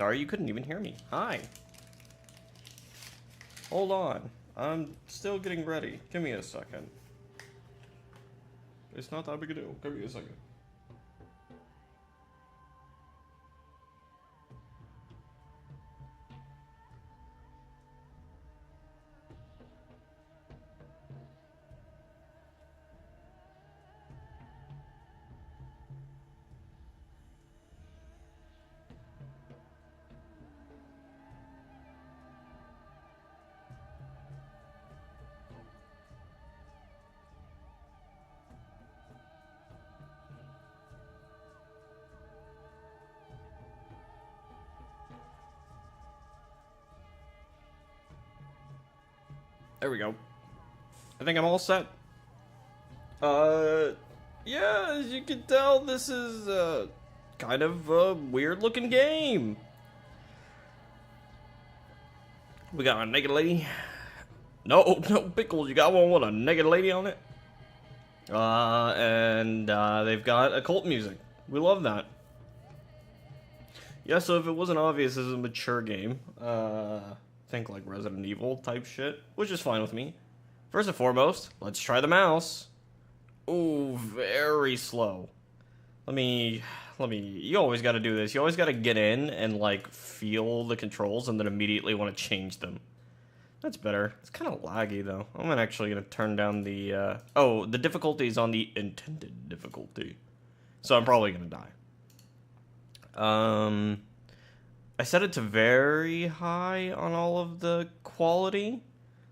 Sorry, you couldn't even hear me. Hi. Hold on. I'm still getting ready. Give me a second. It's not that big a deal. Give me a second. There we go. I think I'm all set. Yeah, as you can tell, this is, kind of a weird-looking game. We got a naked lady. No, Pickles, you got one with a naked lady on it? And they've got occult music. We love that. Yeah, so if it wasn't obvious, this is a mature game. Think like Resident Evil type shit, which is fine with me. First and foremost, let's try the mouse. Ooh, very slow. Let me, you always gotta do this. You always gotta get in and like feel the controls and then immediately want to change them. That's better. It's kind of laggy though. I'm actually gonna turn down the, oh, the difficulty is on the intended difficulty. So I'm probably gonna die. I set it to very high on all of the quality,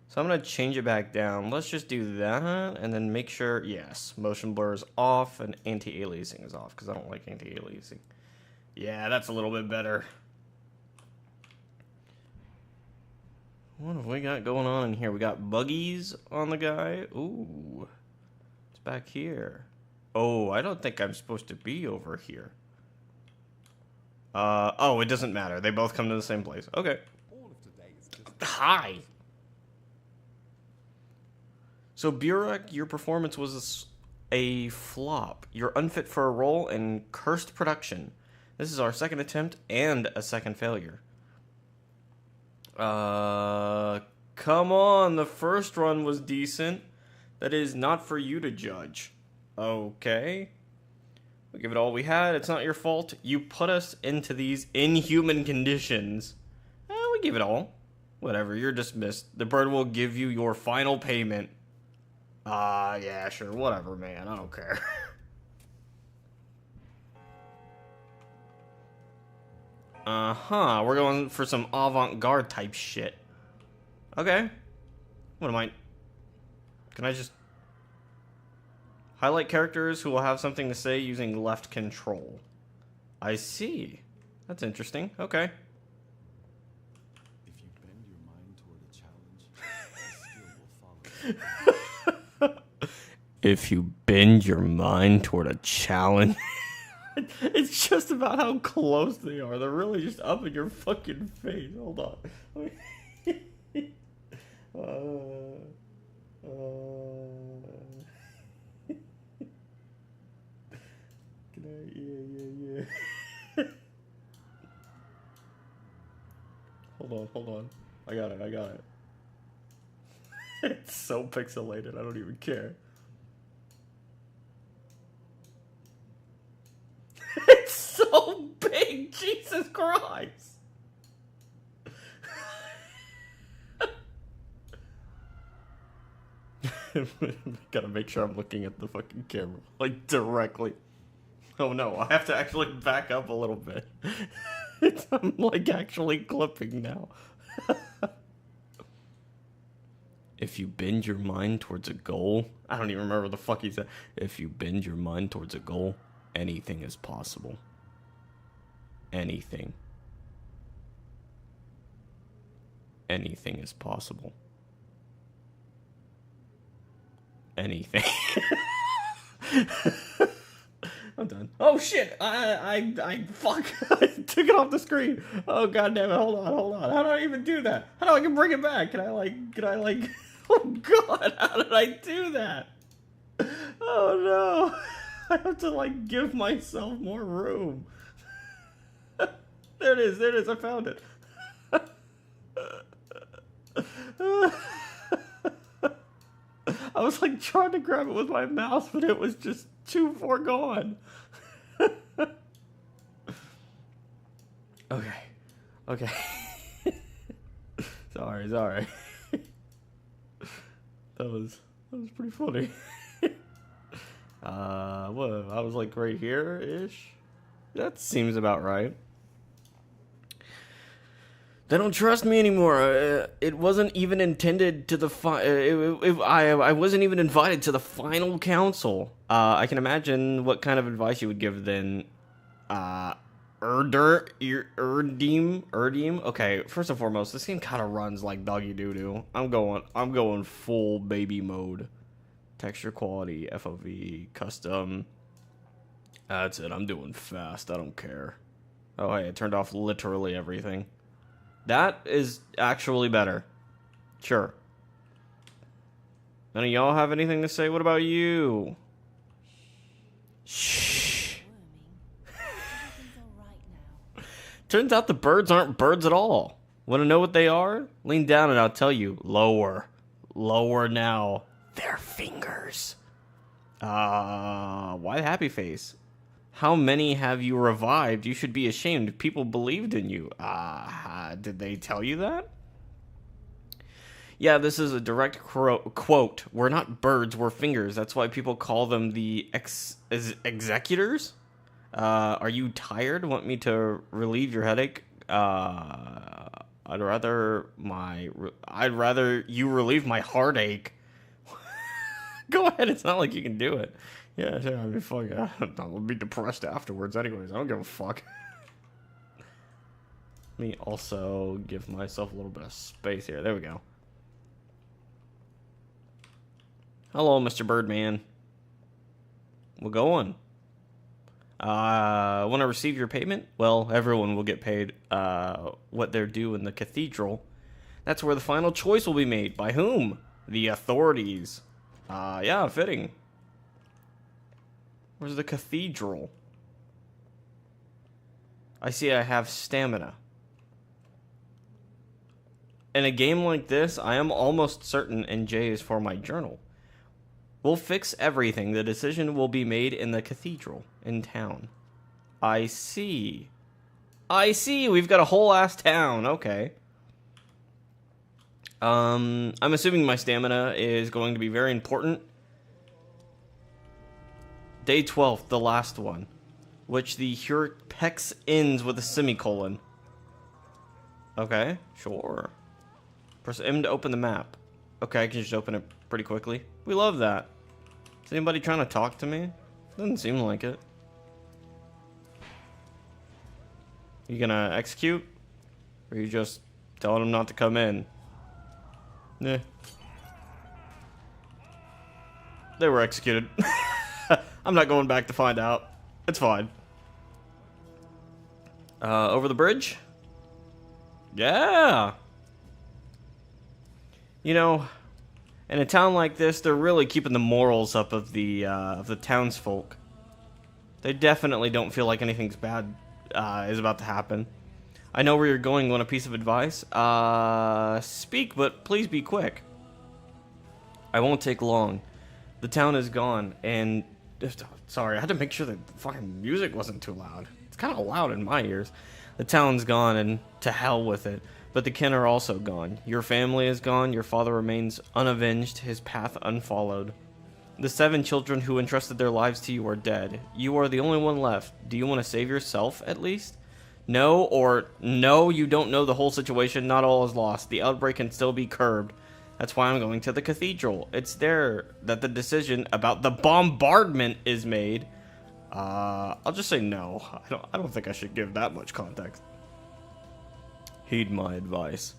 so I'm going to change it back down. Let's just do that, and then make sure, yes, motion blur is off, and anti-aliasing is off, because I don't like anti-aliasing. Yeah, that's a little bit better. What have we got going on in here? We got buggies on the guy. Ooh, it's back here. Oh, I don't think I'm supposed to be over here. Oh, it doesn't matter. They both come to the same place. Okay. Hi. So, Burek, your performance was a flop. You're unfit for a role in cursed production. This is our second attempt and a second failure. Come on. The first run was decent. That is not for you to judge. Okay. We give it all we had. It's not your fault. You put us into these inhuman conditions. We give it all. Whatever, you're dismissed. The bird will give you your final payment. Yeah, sure. Whatever, man. I don't care. We're going for some avant-garde type shit. Okay. What am I... Can I just... Highlight characters who will have something to say using left control. I see. That's interesting. Okay. If you bend your mind toward a challenge, the skill will follow. If you bend your mind toward a challenge... It's just about how close they are. They're really just up in your fucking face. Hold on. Yeah. Hold on. I got it. It's so pixelated, I don't even care. It's so big, Jesus Christ! Gotta make sure I'm looking at the fucking camera, like, directly. Oh no, I have to actually back up a little bit. I'm like actually clipping now. If you bend your mind towards a goal, I don't even remember what the fuck he said. If you bend your mind towards a goal, anything is possible. Anything. Anything is possible. Anything. I'm done. Oh shit! I fuck! I took it off the screen. Oh god damn it! Hold on. How do I even do that? How do I can bring it back? Can I like? Oh god! How did I do that? Oh no! I have to like give myself more room. There There it is. There it is. I found it. I was like trying to grab it with my mouth, but it was just too far gone. Okay. Okay. Sorry. That was pretty funny. What? I was like right here-ish? That seems about right. They don't trust me anymore. It wasn't even intended to the I wasn't even invited to the final council. I can imagine what kind of advice you would give then. Erdim. Okay, first and foremost, this game kind of runs like doggy doo doo. I'm going full baby mode. Texture quality, FOV, custom. That's it. I'm doing fast. I don't care. Oh, hey, it turned off literally everything. That is actually better. Sure. None of y'all have anything to say? What about you? Shh. Turns out the birds aren't birds at all. Want to know what they are? Lean down and I'll tell you. Lower. Lower now. They're fingers. Why happy face? How many have you revived? You should be ashamed. People believed in you. Did they tell you that? Yeah, this is a direct quote. We're not birds, we're fingers. That's why people call them the executors. Are you tired? Want me to relieve your headache? I'd rather you relieve my heartache. Go ahead. It's not like you can do it. Yeah, I mean, fuck. I'll be depressed afterwards, anyways. I don't give a fuck. Let me also give myself a little bit of space here. There we go. Hello, Mr. Birdman. We're going. Want to receive your payment? Well, everyone will get paid what they're due in the cathedral. That's where the final choice will be made. By whom? The authorities. Yeah, fitting. Where's the cathedral? I see I have stamina. In a game like this, I am almost certain NJ is for my journal. We'll fix everything. The decision will be made in the cathedral in town. I see. We've got a whole ass town. Okay. I'm assuming my stamina is going to be very important. Day 12, the last one, which the Hurpex ends with a semicolon. Okay, sure. Press M to open the map. Okay, I can just open it pretty quickly. We love that. Is anybody trying to talk to me? Doesn't seem like it. You gonna execute? Or are you just telling them not to come in? Nah. They were executed. I'm not going back to find out. It's fine. Over the bridge? Yeah. You know, in a town like this, they're really keeping the morals up of the townsfolk. They definitely don't feel like anything's bad is about to happen. I know where you're going. Want a piece of advice? Speak, but please be quick. I won't take long. The town is gone, and... Sorry, I had to make sure the fucking music wasn't too loud. It's kind of loud in my ears. The town's gone, and to hell with it. But the kin are also gone. Your family is gone. Your father remains unavenged, his path unfollowed. The 7 children who entrusted their lives to you are dead. You are the only one left. Do you want to save yourself, at least? No, or no, you don't know the whole situation. Not all is lost. The outbreak can still be curbed. That's why I'm going to the cathedral. It's there that the decision about the bombardment is made. I'll just say no. I don't think I should give that much context. Heed my advice.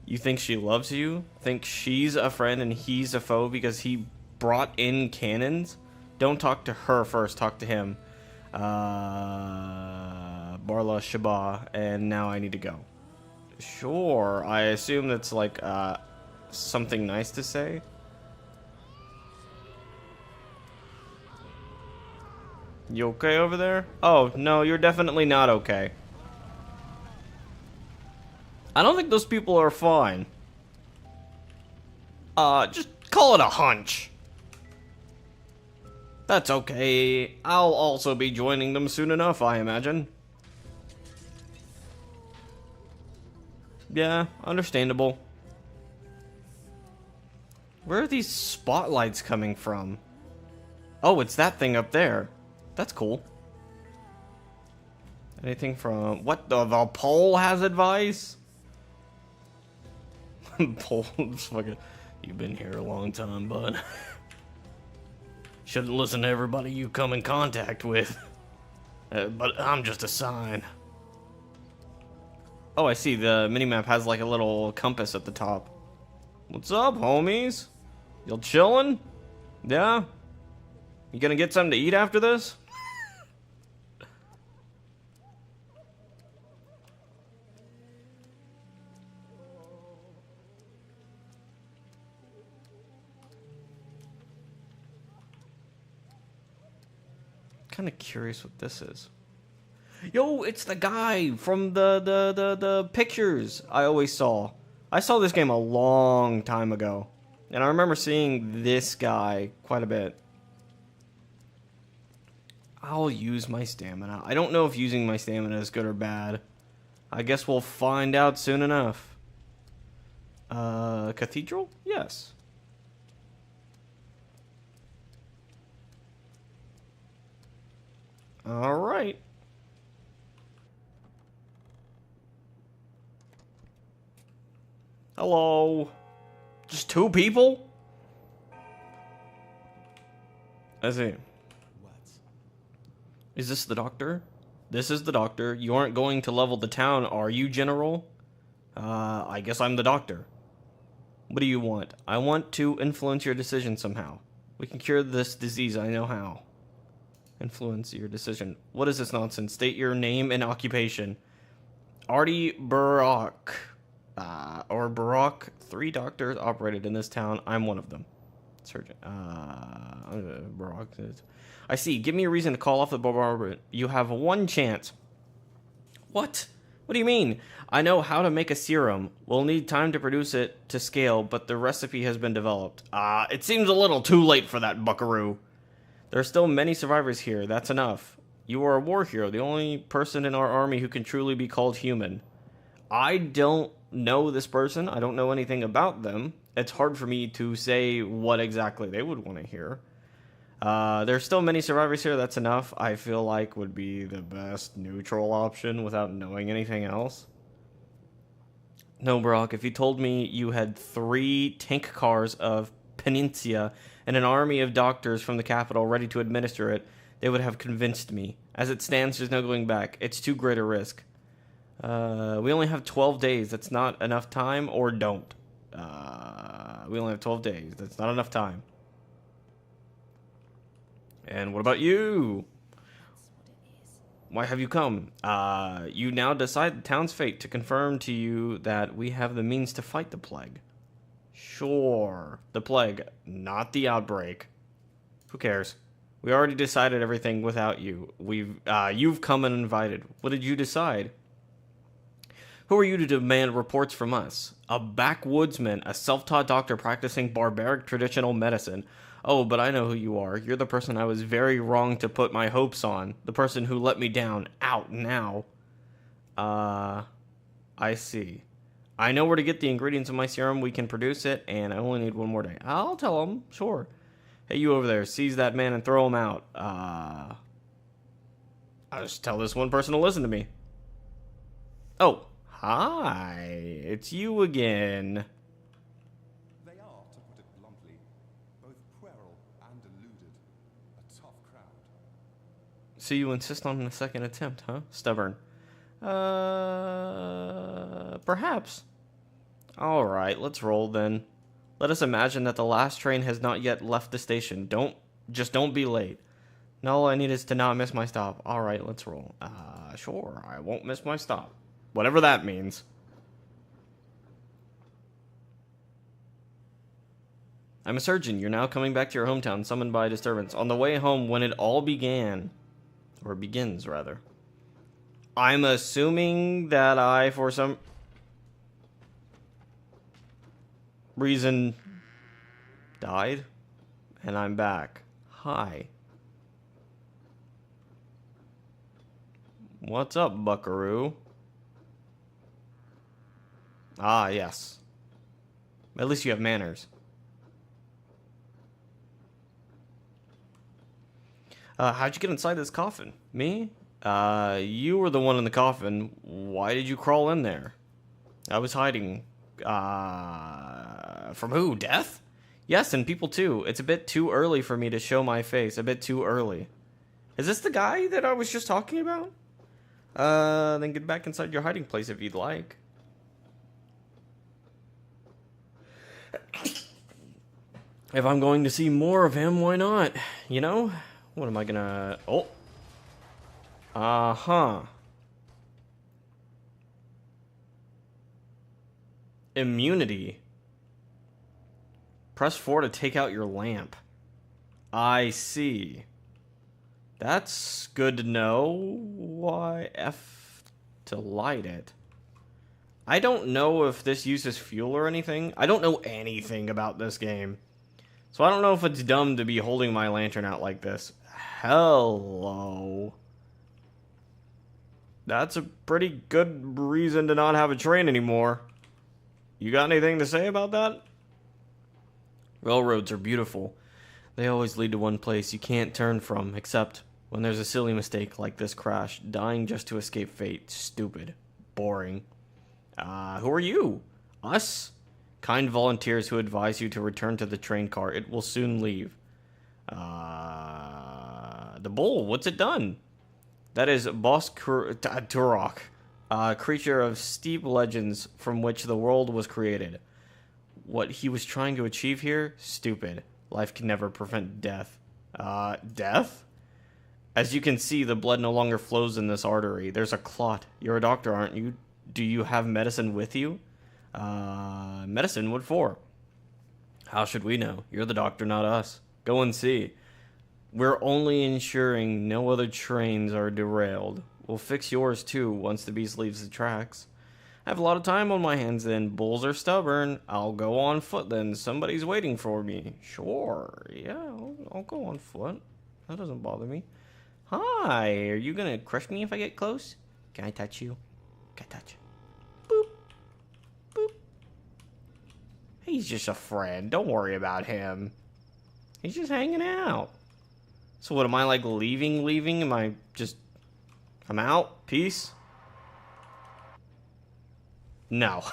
You think she loves you? Think she's a friend and he's a foe because he brought in cannons? Don't talk to her first. Talk to him. Barla Shabah. And now I need to go. Sure. I assume that's like, something nice to say. You okay over there? Oh, no, you're definitely not okay. I don't think those people are fine. Just call it a hunch. That's okay. I'll also be joining them soon enough, I imagine. Yeah, understandable. Where are these spotlights coming from? Oh, it's that thing up there. That's cool. Anything from... What, the pole has advice? Pole, fucking... You've been here a long time, bud. Shouldn't listen to everybody you come in contact with. But I'm just a sign. Oh, I see. The minimap has like a little compass at the top. What's up, homies? You chillin'? Yeah? You gonna get something to eat after this? Kind of curious what this is. Yo, it's the guy from the pictures I always saw. I saw this game a long time ago, and I remember seeing this guy quite a bit. I'll use my stamina. I don't know if using my stamina is good or bad. I guess we'll find out soon enough. Cathedral? Yes. Alright. Hello. Just two people? I see. What? Is this the doctor? This is the doctor. You aren't going to level the town, are you, General? I guess I'm the doctor. What do you want? I want to influence your decision somehow. We can cure this disease, I know how. Influence your decision. What is this nonsense? State your name and occupation. Artie Barak. Or Barak. 3 doctors operated in this town. I'm one of them. Surgeon. Barak. I see. Give me a reason to call off the barber. You have one chance. What? What do you mean? I know how to make a serum. We'll need time to produce it to scale, but the recipe has been developed. It seems a little too late for that, buckaroo. There are still many survivors here. That's enough. You are a war hero, the only person in our army who can truly be called human. I don't know this person. I don't know anything about them. It's hard for me to say what exactly they would want to hear. There's still many survivors here. That's enough. I feel like would be the best neutral option without knowing anything else. No, Brock, if you told me you had 3 tank cars of Peninsula and an army of doctors from the capital ready to administer it, they would have convinced me. As it stands, there's no going back. It's too great a risk. We only have 12 days. That's not enough time, or don't. We only have 12 days. That's not enough time. And what about you? Why have you come? You now decide the town's fate to confirm to you that we have the means to fight the plague. Sure. The plague, not the outbreak. Who cares? We already decided everything without you. You've come and invited. What did you decide? Who are you to demand reports from us? A backwoodsman, a self-taught doctor practicing barbaric traditional medicine. Oh, but I know who you are. You're the person I was very wrong to put my hopes on. The person who let me down. Out now. I see. I know where to get the ingredients of my serum. We can produce it, and I only need one more day. I'll tell him. Sure. Hey, you over there. Seize that man and throw him out. I'll just tell this one person to listen to me. Oh. Hi. It's you again. They are, to put it bluntly, both puerile and deluded. A tough crowd. So you insist on a second attempt, huh? Stubborn. Perhaps. Alright, let's roll then. Let us imagine that the last train has not yet left the station. Don't be late. And all I need is to not miss my stop. Alright, let's roll. Sure, I won't miss my stop. Whatever that means. I'm a surgeon. You're now coming back to your hometown, summoned by a disturbance. On the way home when it all began. Or begins, rather. I'm assuming that reason died, and I'm back. Hi. What's up, buckaroo? Ah, yes. At least you have manners. How'd you get inside this coffin? Me? You were the one in the coffin. Why did you crawl in there? I was hiding. From who? Death? Yes, and people too. It's a bit too early for me to show my face. A bit too early. Is this the guy that I was just talking about? Then get back inside your hiding place if you'd like. If I'm going to see more of him, why not? You know? What am I gonna... Oh. Uh-huh. Immunity. Press 4 to take out your lamp. I see. That's good to know. Why F to light it? I don't know if this uses fuel or anything. I don't know anything about this game. So I don't know if it's dumb to be holding my lantern out like this. Hello. That's a pretty good reason to not have a train anymore. You got anything to say about that? Railroads are beautiful. They always lead to one place you can't turn from, except when there's a silly mistake like this crash. Dying just to escape fate. Stupid. Boring. Who are you? Us? Kind volunteers who advise you to return to the train car. It will soon leave. The bull, what's it done? That is Boss Turok, a creature of steep legends from which the world was created. What he was trying to achieve here? Stupid. Life can never prevent death. Death? As you can see, the blood no longer flows in this artery. There's a clot. You're a doctor, aren't you? Do you have medicine with you? Medicine? What for? How should we know? You're the doctor, not us. Go and see. We're only ensuring no other trains are derailed. We'll fix yours too once the beast leaves the tracks. I have a lot of time on my hands then. Bulls are stubborn. I'll go on foot then. Somebody's waiting for me. Sure. Yeah, I'll go on foot. That doesn't bother me. Hi. Are you gonna crush me if I get close? Can I touch you? Can I touch you? Boop. Boop. He's just a friend. Don't worry about him. He's just hanging out. So what, am I like leaving? Am I just... I'm out? Peace? No.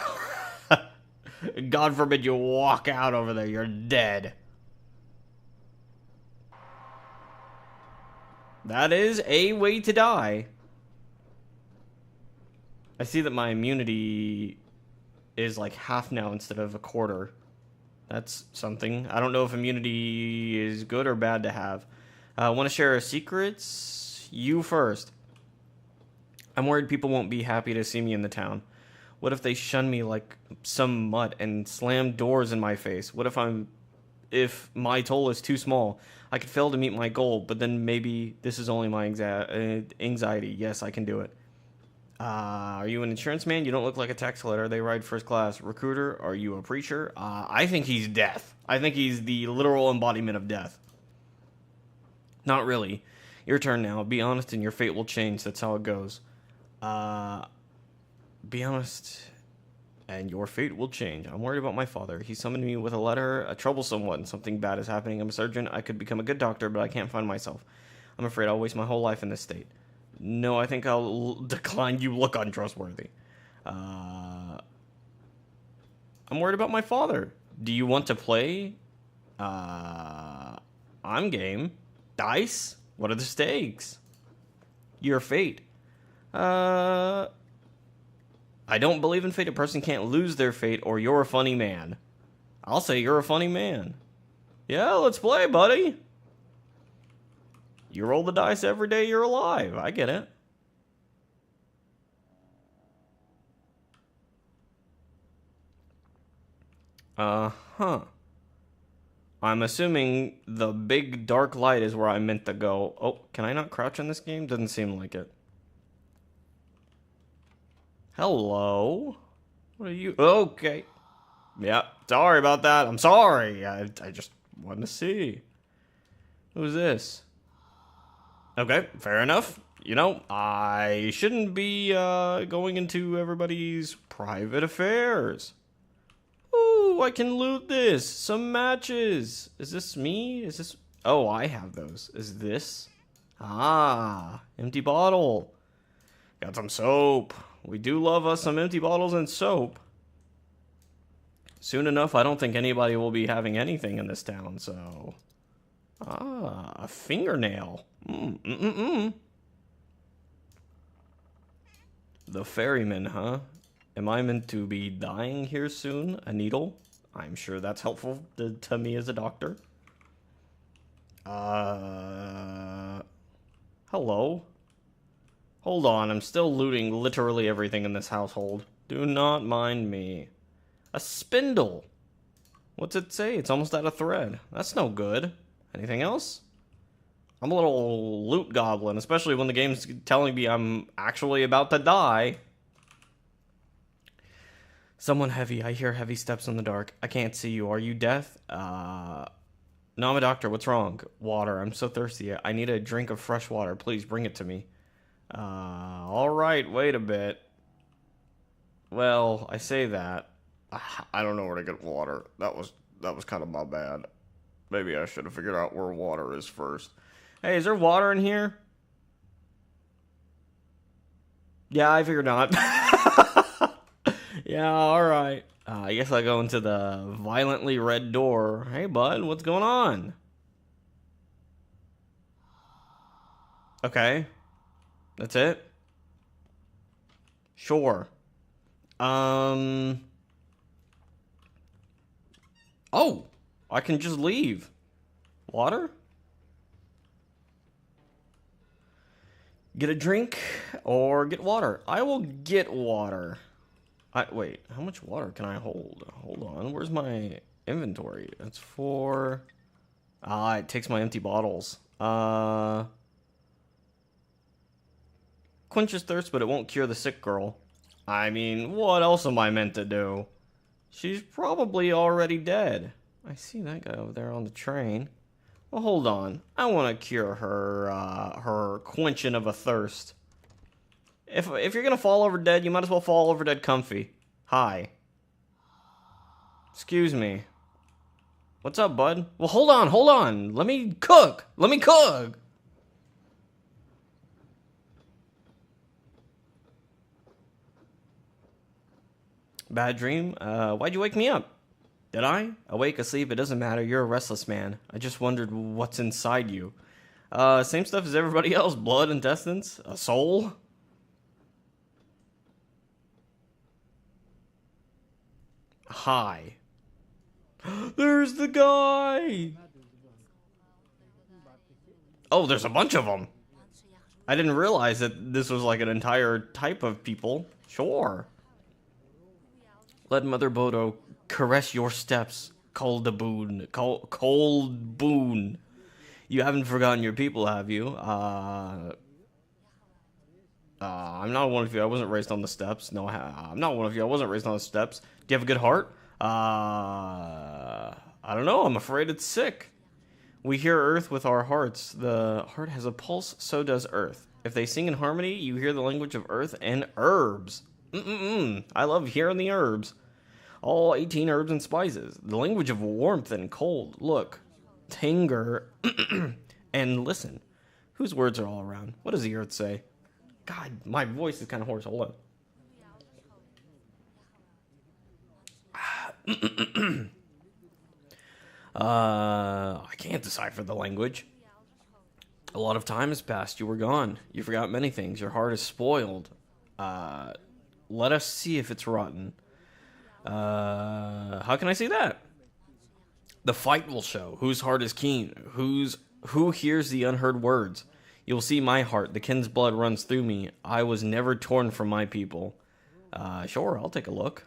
God forbid you walk out over there. You're dead. That is a way to die. I see that my immunity is like half now instead of a quarter. That's something. I don't know if immunity is good or bad to have. Want to share secrets? You first. I'm worried people won't be happy to see me in the town. What if they shun me like some mutt and slam doors in my face? What if my toll is too small? I could fail to meet my goal, but then maybe this is only my anxiety. Yes, I can do it. Are you an insurance man? You don't look like a tax collector. They ride first class. Recruiter? Are you a preacher? I think he's death. I think he's the literal embodiment of death. Not really. Your turn now. Be honest and your fate will change. That's how it goes. Be honest and your fate will change. I'm worried about my father. He summoned me with a letter, a troublesome one. Something bad is happening. I'm a surgeon. I could become a good doctor, but I can't find myself. I'm afraid I'll waste my whole life in this state. No, I think I'll decline. You look untrustworthy. I'm worried about my father. Do you want to play? I'm game. Dice? What are the stakes? Your fate. I don't believe in fate. A person can't lose their fate, or you're a funny man. I'll say you're a funny man. Yeah, let's play, buddy. You roll the dice every day you're alive. I get it. Uh-huh. I'm assuming the big dark light is where I meant to go. Oh, can I not crouch in this game? Doesn't seem like it. Hello? What are you? Okay. Yeah, sorry about that. I'm sorry. I just wanted to see. Who's this? Okay, fair enough. You know, I shouldn't be going into everybody's private affairs. Ooh, I can loot this. Some matches. Is this me? Is this... Oh, I have those. Is this? Ah, empty bottle. Got some soap. We do love us some empty bottles and soap. Soon enough, I don't think anybody will be having anything in this town, so... Ah, a fingernail. The ferryman, huh? Am I meant to be dying here soon? A needle? I'm sure that's helpful to me as a doctor. Hello? Hold on, I'm still looting literally everything in this household. Do not mind me. A spindle! What's it say? It's almost out of thread. That's no good. Anything else? I'm a little loot goblin, especially when the game's telling me I'm actually about to die. Someone heavy. I hear heavy steps in the dark. I can't see you. Are you death? No, I'm a doctor. What's wrong? Water. I'm so thirsty. I need a drink of fresh water. Please bring it to me. Alright, wait a bit. Well, I say that. I don't know where to get water. That was kind of my bad. Maybe I should have figured out where water is first. Hey, is there water in here? Yeah, I figured not. Yeah, alright. I guess I go into the violently red door. Hey, bud, what's going on? Okay. That's it? Sure. Oh! I can just leave. Water? Get a drink or get water. I will get water. Wait, how much water can I hold? Hold on, where's my inventory? That's for... it takes my empty bottles. Quenches thirst, but it won't cure the sick girl. I mean, what else am I meant to do? She's probably already dead. I see that guy over there on the train. Well, hold on. I want to cure her, her quenching of a thirst. If you're gonna fall over dead, you might as well fall over dead comfy. Hi. Excuse me. What's up, bud? Well, hold on. Let me cook. Bad dream? Why'd you wake me up? Did I? Awake, asleep, it doesn't matter. You're a restless man. I just wondered what's inside you. Same stuff as everybody else. Blood, intestines, a soul. Hi. There's the guy! Oh, there's a bunch of them. I didn't realize that this was like an entire type of people. Sure. Let Mother Bodo caress your steps. Cold boon. Cold boon. You haven't forgotten your people, have you? I'm not one of you. I wasn't raised on the steps. No, I'm not one of you. I wasn't raised on the steps. Do you have a good heart? I don't know. I'm afraid it's sick. We hear earth with our hearts. The heart has a pulse, so does earth. If they sing in harmony, you hear the language of earth and herbs. I love hearing the herbs. All 18 herbs and spices. The language of warmth and cold. Look. Tanger. And listen. Whose words are all around? What does the earth say? God, my voice is kind of hoarse. Hold on. I can't decipher the language. A lot of time has passed. You were gone. You forgot many things. Your heart is spoiled. Let us see if it's rotten. How can I see that? The fight will show whose heart is keen, who hears the unheard words. You'll see my heart. The kin's blood runs through me. I was never torn from my people. Sure, I'll take a look.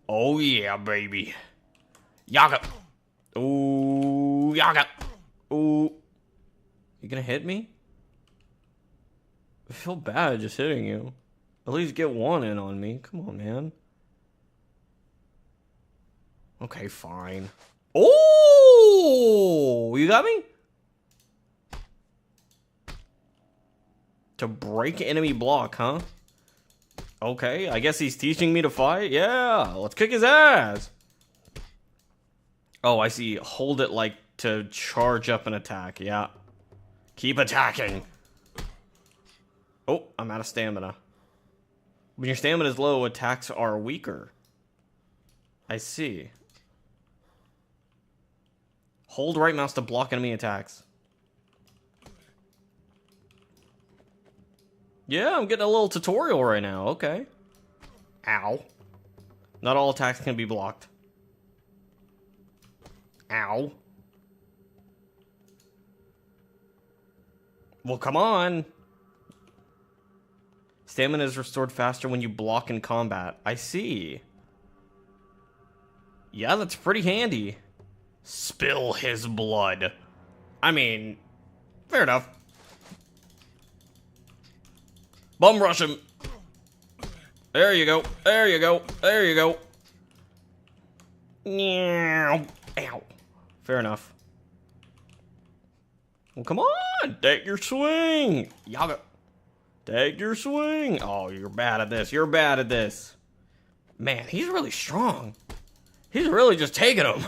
Oh yeah, baby. Yaga. Ooh, yaga. Ooh. You gonna hit me? I feel bad just hitting you. At least get one in on me. Come on, man. Okay, fine. Oh, you got me? To break enemy block, huh? Okay, I guess he's teaching me to fight. Yeah, let's kick his ass. Oh, I see. Hold it like to charge up an attack. Yeah. Keep attacking. Oh, I'm out of stamina. When your stamina is low, attacks are weaker. I see. Hold right mouse to block enemy attacks. Yeah, I'm getting a little tutorial right now. Okay. Ow. Not all attacks can be blocked. Ow. Well, come on. Stamina is restored faster when you block in combat. I see. Yeah, that's pretty handy. Spill his blood. I mean, fair enough. Bum rush him. There you go. There you go. There you go. Ow. Fair enough. Well, come on. Take your swing. Yaga. Take your swing. Oh, you're bad at this. You're bad at this. Man, he's really strong. He's really just taking him.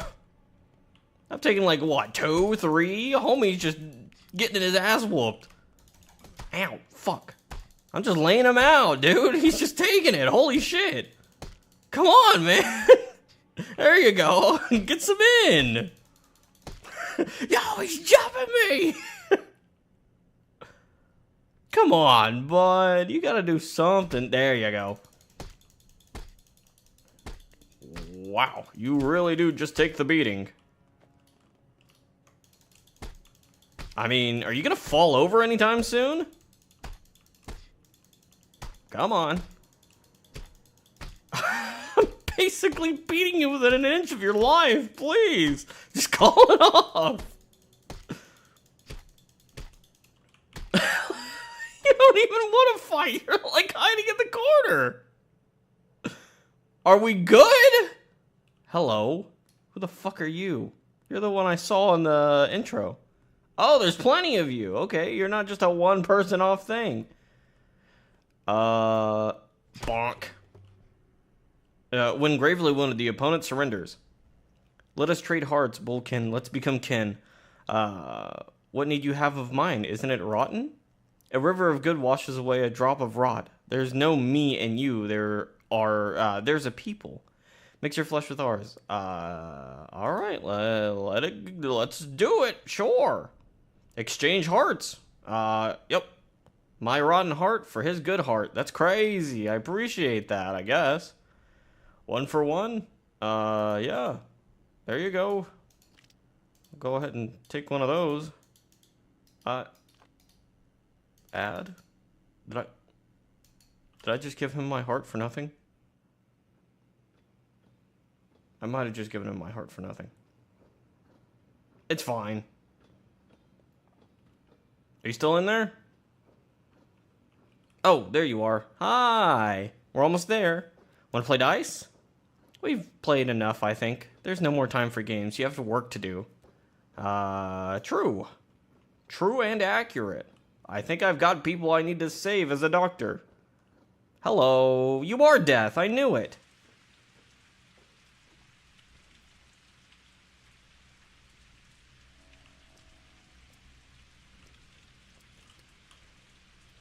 I've taken like, what, 2, 3? Homie's just getting his ass whooped. Ow, fuck. I'm just laying him out, dude. He's just taking it. Holy shit. Come on, man. There you go. Get some in. Yo, he's jumping me. Come on, bud. You gotta do something. There you go. Wow, you really do just take the beating. I mean, are you gonna fall over anytime soon? Come on. I'm basically beating you within an inch of your life. Please, just call it off. You don't even want to fight. You're like hiding in the corner. Are we good? Hello. Who the fuck are you? You're the one I saw in the intro. Oh, there's plenty of you. Okay, you're not just a one person off thing. Bonk. When gravely wounded, the opponent surrenders. Let us trade hearts, bullkin. Let's become kin. What need you have of mine? Isn't it rotten? A river of good washes away a drop of rot. There's no me and you. There's a people. Mix your flesh with ours. All right. Let's do it. Sure. Exchange hearts. Yep. My rotten heart for his good heart. That's crazy. I appreciate that, I guess. 1 for 1. Yeah. There you go. Go ahead and take one of those. Add? Did I just give him my heart for nothing? I might have just given him my heart for nothing. It's fine. Are you still in there? Oh, there you are. Hi. We're almost there. Want to play dice? We've played enough, I think. There's no more time for games. You have work to do. True. True and accurate. I think I've got people I need to save as a doctor. Hello. You are death. I knew it.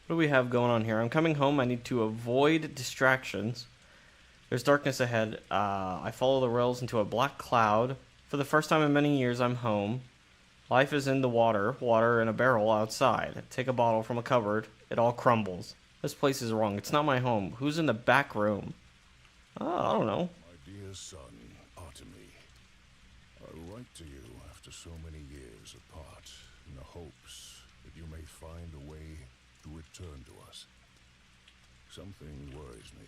What do we have going on here? I'm coming home. I need to avoid distractions. There's darkness ahead. I follow the rails into a black cloud. For the first time in many years, I'm home. Life is in the water. Water in a barrel outside. Take a bottle from a cupboard. It all crumbles. This place is wrong. It's not my home. Who's in the back room? I don't know. My dear son, Artemy, I write to you after so many years apart in the hopes that you may find a way to return to us. Something worries me.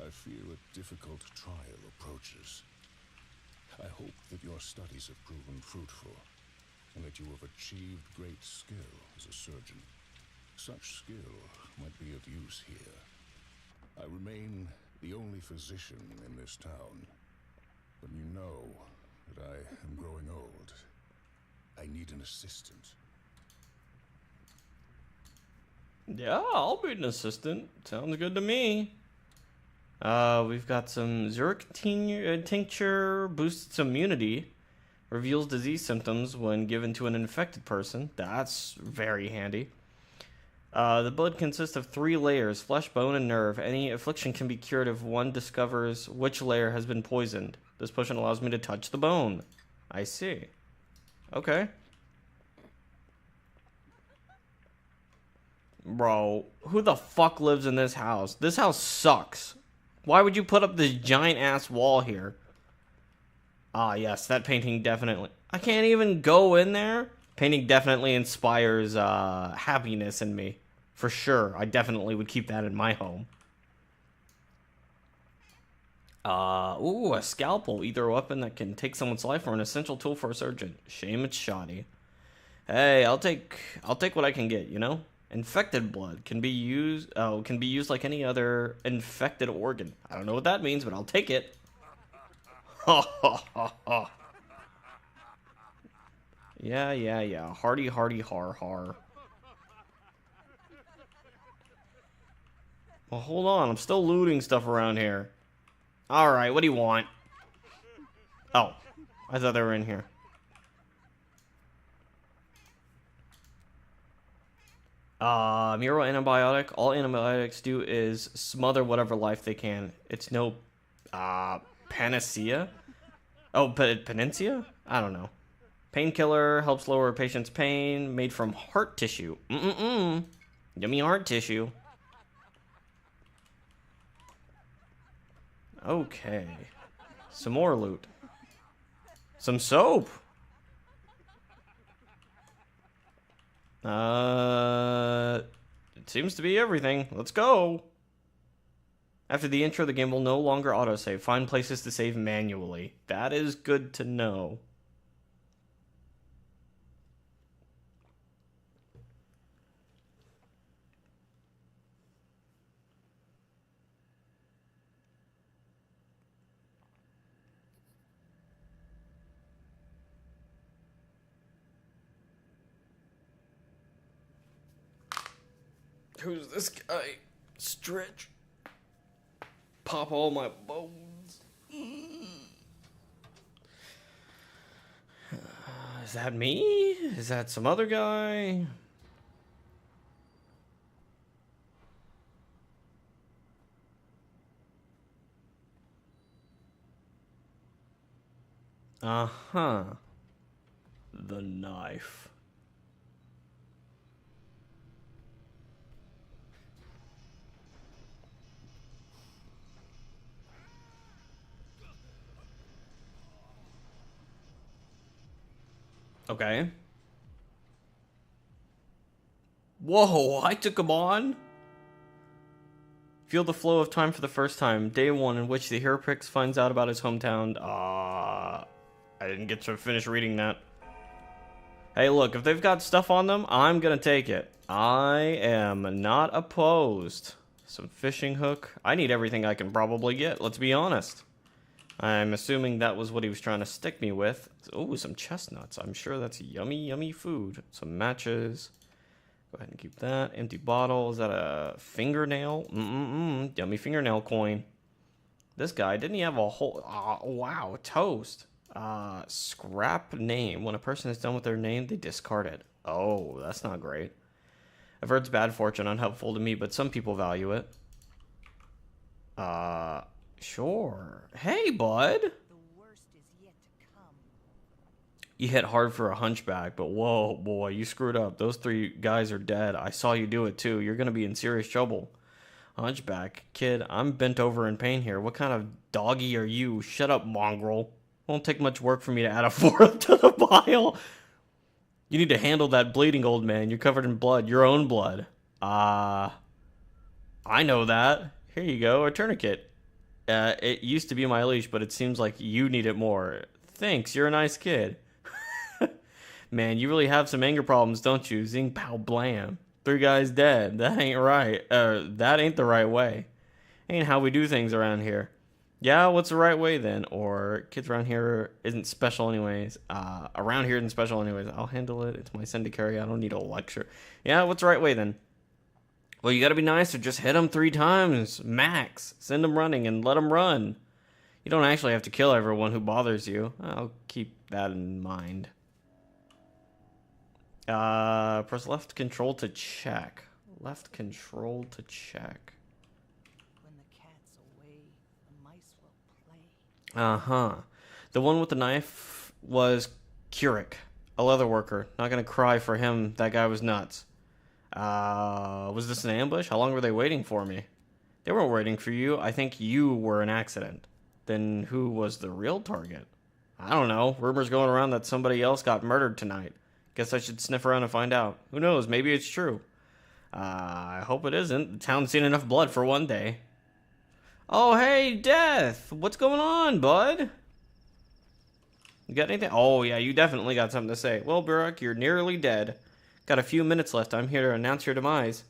I fear a difficult trial approaches. I hope that your studies have proven fruitful, and that you have achieved great skill as a surgeon. Such skill might be of use here. I remain the only physician in this town, but you know that I am growing old. I need an assistant. Yeah, I'll be an assistant. Sounds good to me. We've got some Zurich tincture, boosts immunity, reveals disease symptoms when given to an infected person. That's very handy. The blood consists of 3 layers, flesh, bone, and nerve. Any affliction can be cured if one discovers which layer has been poisoned. This potion allows me to touch the bone. I see. Okay. Bro, who the fuck lives in this house? This house sucks. Why would you put up this giant-ass wall here? Ah, yes, that painting definitely... I can't even go in there? Painting definitely inspires happiness in me. For sure. I definitely would keep that in my home. Ooh, a scalpel. Either a weapon that can take someone's life or an essential tool for a surgeon. Shame it's shoddy. Hey, I'll take what I can get, you know? Infected blood can be used like any other infected organ. I don't know what that means, but I'll take it. Ha ha ha ha. Yeah. Hardy, har. Well, hold on. I'm still looting stuff around here. Alright, what do you want? Oh, I thought they were in here. Mural antibiotic. All antibiotics do is smother whatever life they can. It's no, panacea? Oh, panacea? I don't know. Painkiller, helps lower a patient's pain, made from heart tissue. Yummy heart tissue. Okay. Some more loot. Some soap. It seems to be everything. Let's go. After the intro, the game will no longer autosave. Find places to save manually. That is good to know. Who's this guy? Stretch. Pop all my bones. Is that me? Is that some other guy? Uh-huh. The knife. Okay. Whoa, I took him on? Feel the flow of time for the first time. Day 1 in which the Herapix finds out about his hometown. I didn't get to finish reading that. Hey, look, if they've got stuff on them, I'm gonna take it. I am not opposed. Some fishing hook. I need everything I can probably get, let's be honest. I'm assuming that was what he was trying to stick me with. Oh, some chestnuts. I'm sure that's yummy, yummy food. Some matches. Go ahead and keep that. Empty bottle. Is that a fingernail? Yummy fingernail coin. This guy, didn't he have a whole... wow, toast. Scrap name. When a person is done with their name, they discard it. Oh, that's not great. I've heard it's bad fortune, unhelpful to me, but some people value it. Sure. Hey, bud. The worst is yet to come. You hit hard for a hunchback, but whoa, boy, you screwed up. Those 3 guys are dead. I saw you do it, too. You're going to be in serious trouble. Hunchback. Kid, I'm bent over in pain here. What kind of doggy are you? Shut up, mongrel. Won't take much work for me to add a 4th to the pile. You need to handle that bleeding, old man. You're covered in blood. Your own blood. I know that. Here you go, a tourniquet. It used to be my leash, but it seems like you need it more. Thanks, you're a nice kid. Man, you really have some anger problems, don't you? Zing, pow, blam. 3 guys dead. That ain't right. That ain't the right way. Ain't how we do things around here. Yeah, what's the right way then? Or kids around here isn't special anyways. Around here isn't special anyways. I'll handle it. It's my sin to carry. I don't need a lecture. Yeah, what's the right way then? Well, you gotta be nice or just hit them 3 times. Max. Send them running and let them run. You don't actually have to kill everyone who bothers you. I'll keep that in mind. Press left control to check. Left control to check. When the cat's away, the mice will play. Uh-huh. The one with the knife was Keurig, a leather worker. Not gonna cry for him. That guy was nuts. Was this an ambush? How long were they waiting for me? They weren't waiting for you. I think you were an accident. Then who was the real target? I don't know. Rumors going around that somebody else got murdered tonight. Guess I should sniff around and find out. Who knows? Maybe it's true. I hope it isn't. The town's seen enough blood for one day. Oh, hey, Death. What's going on, bud? You got anything? Oh, yeah, you definitely got something to say. Well, Burak, you're nearly dead. Got a few minutes left. I'm here to announce your demise.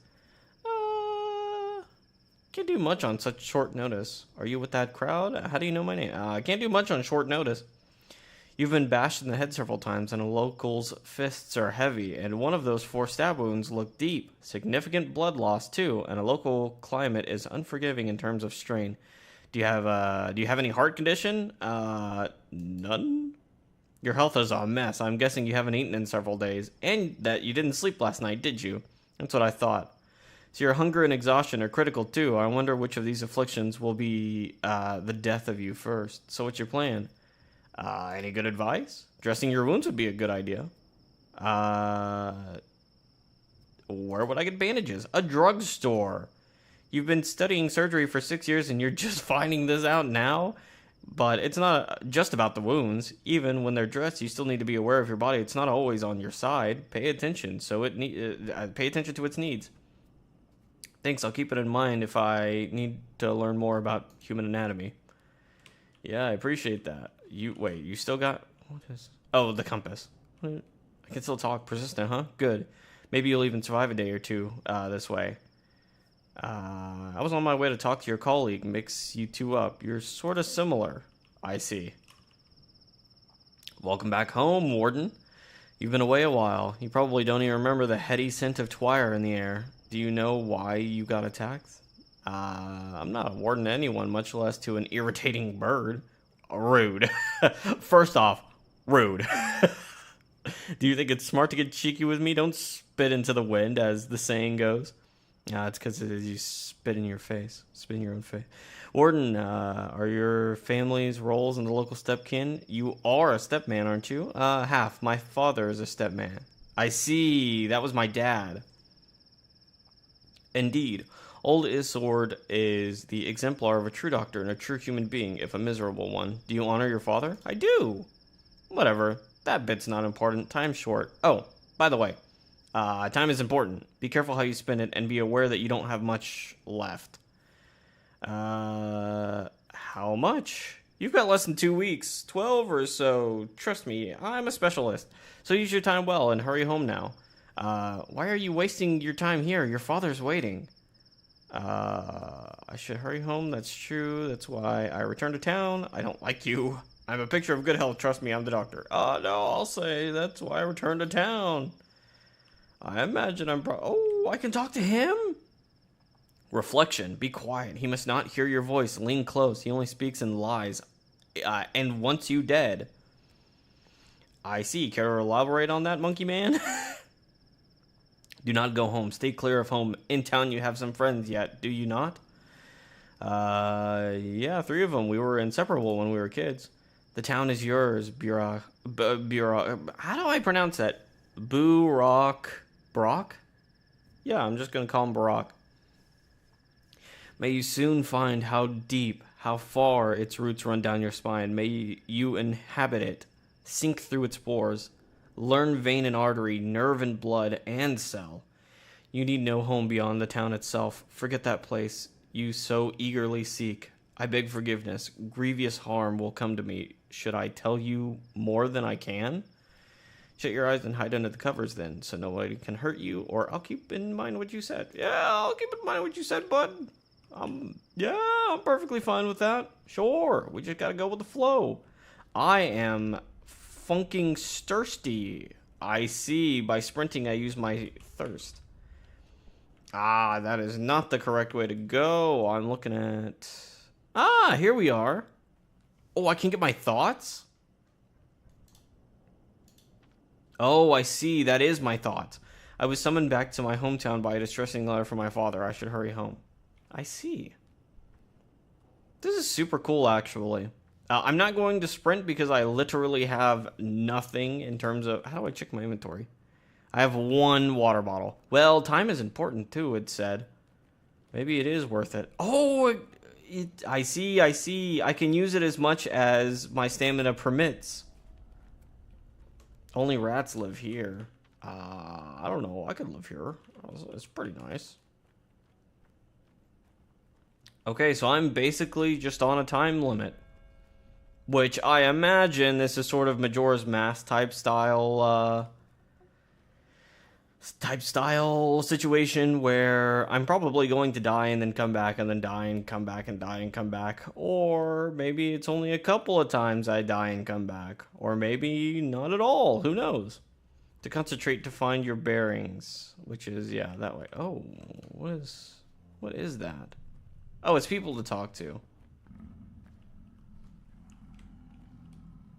Can't do much on such short notice. Are you with that crowd? How do you know my name? I can't do much on short notice. You've been bashed in the head several times, and a local's fists are heavy, and one of those 4 stab wounds look deep. Significant blood loss, too, and a local climate is unforgiving in terms of strain. Do you have any heart condition? None? Your health is a mess. I'm guessing you haven't eaten in several days, and that you didn't sleep last night, did you? That's what I thought. So your hunger and exhaustion are critical too. I wonder which of these afflictions will be the death of you first. So what's your plan? Any good advice? Dressing your wounds would be a good idea. Where would I get bandages? A drugstore. You've been studying surgery for 6 years and you're just finding this out now? But it's not just about the wounds. Even when they're dressed, you still need to be aware of your body. It's not always on your side. Pay attention. Pay attention to its needs. Thanks, I'll keep it in mind if I need to learn more about human anatomy. Yeah, I appreciate that. You still got... What is... Oh, the compass. I can still talk. Persistent, huh? Good. Maybe you'll even survive a day or two this way. I was on my way to talk to your colleague. Mix you two up. You're sort of similar. I see. Welcome back home, Warden. You've been away a while. You probably don't even remember the heady scent of twire in the air. Do you know why you got attacked? I'm not a warden to anyone, much less to an irritating bird. Rude. First off, rude. Do you think it's smart to get cheeky with me? Don't spit into the wind, as the saying goes. It's because you spit in your face. Spit in your own face. Warden, are your family's roles in the local stepkin? You are a stepman, aren't you? Half. My father is a stepman. I see. That was my dad. Indeed, old Isord is the exemplar of a true doctor and a true human being, if a miserable one. Do you honor your father? I do. Whatever. That bit's not important. Time's short. Oh, by the way, time is important. Be careful how you spend it, and be aware that you don't have much left. How much? You've got less than 2 weeks. 12 or so. Trust me, I'm a specialist. So use your time well and hurry home now. Why are you wasting your time here? Your father's waiting. I should hurry home. That's true. That's why I returned to town. I don't like you. I'm a picture of good health. Trust me, I'm the doctor. No, I'll say that's why I returned to town. I imagine oh, I can talk to him? Reflection. Be quiet. He must not hear your voice. Lean close. He only speaks in lies. And wants you dead. I see. Care to elaborate on that, monkey man? Do not go home. Stay clear of home. In town you have some friends yet, do you not? Yeah, 3 of them. We were inseparable when we were kids. The town is yours, Burak. How do I pronounce that? Brock? Yeah, I'm just gonna call him Barak. May you soon find how deep, how far its roots run down your spine. May you inhabit it, sink through its pores. Learn vein and artery, nerve and blood, and cell. You need no home beyond the town itself. Forget that place you so eagerly seek. I beg forgiveness. Grievous harm will come to me. Should I tell you more than I can? Shut your eyes and hide under the covers then, so nobody can hurt you, or I'll keep in mind what you said. Yeah, I'll keep in mind what you said, bud. Yeah, I'm perfectly fine with that. Sure, we just gotta go with the flow. I am funking thirsty. I see. By sprinting, I use my thirst. Ah, that is not the correct way to go. I'm looking at... Ah, here we are. Oh, I can get my thoughts? Oh, I see. That is my thoughts. I was summoned back to my hometown by a distressing letter from my father. I should hurry home. I see. This is super cool, actually. I'm not going to sprint because I literally have nothing in terms of... How do I check my inventory? I have one water bottle. Well, time is important, too, it said. Maybe it is worth it. Oh, I see, I see. I can use it as much as my stamina permits. Only rats live here. I don't know. I could live here. It's pretty nice. Okay, so I'm basically just on a time limit. Which I imagine this is sort of Majora's Mask type style situation where I'm probably going to die and then come back and then die and come back and die and come back. Or maybe it's only a couple of times I die and come back. Or maybe not at all. Who knows? To concentrate to find your bearings. Which is, yeah, that way. Oh, what is that? Oh, it's people to talk to.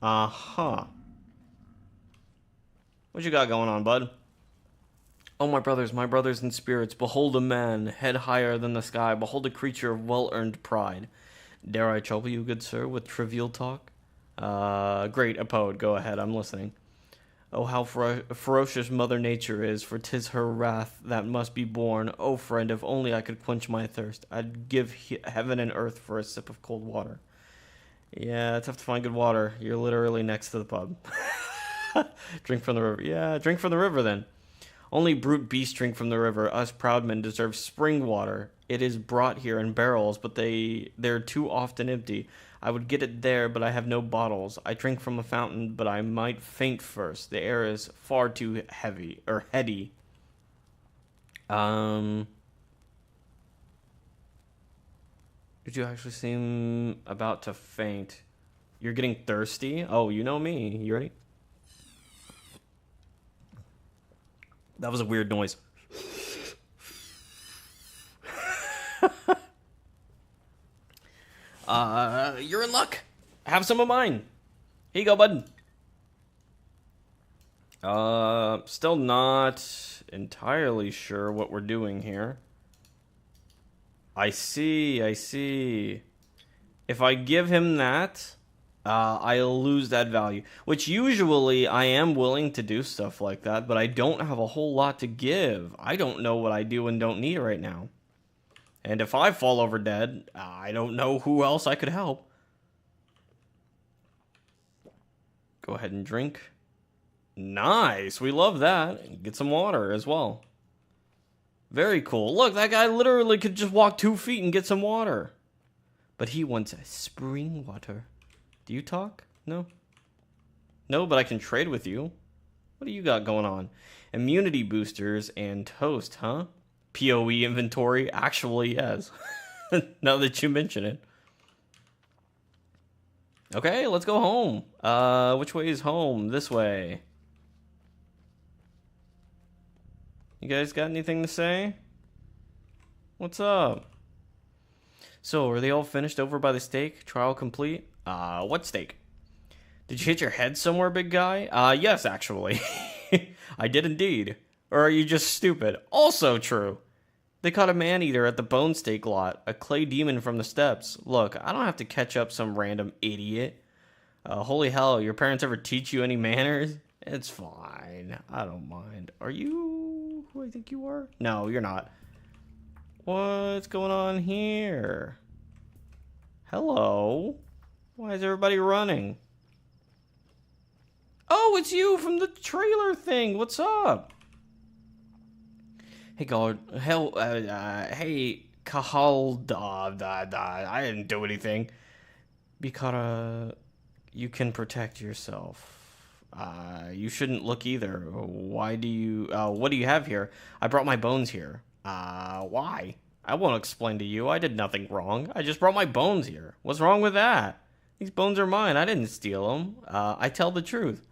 Uh-huh. What you got going on, bud? Oh, my brothers in spirits, behold a man, head higher than the sky, behold a creature of well-earned pride. Dare I trouble you, good sir, with trivial talk? Great, a poet, go ahead, I'm listening. Oh, how ferocious Mother Nature is, for 'tis her wrath that must be borne. Oh, friend, if only I could quench my thirst, I'd give heaven and earth for a sip of cold water. Yeah, it's tough to find good water. You're literally next to the pub. Drink from the river. Yeah, drink from the river then. Only brute beasts drink from the river. Us proud men deserve spring water. It is brought here in barrels, but they're too often empty. I would get it there, but I have no bottles. I drink from a fountain, but I might faint first. The air is far too heavy, or heady. Did you actually seem about to faint? You're getting thirsty? Oh, you know me. You ready? That was a weird noise. You're in luck. Have some of mine. Here you go, bud. Still not entirely sure what we're doing here. I see. If I give him that, I'll lose that value. Which usually I am willing to do stuff like that, but I don't have a whole lot to give. I don't know what I do and don't need right now. And if I fall over dead, I don't know who else I could help. Go ahead and drink. Nice, we love that. Get some water as well. Very cool. Look, that guy literally could just walk 2 feet and get some water. But he wants spring water. Do you talk? No? No, but I can trade with you. What do you got going on? Immunity boosters and toast, huh? PoE inventory? Actually, yes. Now that you mention it. Okay, let's go home. Which way is home? This way. You guys got anything to say? What's up? So, are they all finished over by the stake? Trial complete? What stake? Did you hit your head somewhere, big guy? Yes, actually. I did indeed. Or are you just stupid? Also true. They caught a man-eater at the bone stake lot, a clay demon from the steppes. Look, I don't have to catch up some random idiot. Holy hell, your parents ever teach you any manners? It's fine. I don't mind. Are you who I think you are? No, you're not. What's going on here? Hello? Why is everybody running? Oh, it's you from the trailer thing. What's up? Hey, God. Hey, Kahal. I didn't do anything. Because you can protect yourself. You shouldn't look either. Why do you... what do you have here? I brought my bones here. Why? I won't explain to you. I did nothing wrong. I just brought my bones here. What's wrong with that? These bones are mine. I didn't steal them. I tell the truth.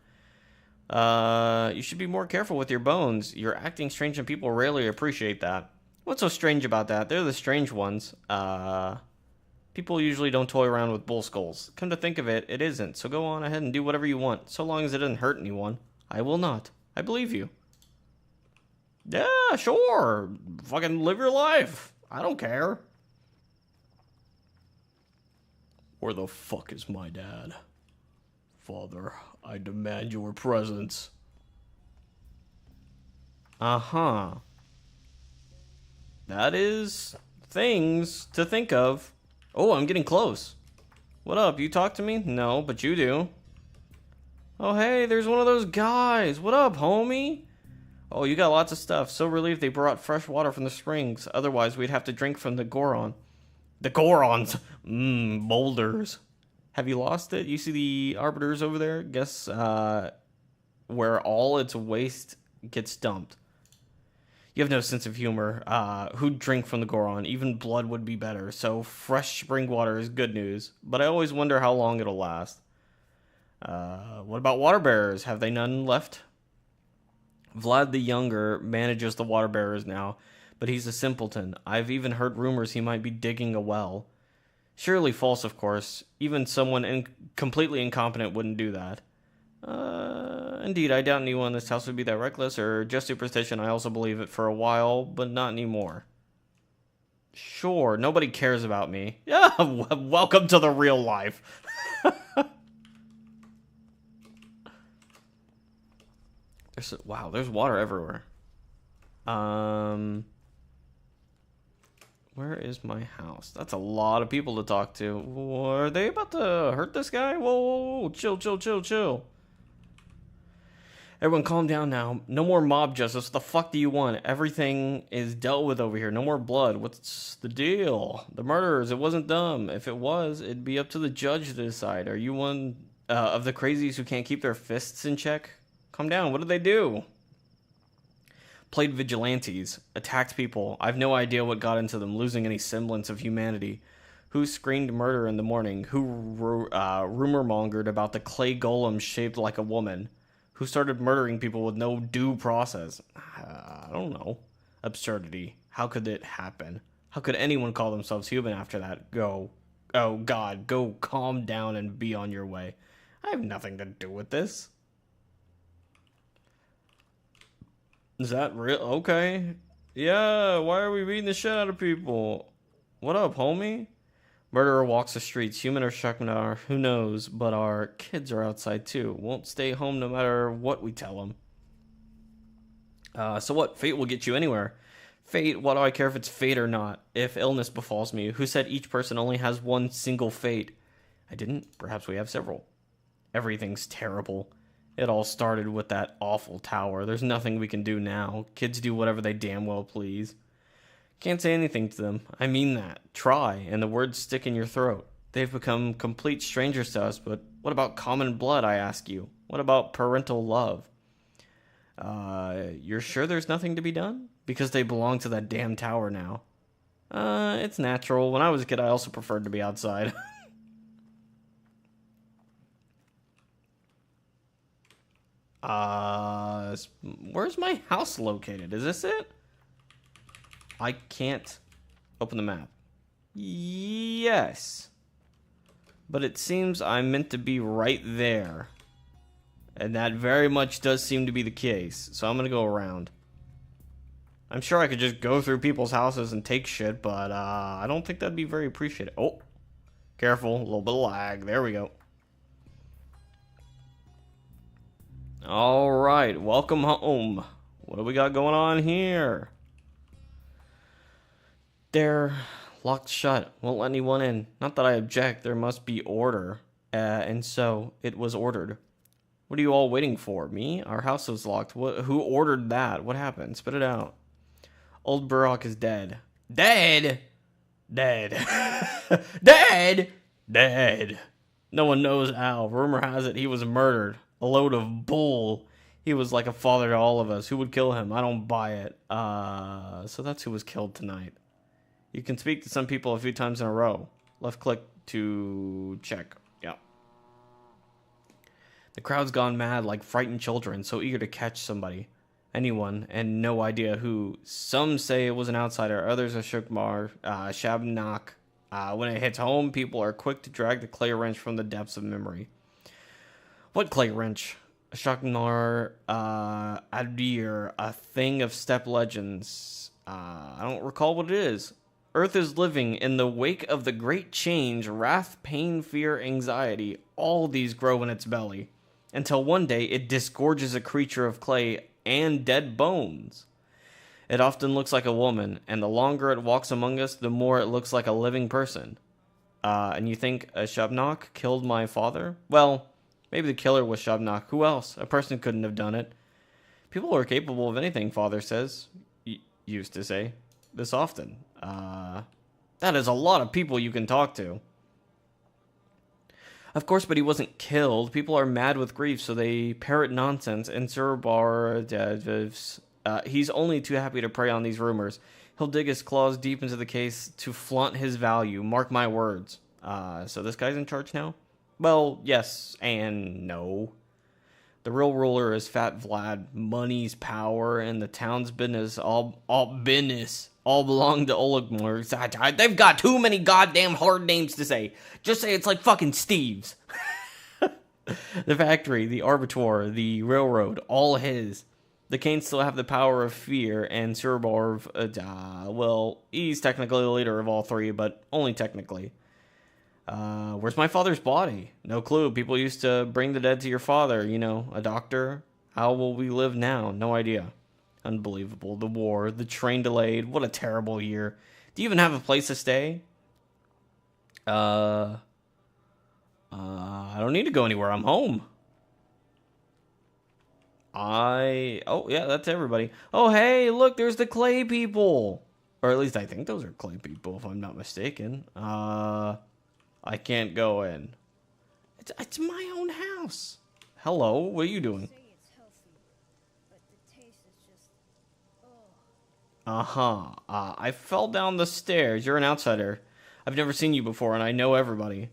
You should be more careful with your bones. You're acting strange and people rarely appreciate that. What's so strange about that? They're the strange ones. People usually don't toy around with bull skulls. Come to think of it, it isn't. So go on ahead and do whatever you want, so long as it doesn't hurt anyone. I will not. I believe you. Yeah, sure. Fucking live your life. I don't care. Where the fuck is my dad? Father, I demand your presence. Uh-huh. That is things to think of. Oh, I'm getting close. What up? You talk to me? No, but you do. Oh, hey, there's one of those guys. What up, homie? Oh, you got lots of stuff. So relieved they brought fresh water from the springs. Otherwise, we'd have to drink from the Goron. The Gorons! Boulders. Have you lost it? You see the arbiters over there? Guess, where all its waste gets dumped. You have no sense of humor. Who'd drink from the Goron? Even blood would be better. So fresh spring water is good news. But I always wonder how long it'll last. What about water bearers? Have they none left? Vlad the Younger manages the water bearers now, but he's a simpleton. I've even heard rumors he might be digging a well. Surely false, of course. Even someone completely incompetent wouldn't do that. Indeed, I doubt anyone in this house would be that reckless, or just superstition. I also believe it for a while, but not anymore. Sure, nobody cares about me. Yeah, welcome to the real life. Wow, there's water everywhere. Where is my house? That's a lot of people to talk to. Are they about to hurt this guy? Whoa, chill, chill, chill, chill. Everyone calm down now. No more mob justice. What the fuck do you want? Everything is dealt with over here. No more blood. What's the deal? The murderers, it wasn't them. If it was, it'd be up to the judge to decide. Are you one of the crazies who can't keep their fists in check? Calm down. What did they do? Played vigilantes. Attacked people. I've no idea what got into them, losing any semblance of humanity. Who screamed murder in the morning? Who rumor-mongered about the clay golem shaped like a woman? Who started murdering people with no due process? I don't know. Absurdity. How could it happen? How could anyone call themselves human after that? Oh God, go calm down and be on your way. I have nothing to do with this. Is that real? Okay. Yeah, why are we beating the shit out of people? What up, homie? Murderer walks the streets. Human or Shakmanar, who knows? But our kids are outside too. Won't stay home no matter what we tell them. So what? Fate will get you anywhere. Fate? What do I care if it's fate or not? If illness befalls me, who said each person only has one single fate? I didn't. Perhaps we have several. Everything's terrible. It all started with that awful tower. There's nothing we can do now. Kids do whatever they damn well please. Can't say anything to them. I mean that. Try, and the words stick in your throat. They've become complete strangers to us, but what about common blood, I ask you? What about parental love? You're sure there's nothing to be done? Because they belong to that damn tower now. It's natural. When I was a kid, I also preferred to be outside. Where's my house located? Is this it? I can't open the map. Yes. But it seems I'm meant to be right there. And that very much does seem to be the case. So I'm going to go around. I'm sure I could just go through people's houses and take shit, but I don't think that'd be very appreciated. Oh, careful. A little bit of lag. There we go. Alright, welcome home. What do we got going on here? They're locked shut. Won't let anyone in. Not that I object. There must be order. And so, it was ordered. What are you all waiting for? Me? Our house was locked. Who ordered that? What happened? Spit it out. Old Burrock is dead. Dead? Dead. Dead? Dead. No one knows how. Rumor has it he was murdered. A load of bull. He was like a father to all of us. Who would kill him? I don't buy it. So that's who was killed tonight. You can speak to some people a few times in a row. Left click to check. Yeah. The crowd's gone mad like frightened children, so eager to catch somebody. Anyone, and no idea who. Some say it was an outsider, others a Shabnak. When it hits home, people are quick to drag the clay wrench from the depths of memory. What clay wrench? A Shaknar Adir, a thing of steppe legends. I don't recall what it is. Earth is living in the wake of the great change, wrath, pain, fear, anxiety. All these grow in its belly. Until one day it disgorges a creature of clay and dead bones. It often looks like a woman, and the longer it walks among us, the more it looks like a living person. And you think a Shabnak killed my father? Well, maybe the killer was Shabnak. Who else? A person couldn't have done it. People are capable of anything, Father says. Used to say. This often. That is a lot of people you can talk to. Of course, but he wasn't killed. People are mad with grief, so they parrot nonsense. And Surbar, he's only too happy to prey on these rumors. He'll dig his claws deep into the case to flaunt his value. Mark my words. So this guy's in charge now? Well, yes and no. The real ruler is Fat Vlad. Money's power and the town's business all belong to Oligmor. They've got too many goddamn hard names to say. Just say it's like fucking Steve's. The factory, the arbitor, the railroad, all his. The Canes still have the power of fear, and Surbarv, well, he's technically the leader of all three, but only technically. Where's my father's body? No clue. People used to bring the dead to your father, you know, a doctor. How will we live now? No idea. Unbelievable. The war, the train delayed. What a terrible year. Do you even have a place to stay? I don't need to go anywhere. I'm home. Oh, yeah, that's everybody. Oh, hey, look, there's the clay people. Or at least I think those are clay people, if I'm not mistaken. I can't go in. It's my own house. Hello, what are you doing? I fell down the stairs. You're an outsider. I've never seen you before, and I know everybody.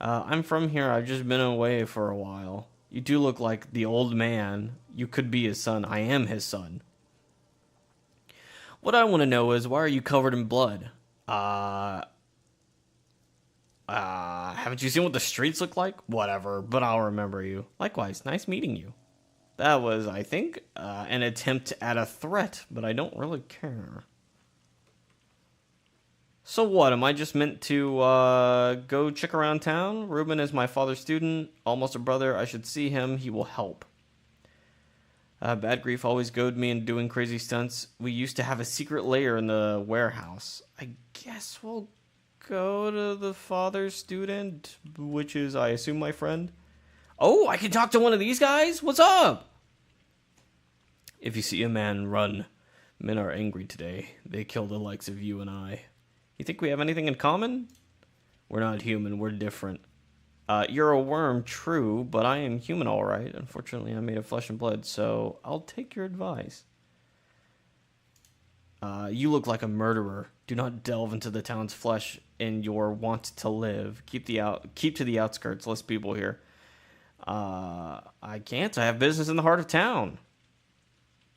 I'm from here. I've just been away for a while. You do look like the old man. You could be his son. I am his son. What I want to know is, why are you covered in blood? Haven't you seen what the streets look like? Whatever, but I'll remember you. Likewise, nice meeting you. That was, I think, an attempt at a threat, but I don't really care. So what, am I just meant to go check around town? Ruben is my father's student, almost a brother. I should see him, he will help. Bad grief always goaded me into doing crazy stunts. We used to have a secret lair in the warehouse. I guess we'll go to the father's student, which is, I assume, my friend. Oh, I can talk to one of these guys? What's up? If you see a man, run. Men are angry today. They kill the likes of you and I. You think we have anything in common? We're not human, we're different. You're a worm, true, but I am human all right. Unfortunately, I'm made of flesh and blood, so I'll take your advice. You look like a murderer. Do not delve into the town's flesh in your want to live. Keep to the outskirts, less people here. I can't. I have business in the heart of town.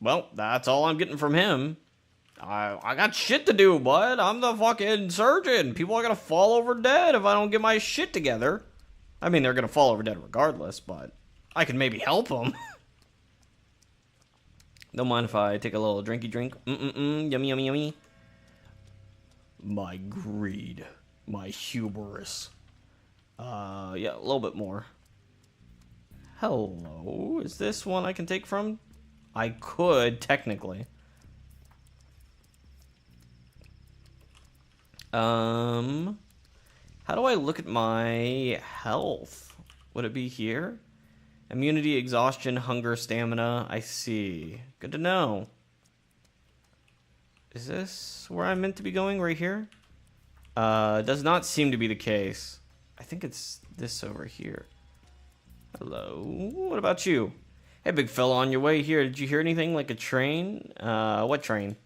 Well, that's all I'm getting from him. I got shit to do, bud. I'm the fucking surgeon. People are gonna fall over dead if I don't get my shit together. I mean, they're gonna fall over dead regardless, but I can maybe help them. Don't mind if I take a little drinky drink. Yummy, yummy, yummy. My greed. My hubris. Yeah, a little bit more. Hello. Is this one I can take from? I could, technically. How do I look at my health? Would it be here? Immunity, exhaustion, hunger, stamina. I see. Good to know. Is this where I'm meant to be going? Right here? Does not seem to be the case. I think it's this over here. Hello. What about you? Hey, big fella, on your way here, did you hear anything like a train? What train?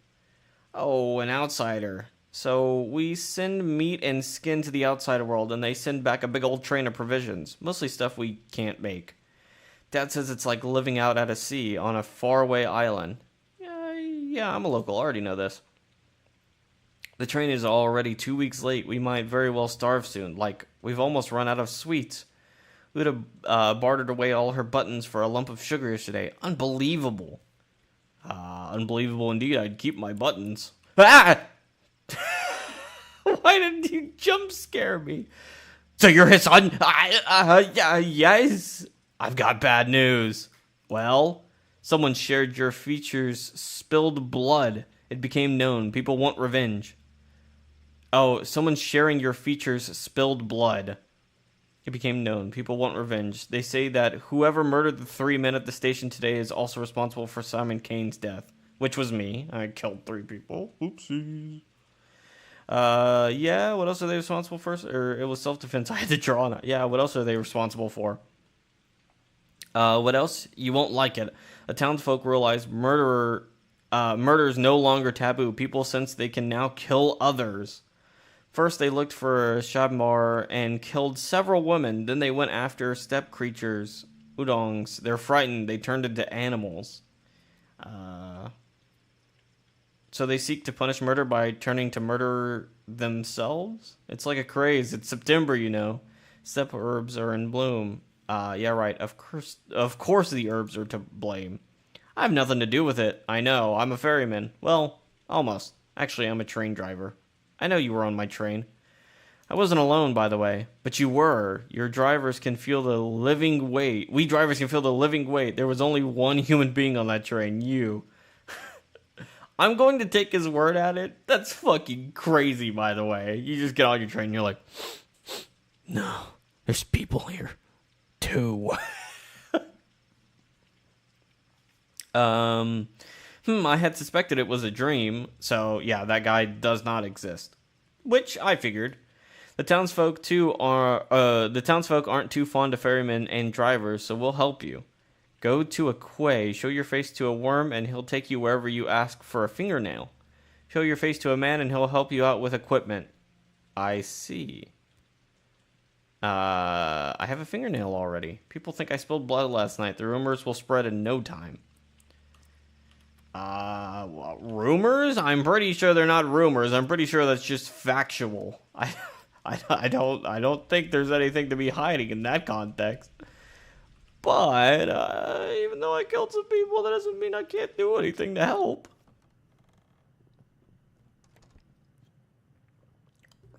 Oh, an outsider. So we send meat and skin to the outside world, and they send back a big old train of provisions. Mostly stuff we can't make. Dad says it's like living out at a sea on a faraway island. Yeah, I'm a local. I already know this. The train is already 2 weeks late. We might very well starve soon. Like, we've almost run out of sweets. We would have bartered away all her buttons for a lump of sugar yesterday. Unbelievable. Unbelievable indeed. I'd keep my buttons. Ah! Why did you jump scare me? So you're his son? Yes. I've got bad news. Well, someone shared your features, spilled blood. It became known. People want revenge. Oh, someone sharing your features spilled blood. It became known. People want revenge. They say that whoever murdered the 3 men at the station today is also responsible for Simon Kane's death, which was me. I killed 3 people. Oopsies. Yeah, what else are they responsible for? Or it was self-defense. I had to draw on it. Yeah, what else are they responsible for? What else? You won't like it. The townsfolk realize murder is no longer taboo. People sense they can now kill others. First, they looked for Shabmar and killed several women. Then they went after steppe creatures, udongs. They're frightened. They turned into animals. So they seek to punish murder by turning to murder themselves? It's like a craze. It's September, you know. Steppe herbs are in bloom. Yeah, right. Of course the herbs are to blame. I have nothing to do with it. I know. I'm a ferryman. Well, almost. Actually, I'm a train driver. I know you were on my train. I wasn't alone, by the way. But you were. Your drivers can feel the living weight. We drivers can feel the living weight. There was only one human being on that train. You. I'm going to take his word at it. That's fucking crazy, by the way. You just get on your train and you're like, no, there's people here. Too. I had suspected it was a dream, so yeah, that guy does not exist. Which I figured. The townsfolk aren't too fond of ferrymen and drivers, so we'll help you. Go to a quay, show your face to a worm, and he'll take you wherever you ask for a fingernail. Show your face to a man, and he'll help you out with equipment. I see. I have a fingernail already. People think I spilled blood last night. The rumors will spread in no time. Well, rumors? I'm pretty sure they're not rumors. I'm pretty sure that's just factual. I don't think there's anything to be hiding in that context. But even though I killed some people, that doesn't mean I can't do anything to help.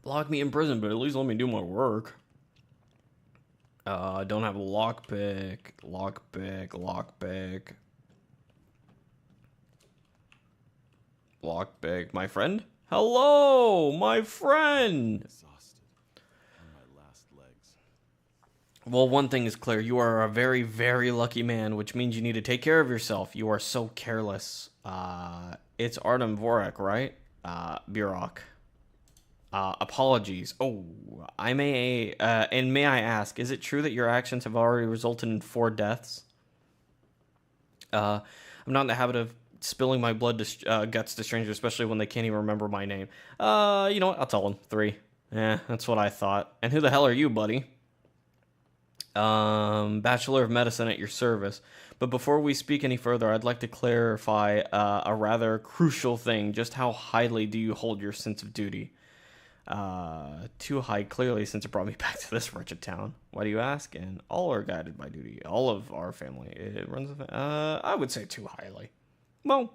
Lock me in prison, but at least let me do my work. Don't have a lockpick. Lockpick. My friend? Hello, my friend! Exhausted on my last legs. Well, one thing is clear. You are a very, very lucky man, which means you need to take care of yourself. You are so careless. It's Artem Vorak, right? Burok. Apologies. Oh, may I ask, is it true that your actions have already resulted in 4 deaths? I'm not in the habit of spilling my blood to guts to strangers, especially when they can't even remember my name. You know what? I'll tell them. 3. Yeah, that's what I thought. And who the hell are you, buddy? Bachelor of Medicine at your service. But before we speak any further, I'd like to clarify a rather crucial thing. Just how highly do you hold your sense of duty? Too high, clearly, since it brought me back to this wretched town. Why do you ask? And all are guided by duty. All of our family. It runs. I would say too highly. Well,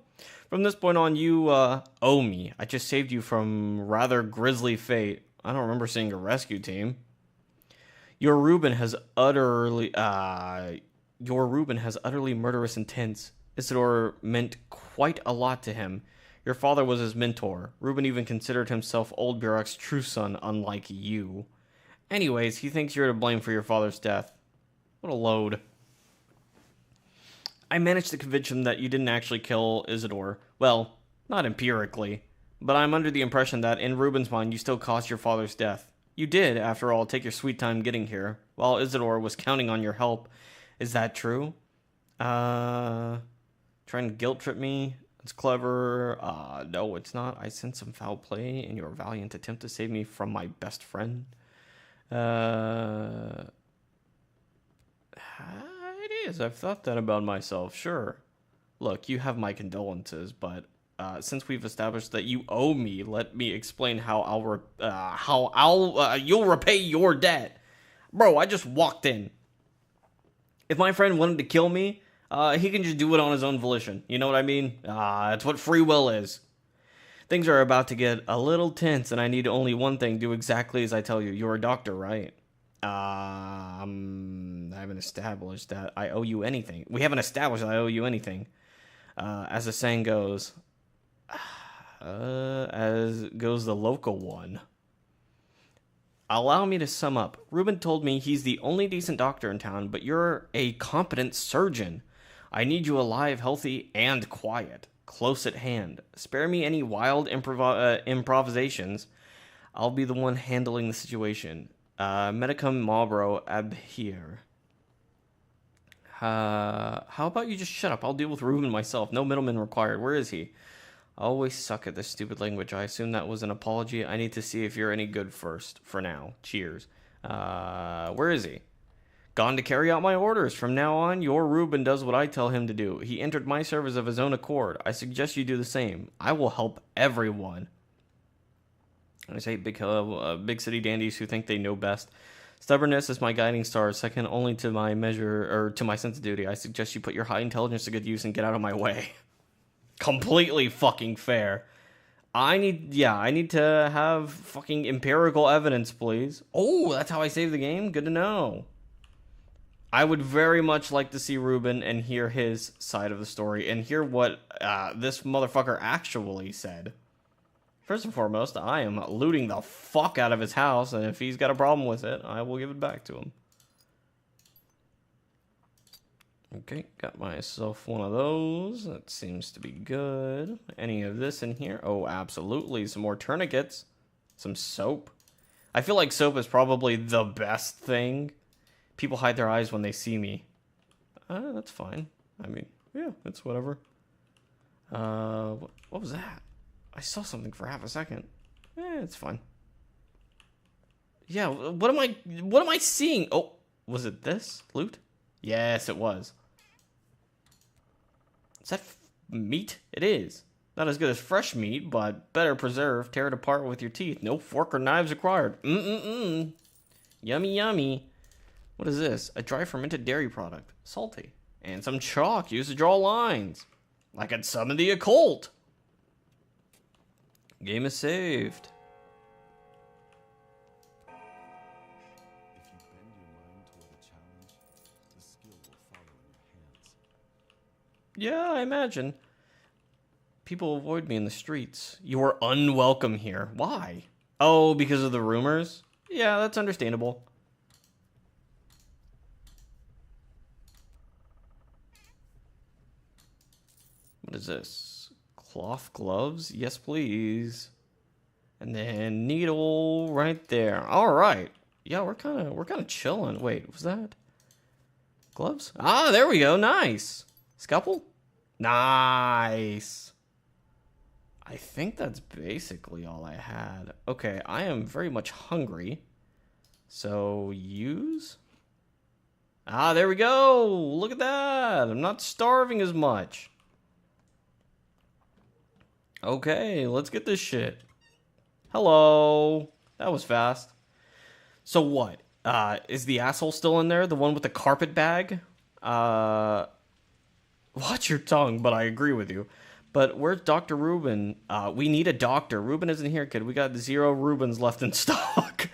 from this point on, you owe me. I just saved you from rather grisly fate. I don't remember seeing a rescue team. Your Reuben has utterly murderous intents. Isidore meant quite a lot to him. Your father was his mentor. Reuben even considered himself old Burok's true son, unlike you. Anyways, he thinks you're to blame for your father's death. What a load. I managed to convince him that you didn't actually kill Isidore. Well, not empirically. But I'm under the impression that, in Reuben's mind, you still caused your father's death. You did, after all, take your sweet time getting here, while Isidore was counting on your help. Is that true? Trying to guilt trip me? It's clever. No, it's not. I sense some foul play in your valiant attempt to save me from my best friend. It is. I've thought that about myself, sure. Look, you have my condolences, but since we've established that you owe me, let me explain how you'll repay your debt. Bro, I just walked in. If my friend wanted to kill me, he can just do it on his own volition. You know what I mean? That's what free will is. Things are about to get a little tense, and I need only one thing. Do exactly as I tell you. You're a doctor, right? I haven't established that I owe you anything. We haven't established that I owe you anything. As the saying goes, as goes the local one. Allow me to sum up. Ruben told me he's the only decent doctor in town, but you're a competent surgeon. I need you alive, healthy, and quiet. Close at hand. Spare me any wild improvisations. I'll be the one handling the situation. Medicum Mobro Abhere. How about you just shut up? I'll deal with Ruben myself. No middleman required. Where is he? I always suck at this stupid language. I assume that was an apology. I need to see if you're any good first. For now. Cheers. Where is he? Gone to carry out my orders. From now on, your Ruben does what I tell him to do. He entered my service of his own accord. I suggest you do the same. I will help everyone. I say big city dandies who think they know best. Stubbornness is my guiding star, second only to my to my sense of duty. I suggest you put your high intelligence to good use and get out of my way. Completely fucking fair. I need to have fucking empirical evidence, please. Oh, that's how I save the game? Good to know. I would very much like to see Ruben and hear his side of the story and hear what this motherfucker actually said. First and foremost, I am looting the fuck out of his house, and if he's got a problem with it, I will give it back to him. Okay, got myself one of those. That seems to be good. Any of this in here? Oh, absolutely. Some more tourniquets. Some soap. I feel like soap is probably the best thing. People hide their eyes when they see me. That's fine. I mean, yeah, it's whatever. What was that? I saw something for half a second. It's fine. Yeah, what am I seeing? Oh, was it this? Loot? Yes, it was. Is that meat? It is. Not as good as fresh meat, but better preserved. Tear it apart with your teeth. No fork or knives required. Yummy, yummy. What is this? A dry fermented dairy product. Salty. And some chalk used to draw lines. I could summon the occult. Game is saved. If you bend your mind toward a challenge, the skill will follow in your hands. Yeah, I imagine. People avoid me in the streets. You're unwelcome here. Why? Oh, because of the rumors? Yeah, that's understandable. What is this? Cloth gloves? Yes, please. And then needle right there. All right. Yeah, we're kind of chilling. Wait, was that gloves? Ah, there we go. Nice. Scalpel? Nice. I think that's basically all I had. Okay, I am very much hungry. So, use? Ah, there we go. Look at that. I'm not starving as much. Okay, let's get this shit. Hello. That was fast. So what? Is the asshole still in there? The one with the carpet bag? Watch your tongue, but I agree with you. But where's Dr. Ruben? We need a doctor. Ruben isn't here, kid. We got 0 Rubens left in stock.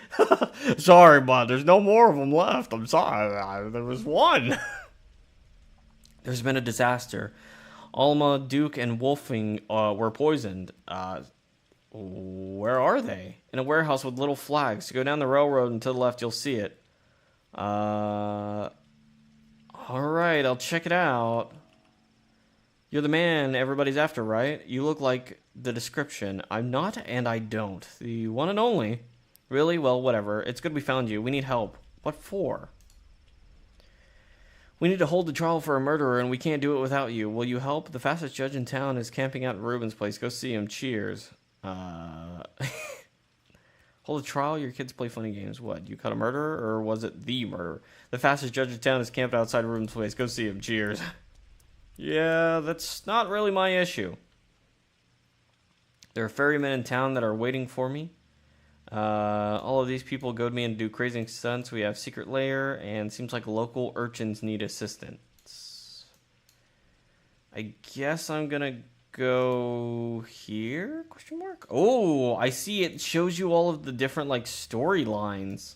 Sorry, bud. There's no more of them left. I'm sorry. There was one. There's been a disaster. Alma, Duke, and Wolfing were poisoned. Where are they? In a warehouse with little flags. Go down the railroad and to the left, you'll see it. Alright, I'll check it out. You're the man everybody's after, right? You look like the description. I'm not, and I don't. The one and only. Really? Well, whatever. It's good we found you. We need help. What for? We need to hold the trial for a murderer, and we can't do it without you. Will you help? The fastest judge in town is camping out at Ruben's place. Go see him. Cheers. Hold a trial? Your kids play funny games. What? You caught a murderer, or was it the murderer? The fastest judge in town is camped outside Ruben's place. Go see him. Cheers. Yeah, that's not really my issue. There are ferrymen in town that are waiting for me. All of these people goad me and do crazy stunts. We have secret lair, and seems like local urchins need assistance. I guess I'm gonna go here? Question mark? Oh, I see. It shows you all of the different like storylines.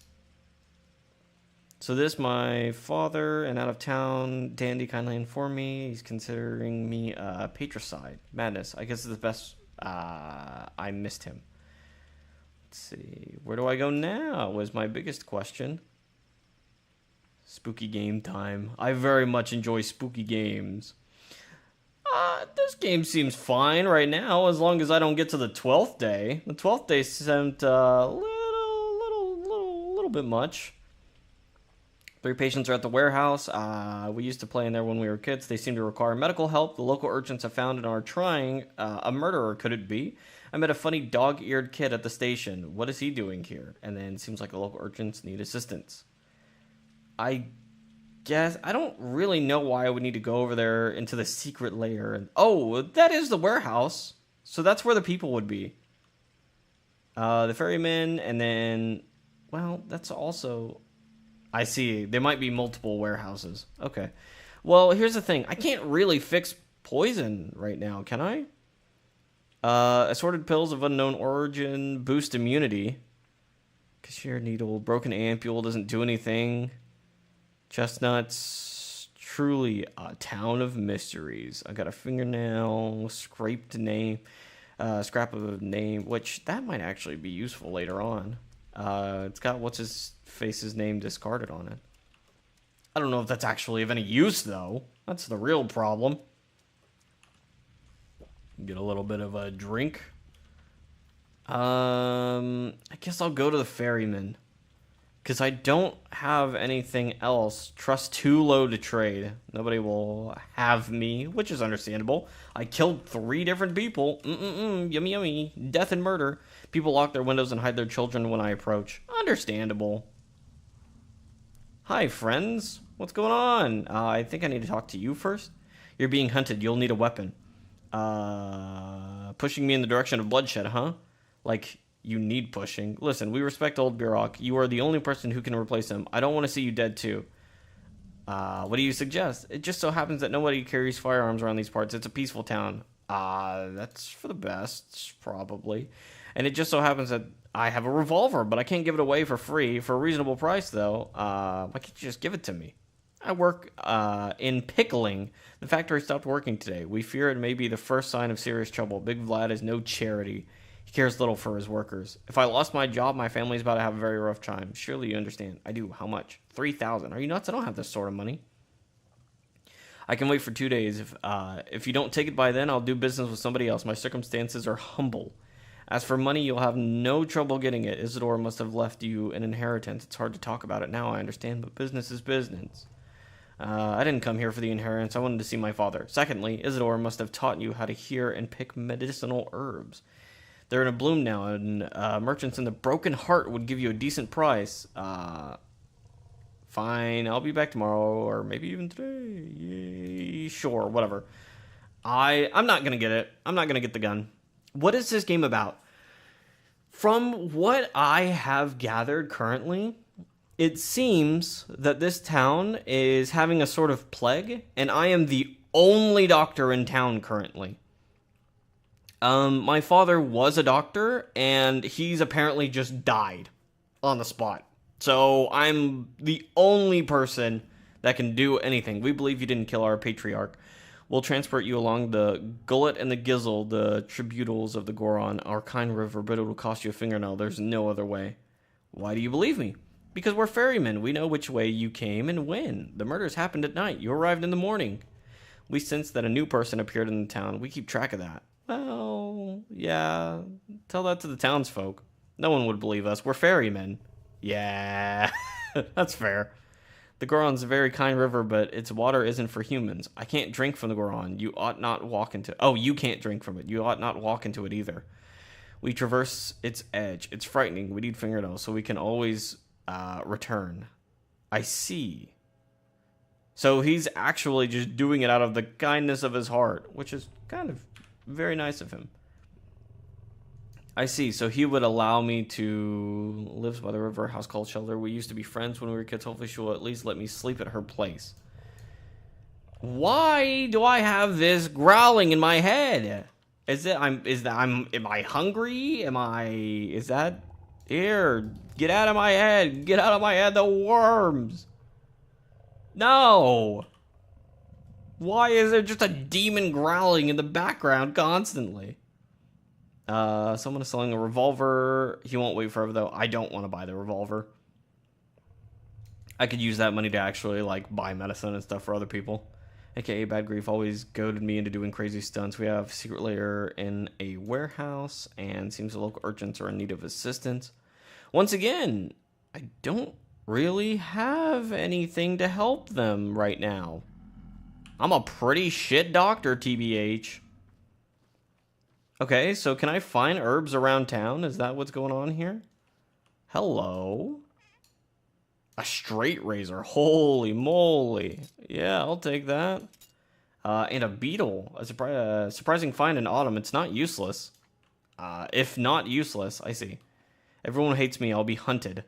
So this, my father, an out-of-town dandy kindly informed me he's considering me patricide. Madness. I guess it's the best. I missed him. Let's see. Where do I go now was my biggest question. Spooky game time. I very much enjoy spooky games. This game seems fine right now, as long as I don't get to the 12th day. The 12th day seemed a little bit much. 3 patients are at the warehouse. We used to play in there when we were kids. They seem to require medical help. The local urchins have found and are trying a murderer. Could it be? I met a funny dog-eared kid at the station. What is he doing here? And then it seems like the local urchins need assistance. I guess I don't really know why I would need to go over there into the secret lair. And oh, that is the warehouse. So that's where the people would be. The ferryman, and then, well, that's also. I see. There might be multiple warehouses. Okay. Well, here's the thing. I can't really fix poison right now, can I? Assorted pills of unknown origin boost immunity. Cashier needle. Broken ampule doesn't do anything. Chestnuts. Truly a town of mysteries. I got a fingernail. Scraped name. Scrap of a name. Which, that might actually be useful later on. It's got what's-his-face's name discarded on it. I don't know if that's actually of any use, though. That's the real problem. Get a little bit of a drink. I guess I'll go to the ferryman. Because I don't have anything else. Trust too low to trade. Nobody will have me, which is understandable. I killed 3 different people. Yummy, yummy. Death and murder. People lock their windows and hide their children when I approach. Understandable. Hi, friends. What's going on? I think I need to talk to you first. You're being hunted. You'll need a weapon. Pushing me in the direction of bloodshed, huh? Like, you need pushing. Listen, we respect old Burok. You are the only person who can replace him. I don't want to see you dead, too. What do you suggest? It just so happens that nobody carries firearms around these parts. It's a peaceful town. That's for the best, probably. And it just so happens that I have a revolver, but I can't give it away for free. For a reasonable price, though. Why can't you just give it to me? I work in pickling. The factory stopped working today. We fear it may be the first sign of serious trouble. Big Vlad is no charity. He cares little for his workers. If I lost my job, my family's about to have a very rough time. Surely you understand. I do. How much? 3,000. Are you nuts? I don't have this sort of money. I can wait for 2 days. If you don't take it by then, I'll do business with somebody else. My circumstances are humble. As for money, you'll have no trouble getting it. Isidore must have left you an inheritance. It's hard to talk about it now, I understand, but business is business. I didn't come here for the inheritance. I wanted to see my father. Secondly, Isidore must have taught you how to hear and pick medicinal herbs. They're in a bloom now, and merchants in the Broken Heart would give you a decent price. Fine, I'll be back tomorrow, or maybe even today. Yay, sure, whatever. I'm not going to get it. I'm not going to get the gun. What is this game about? From what I have gathered currently, it seems that this town is having a sort of plague, and I am the only doctor in town currently. My father was a doctor, and he's apparently just died on the spot. So I'm the only person that can do anything. We believe you didn't kill our patriarch. We'll transport you along the Gullet and the Gizzle, the tributaries of the Goron, our kind river, but it'll cost you a fingernail. There's no other way. Why do you believe me? Because we're ferrymen. We know which way you came and when. The murders happened at night. You arrived in the morning. We sense that a new person appeared in the town. We keep track of that. Well, yeah. Tell that to the townsfolk. No one would believe us. We're ferrymen. Yeah, that's fair. The Goron's a very kind river, but its water isn't for humans. I can't drink from the Goron. You ought not walk into... Oh, you can't drink from it. You ought not walk into it either. We traverse its edge. It's frightening. We need fingernails, so we can always return. I see. So he's actually just doing it out of the kindness of his heart, which is kind of very nice of him. I see. So he would allow me to lives by the river, house called shelter. We used to be friends when we were kids. Hopefully she'll at least let me sleep at her place. Why do I have this growling in my head? Am I hungry? Is that here? Get out of my head. Get out of my head, the worms. No. Why is there just a demon growling in the background constantly? Someone is selling a revolver. He won't wait forever, though. I don't want to buy the revolver. I could use that money to actually, like, buy medicine and stuff for other people. AKA Bad Grief always goaded me into doing crazy stunts. We have secret lair in a warehouse, and seems the local urchins are in need of assistance. Once again, I don't really have anything to help them right now. I'm a pretty shit doctor, TBH. Okay, so can I find herbs around town? Is that what's going on here? Hello? A straight razor. Holy moly. Yeah, I'll take that. And a beetle. A surprising find in autumn. It's not useless. If not useless, I see. Everyone hates me. I'll be hunted.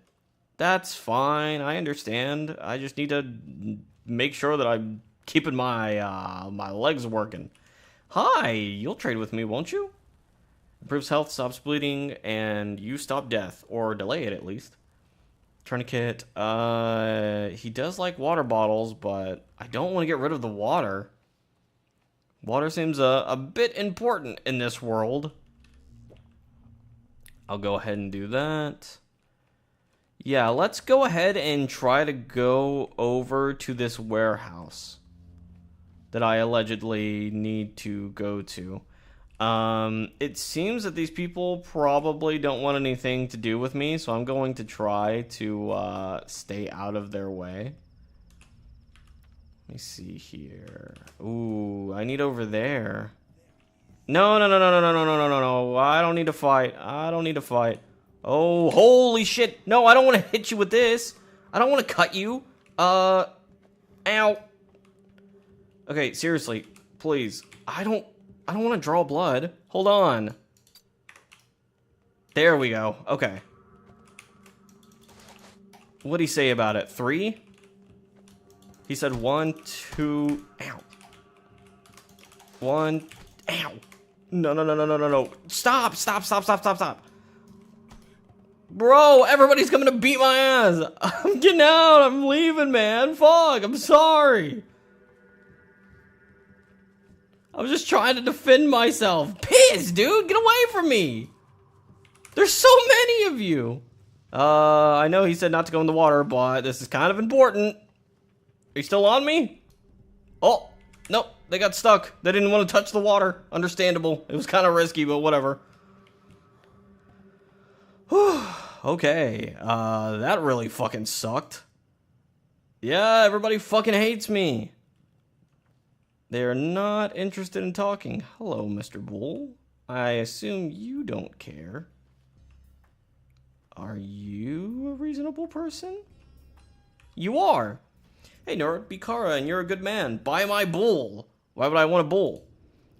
That's fine. I understand. I just need to make sure that I'm keeping my my legs working. Hi, you'll trade with me, won't you? Improves health, stops bleeding, and you stop death. Or delay it, at least. Tourniquet. He does like water bottles, but I don't want to get rid of the water. Water seems a bit important in this world. I'll go ahead and do that. Yeah, let's go ahead and try to go over to this warehouse that I allegedly need to go to. It seems that these people probably don't want anything to do with me, so I'm going to try to stay out of their way. Let me see here. Ooh, I need over there. No. I don't need to fight. I don't need to fight. Oh, holy shit. No, I don't want to hit you with this. I don't want to cut you. Ow. Okay, seriously, please. I don't want to draw blood. Hold on. There we go. Okay. What'd he say about it? 3? He said 1, 2... Ow. 1... Ow. No. Stop. Bro, everybody's coming to beat my ass. I'm getting out. I'm leaving, man. Fuck, I'm sorry. I was just trying to defend myself. Piss, dude. Get away from me. There's so many of you. I know he said not to go in the water, but this is kind of important. Are you still on me? Oh, nope. They got stuck. They didn't want to touch the water. Understandable. It was kind of risky, but whatever. Okay. That really fucking sucked. Yeah, everybody fucking hates me. They're not interested in talking. Hello, Mr. Bull. I assume you don't care. Are you a reasonable person? You are. Hey, nerd, be Kara, and you're a good man. Buy my bull. Why would I want a bull?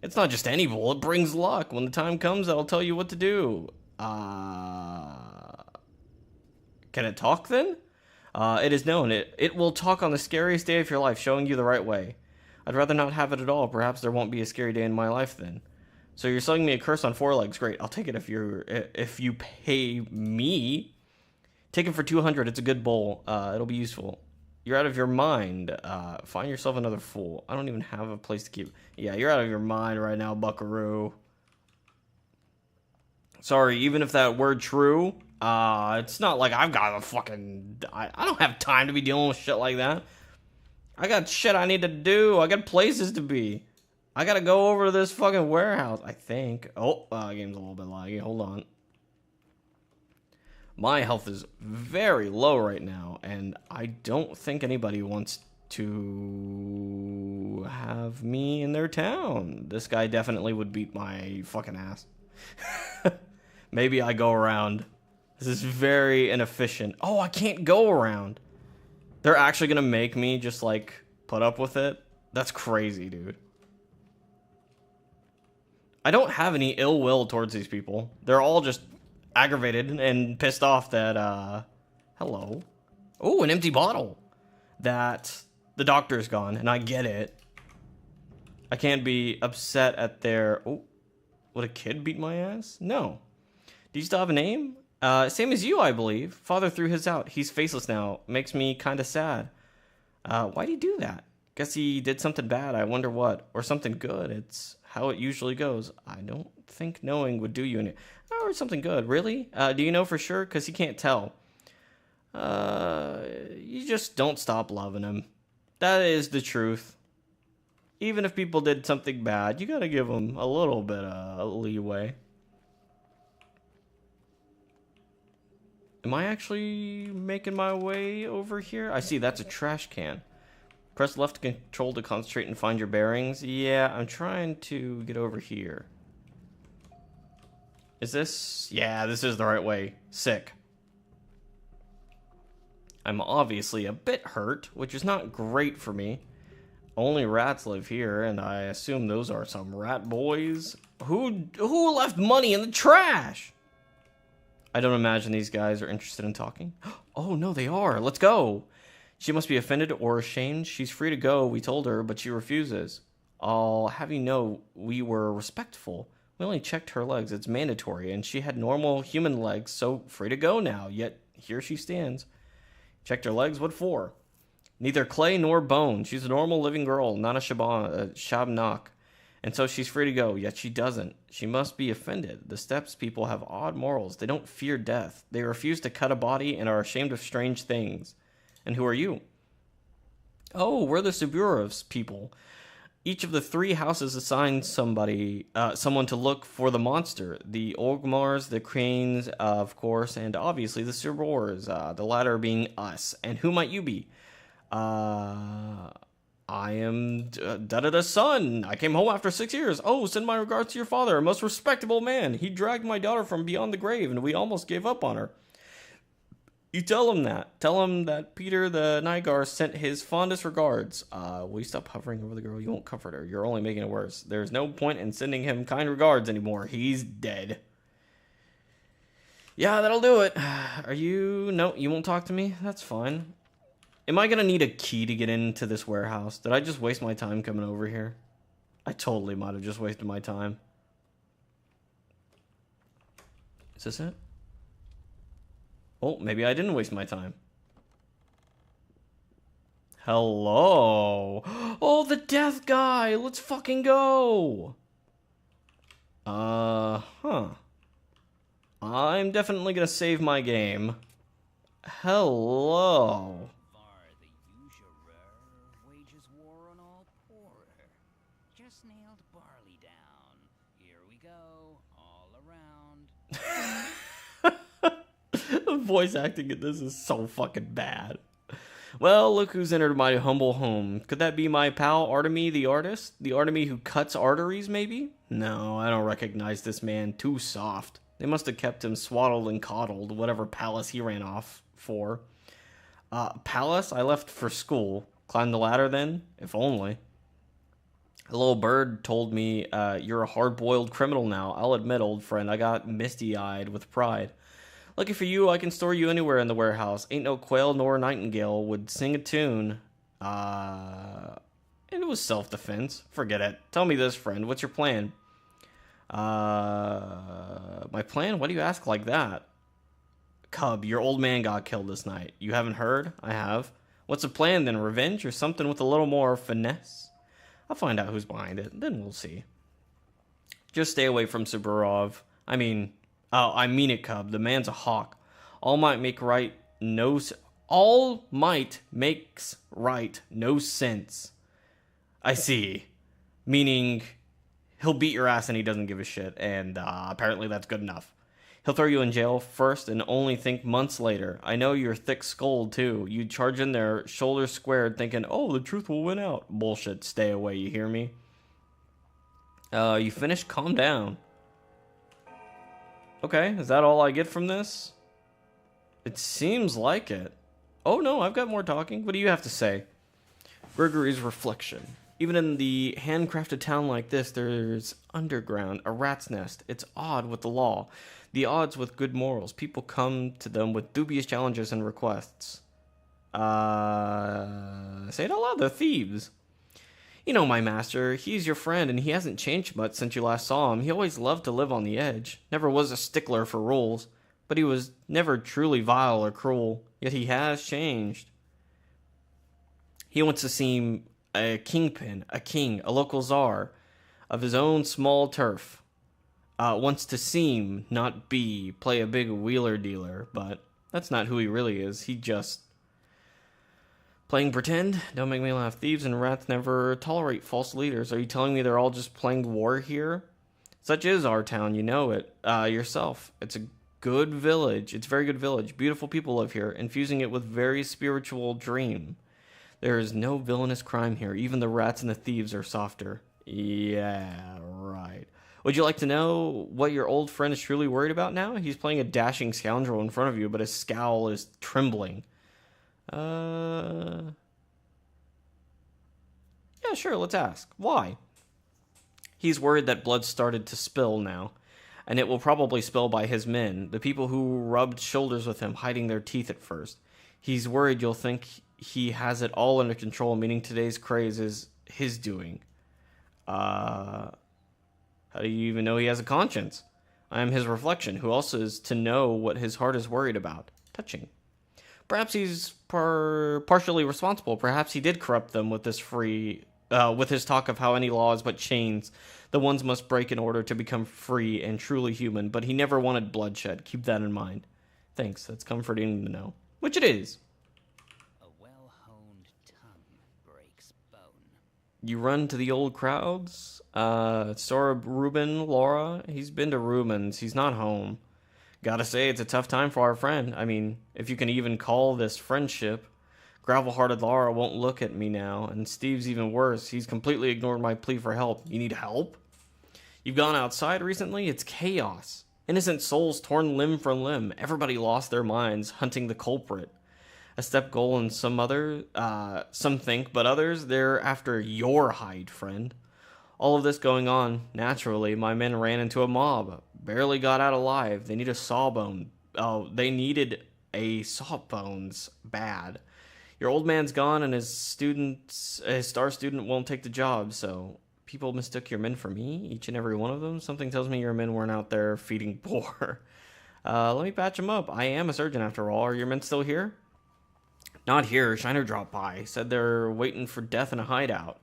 It's not just any bull. It brings luck. When the time comes, I'll tell you what to do. Can it talk then? It is known. It will talk on the scariest day of your life, showing you the right way. I'd rather not have it at all. Perhaps there won't be a scary day in my life then. So you're selling me a curse on 4 legs. Great. I'll take it if you pay me. Take it for 200. It's a good bowl. It'll be useful. You're out of your mind. Find yourself another fool. I don't even have a place to keep. Yeah, you're out of your mind right now, buckaroo. Sorry, even if that were true, it's not like I've got a fucking... I don't have time to be dealing with shit like that. I got shit I need to do. I got places to be. I gotta go over to this fucking warehouse, I think. Oh, game's a little bit laggy. Hold on. My health is very low right now, and I don't think anybody wants to have me in their town. This guy definitely would beat my fucking ass. Maybe I go around. This is very inefficient. Oh, I can't go around. They're actually gonna make me just, like, put up with it? That's crazy, dude. I don't have any ill will towards these people. They're all just aggravated and pissed off that, hello. Oh, an empty bottle. That the doctor's gone, and I get it. I can't be upset at their... Oh, would a kid beat my ass? No. Do you still have a name? Same as you, I believe. Father threw his out. He's faceless now. Makes me kind of sad. Why'd he do that? Guess he did something bad. I wonder what. Or something good. It's how it usually goes. I don't think knowing would do you any... Or something good. Really? Do you know for sure? Because he can't tell. You just don't stop loving him. That is the truth. Even if people did something bad, you gotta give them a little bit of leeway. Am I actually making my way over here? I see, that's a trash can. Press left control to concentrate and find your bearings. Yeah, I'm trying to get over here. Is this? Yeah, this is the right way. Sick. I'm obviously a bit hurt, which is not great for me. Only rats live here, and I assume those are some rat boys. Who left money in the trash? I don't imagine these guys are interested in talking. Oh, no, they are. Let's go. She must be offended or ashamed. She's free to go, we told her, but she refuses. I'll have you know we were respectful. We only checked her legs. It's mandatory, and she had normal human legs, so free to go now. Yet, here she stands. Checked her legs? What for? Neither clay nor bone. She's a normal living girl, not a shabnak. And so she's free to go, yet she doesn't. She must be offended. The Steppes people have odd morals. They don't fear death. They refuse to cut a body and are ashamed of strange things. And who are you? Oh, we're the Suburovs people. Each of the 3 houses assigns someone to look for the monster. The Orgmars, the Cranes, of course, and obviously the Suburovs, the latter being us. And who might you be? I am da-da-da's son. I came home after 6 years. Oh, send my regards to your father, a most respectable man. He dragged my daughter from beyond the grave, and we almost gave up on her. You tell him that. Tell him that Peter the Nygar sent his fondest regards. Will you stop hovering over the girl? You won't comfort her. You're only making it worse. There's no point in sending him kind regards anymore. He's dead. Yeah, that'll do it. Are you... No, you won't talk to me? That's fine. Am I gonna need a key to get into this warehouse? Did I just waste my time coming over here? I totally might have just wasted my time. Is this it? Oh, maybe I didn't waste my time. Hello. Oh, the death guy. Let's fucking go. Huh. I'm definitely gonna save my game. Hello. Wages war on all poorer. Just nailed barley down. Here we go, all around. Voice acting in this is so fucking bad. Well, look who's entered my humble home. Could that be my pal Artemy the artist? The Artemy who cuts arteries, maybe? No, I don't recognize this man. Too soft. They must have kept him swaddled and coddled, whatever palace he ran off for. Palace? I left for school. Climb the ladder then? If only. A little bird told me, you're a hard-boiled criminal now. I'll admit, old friend, I got misty-eyed with pride. Lucky for you, I can store you anywhere in the warehouse. Ain't no quail nor nightingale would sing a tune. And it was self-defense. Forget it. Tell me this, friend. What's your plan? My plan? Why do you ask like that? Cub, your old man got killed this night. You haven't heard? I have. What's the plan then? Revenge or something with a little more finesse? I'll find out who's behind it. Then we'll see. Just stay away from Suburov. I mean it, Cub. The man's a hawk. All might makes right. No sense. I see. Meaning, he'll beat your ass and he doesn't give a shit. And apparently that's good enough. He'll throw you in jail first and only think months later. I know you're thick-skulled, too. You charge in there, shoulders squared, thinking, oh, the truth will win out. Bullshit, stay away, you hear me? You finished? Calm down. Okay, is that all I get from this? It seems like it. Oh no, I've got more talking. What do you have to say? Gregory's reflection. Even in the handcrafted town like this, there's underground, a rat's nest. It's odd with the law. The odds with good morals. People come to them with dubious challenges and requests. Say it out loud, they're thieves. You know my master, he's your friend, and he hasn't changed much since you last saw him. He always loved to live on the edge. Never was a stickler for rules. But he was never truly vile or cruel. Yet he has changed. He wants to seem a kingpin, a king, a local czar of his own small turf. Wants to seem, not be, play a big wheeler-dealer, but that's not who he really is. He just... Playing pretend? Don't make me laugh. Thieves and rats never tolerate false leaders. Are you telling me they're all just playing war here? Such is our town, you know it. Yourself. It's a good village. It's a very good village. Beautiful people live here, infusing it with very spiritual dream. There is no villainous crime here. Even the rats and the thieves are softer. Yeah, right. Would you like to know what your old friend is truly worried about now? He's playing a dashing scoundrel in front of you, but his scowl is trembling. Yeah, sure, let's ask. Why? He's worried that blood started to spill now, and it will probably spill by his men, the people who rubbed shoulders with him, hiding their teeth at first. He's worried you'll think he has it all under control, meaning today's craze is his doing. How do you even know he has a conscience? I am his reflection, who else is to know what his heart is worried about? Touching. Perhaps he's partially responsible. Perhaps he did corrupt them with this with his talk of how any law is but chains. The ones must break in order to become free and truly human. But he never wanted bloodshed. Keep that in mind. Thanks. That's comforting to know. Which it is. A well-honed tongue breaks bone. You run to the old crowds? Sora, Ruben, Laura. He's been to Ruben's. He's not home. Gotta say, it's a tough time for our friend. I mean, if you can even call this friendship. Gravel-hearted Laura won't look at me now, and Steve's even worse. He's completely ignored my plea for help. You need help? You've gone outside recently? It's chaos. Innocent souls torn limb from limb. Everybody lost their minds hunting the culprit. A step goal and some think, but others, they're after your hide, friend. All of this going on, naturally, my men ran into a mob. Barely got out alive. They need a sawbone. Oh, they needed a sawbones bad. Your old man's gone, and his star student won't take the job, so people mistook your men for me, each and every one of them. Something tells me your men weren't out there feeding poor. Let me patch them up. I am a surgeon after all. Are your men still here? Not here. Shiner dropped by. Said they're waiting for death in a hideout.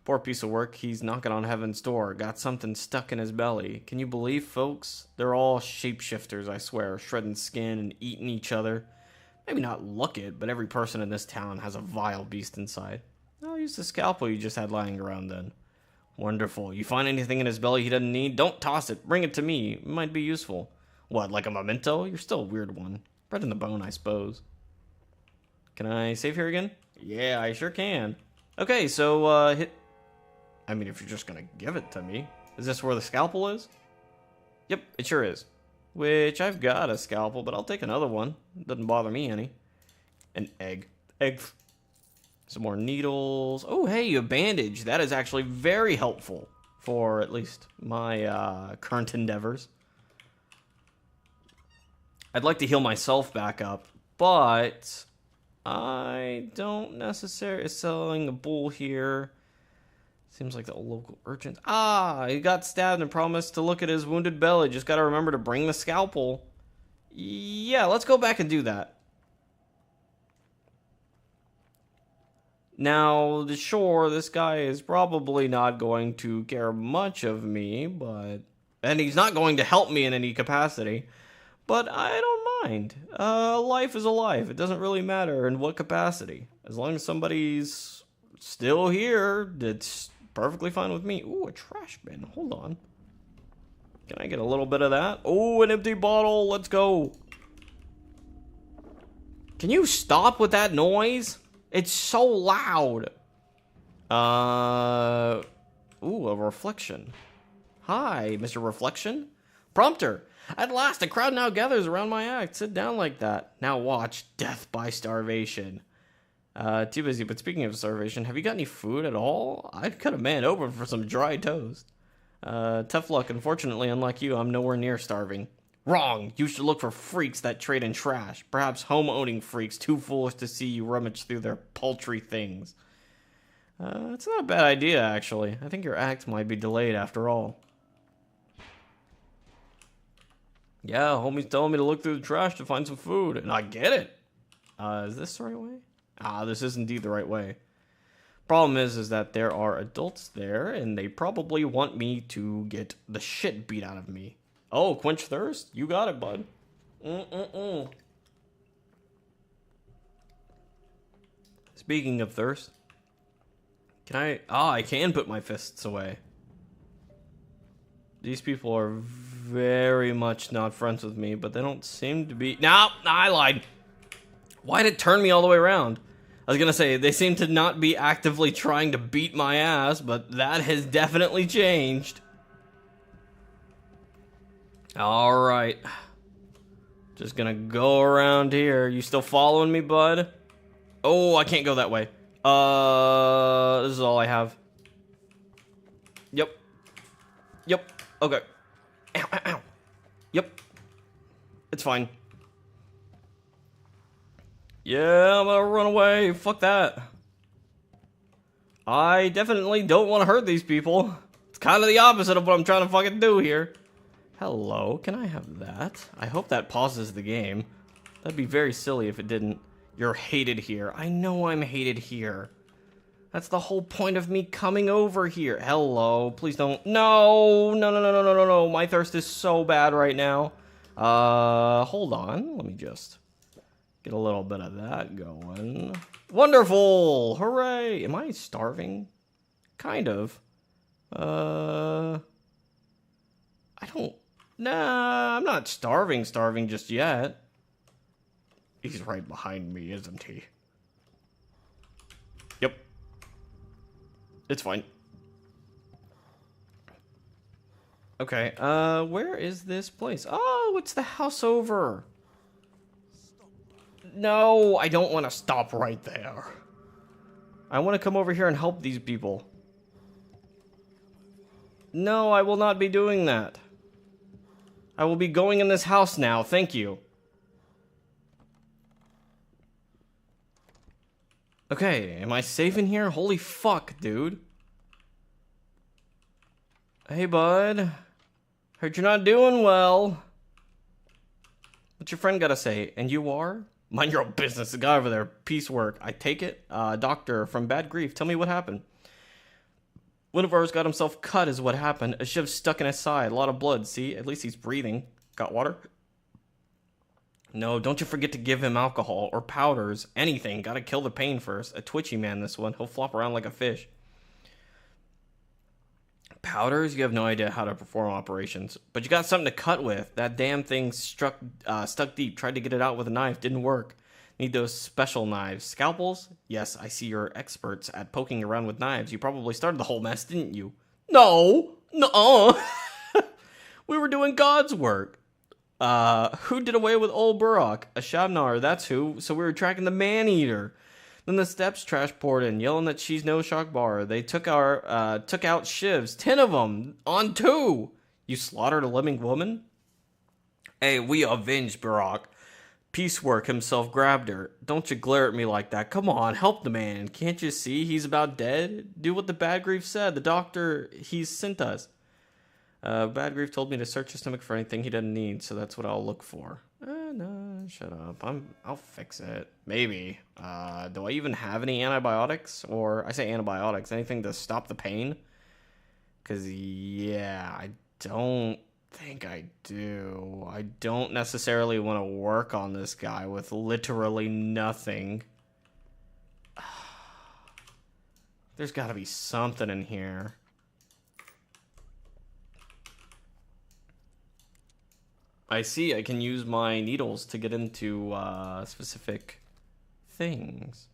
Poor piece of work. He's knocking on heaven's door. Got something stuck in his belly. Can you believe, folks? They're all shapeshifters, I swear. Shredding skin and eating each other. Maybe not look it, but every person in this town has a vile beast inside. I'll use the scalpel you just had lying around then. Wonderful. You find anything in his belly he doesn't need? Don't toss it. Bring it to me. It might be useful. What, like a memento? You're still a weird one. Bread in the bone, I suppose. Can I save here again? Yeah, I sure can. Okay, so, hit... I mean, if you're just gonna give it to me. Is this where the scalpel is? Yep, it sure is. Which, I've got a scalpel, but I'll take another one. Doesn't bother me any. An egg. Egg. Some more needles. Oh, hey, a bandage. That is actually very helpful for at least my current endeavors. I'd like to heal myself back up, but I don't necessarily... Selling a bull here. Seems like the local urchins. Ah, he got stabbed and promised to look at his wounded belly. Just gotta remember to bring the scalpel. Yeah, let's go back and do that. Now, sure, this guy is probably not going to care much of me, but... And he's not going to help me in any capacity. But I don't mind. Life is a life. It doesn't really matter in what capacity. As long as somebody's still here, it's perfectly fine with me. Ooh, a trash bin. Hold on. Can I get a little bit of that? Oh, an empty bottle. Let's go. Can you stop with that noise? It's so loud. Ooh, a reflection. Hi, Mr. Reflection. Prompter. At last, a crowd now gathers around my act. Sit down like that. Now watch death by starvation. Too busy, but speaking of starvation, have you got any food at all? I'd cut a man open for some dry toast. Tough luck. Unfortunately, unlike you, I'm nowhere near starving. Wrong! You should look for freaks that trade in trash. Perhaps home-owning freaks too foolish to see you rummage through their paltry things. It's not a bad idea, actually. I think your act might be delayed after all. Yeah, homie's telling me to look through the trash to find some food, and I get it. Is this the right way? This is indeed the right way. Problem is that there are adults there, and they probably want me to get the shit beat out of me. Oh, quench thirst? You got it, bud. Speaking of thirst, can I... I can put my fists away. These people are very much not friends with me, but they don't seem to be... No, I lied. Why'd it turn me all the way around? I was gonna say, they seem to not be actively trying to beat my ass, but that has definitely changed. Alright. Just gonna go around here. You still following me, bud? Oh, I can't go that way. This is all I have. Yep. Yep. Okay. Ow, ow, ow. Yep. It's fine. Yeah, I'm gonna run away. Fuck that. I definitely don't want to hurt these people. It's kind of the opposite of what I'm trying to fucking do here. Hello, can I have that? I hope that pauses the game. That'd be very silly if it didn't. You're hated here. I know I'm hated here. That's the whole point of me coming over here. Hello, please don't. No, no, no, no, no, no, no, no. My thirst is so bad right now. Hold on. Let me just get a little bit of that going. Wonderful! Hooray! Am I starving? Kind of. I don't... Nah, I'm not starving just yet. He's right behind me, isn't he? Yep. It's fine. Okay, where is this place? Oh, it's the house over. No, I don't want to stop right there. I want to come over here and help these people. No, I will not be doing that. I will be going in this house now, thank you. Okay, am I safe in here? Holy fuck, dude. Hey, bud. Heard you're not doing well. What's your friend gotta say? And you are? Mind your own business. The guy over there. Piecework. I take it. Doctor from Bad Grief. Tell me what happened. One of ours got himself cut is what happened. A shiv stuck in his side. A lot of blood. See? At least he's breathing. Got water? No, don't you forget to give him alcohol or powders. Anything. Gotta kill the pain first. A twitchy man, this one. He'll flop around like a fish. Powders? You have no idea how to perform operations. But you got something to cut with. That damn thing stuck deep. Tried to get it out with a knife. Didn't work. Need those special knives. Scalpels? Yes, I see you're experts at poking around with knives. You probably started the whole mess, didn't you? No! Nuh-uh! We were doing God's work. Who did away with old Burrock? A Shabnar, that's who. So we were tracking the man-eater. Then the steps trash poured in, yelling that she's no shock bar. They took out shivs. 10 of them. On 2. You slaughtered a living woman? Hey, we avenged Burrock. Piecework himself grabbed her. Don't you glare at me like that. Come on, help the man. Can't you see he's about dead? Do what the Bad Grief said. The doctor, he's sent us. Bad Grief told me to search his stomach for anything he doesn't need, so that's what I'll look for. No, shut up. I'll fix it. Maybe. Do I even have any antibiotics? Or, I say antibiotics, anything to stop the pain? Because, yeah, I don't think I do. I don't necessarily want to work on this guy with literally nothing. There's got to be something in here. I see. I can use my needles to get into specific things.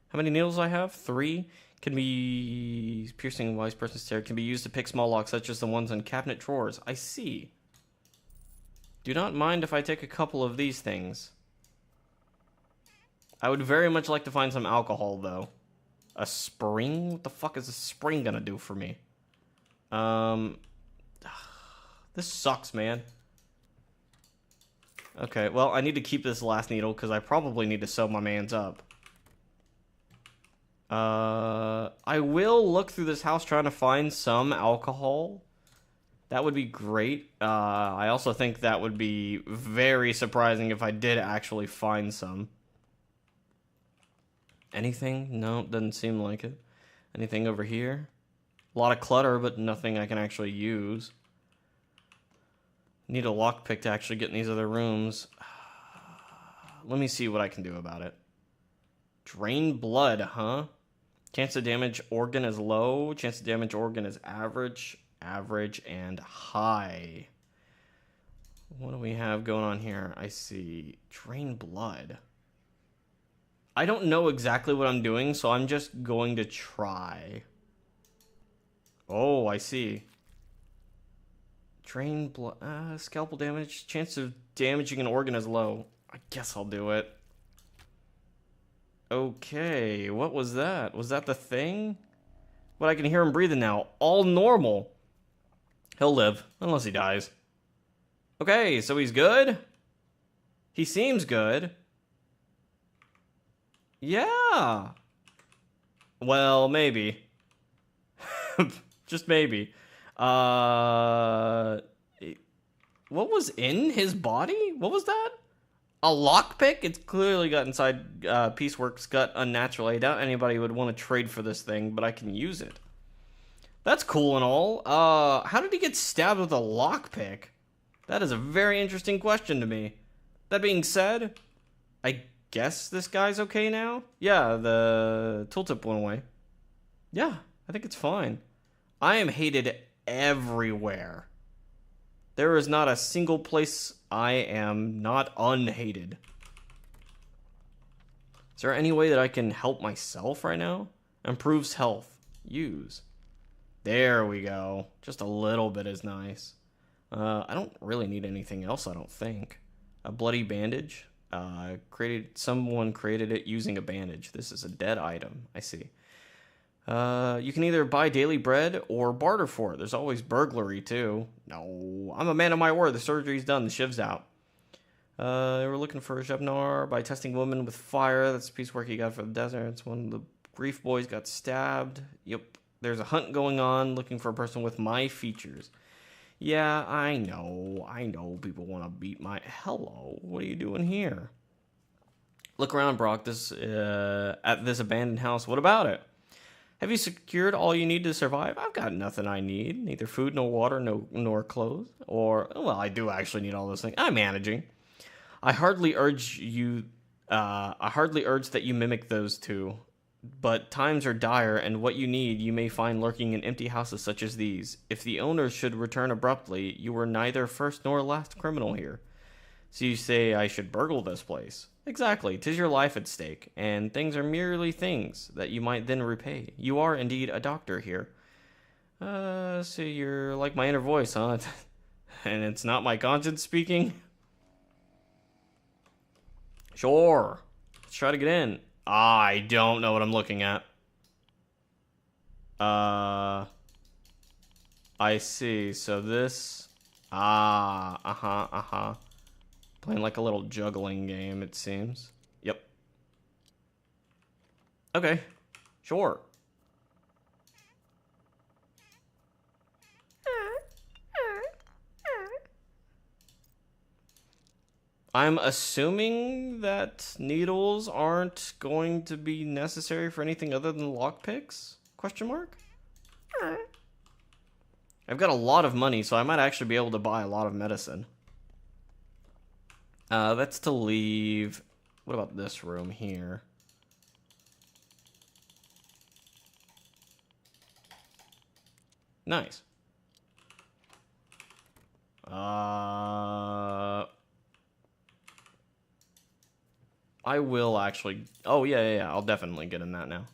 How many needles I have? 3. Can be piercing wise person's stare. Can be used to pick small locks such as the ones on cabinet drawers. I see. Do not mind if I take a couple of these things. I would very much like to find some alcohol, though. A spring? What the fuck is a spring gonna do for me? This sucks, man. Okay, well, I need to keep this last needle because I probably need to sew my mans up. I will look through this house trying to find some alcohol. That would be great. I also think that would be very surprising if I did actually find some. Anything? No, doesn't seem like it. Anything over here? A lot of clutter, but nothing I can actually use. Need a lockpick to actually get in these other rooms. Let me see what I can do about it. Drain blood, huh? Chance to damage organ is low. Chance to damage organ is average, average, and high. What do we have going on here? I see. Drain blood. I don't know exactly what I'm doing, so I'm just going to try. Oh, I see. Drain blood. Scalpel damage. Chance of damaging an organ is low. I guess I'll do it. Okay, what was that? Was that the thing? But I can hear him breathing now. All normal. He'll live, unless he dies. Okay, so he's good? He seems good. Yeah. Well, maybe. Just maybe. What was in his body? What was that? A lockpick? It's clearly got inside Piecework's gut unnaturally. I doubt anybody would want to trade for this thing, but I can use it. That's cool and all. How did he get stabbed with a lockpick? That is a very interesting question to me. That being said, I guess this guy's okay now? Yeah, the tooltip went away. Yeah, I think it's fine. I am hated everywhere. There is not a single place I am not unhated. Is there any way that I can help myself right now? Improves health. Use. There we go. Just a little bit is nice. I don't really need anything else, I don't think. A bloody bandage. Someone created it using a bandage. This is a dead item. I see. You can either buy daily bread or barter for it. There's always burglary, too. No, I'm a man of my word. The surgery's done. The shiv's out. They were looking for a Shebnar by testing women with fire. That's a piece of work he got for the desert. It's when the Grief Boys got stabbed. Yep. There's a hunt going on looking for a person with my features. Yeah, I know. People want to beat my... Hello, what are you doing here? Look around, Brock. At this abandoned house. What about it? Have you secured all you need to survive? I've got nothing I need. Neither food, nor water, nor clothes. Well, I do actually need all those things. I'm managing. I hardly urge that you mimic those two. But times are dire, and what you need you may find lurking in empty houses such as these. If the owners should return abruptly, you were neither first nor last criminal here. So you say I should burgle this place? Exactly, 'tis your life at stake, and things are merely things that you might then repay. You are indeed a doctor here. So you're like my inner voice, huh? And it's not my conscience speaking? Sure. Let's try to get in. I don't know what I'm looking at. I see. So this... Playing like a little juggling game, it seems. Yep. Okay. Sure. I'm assuming that needles aren't going to be necessary for anything other than lockpicks? Question mark? I've got a lot of money, so I might actually be able to buy a lot of medicine. That's to leave. What about this room here? Nice. I will actually... Oh, yeah. I'll definitely get in that now.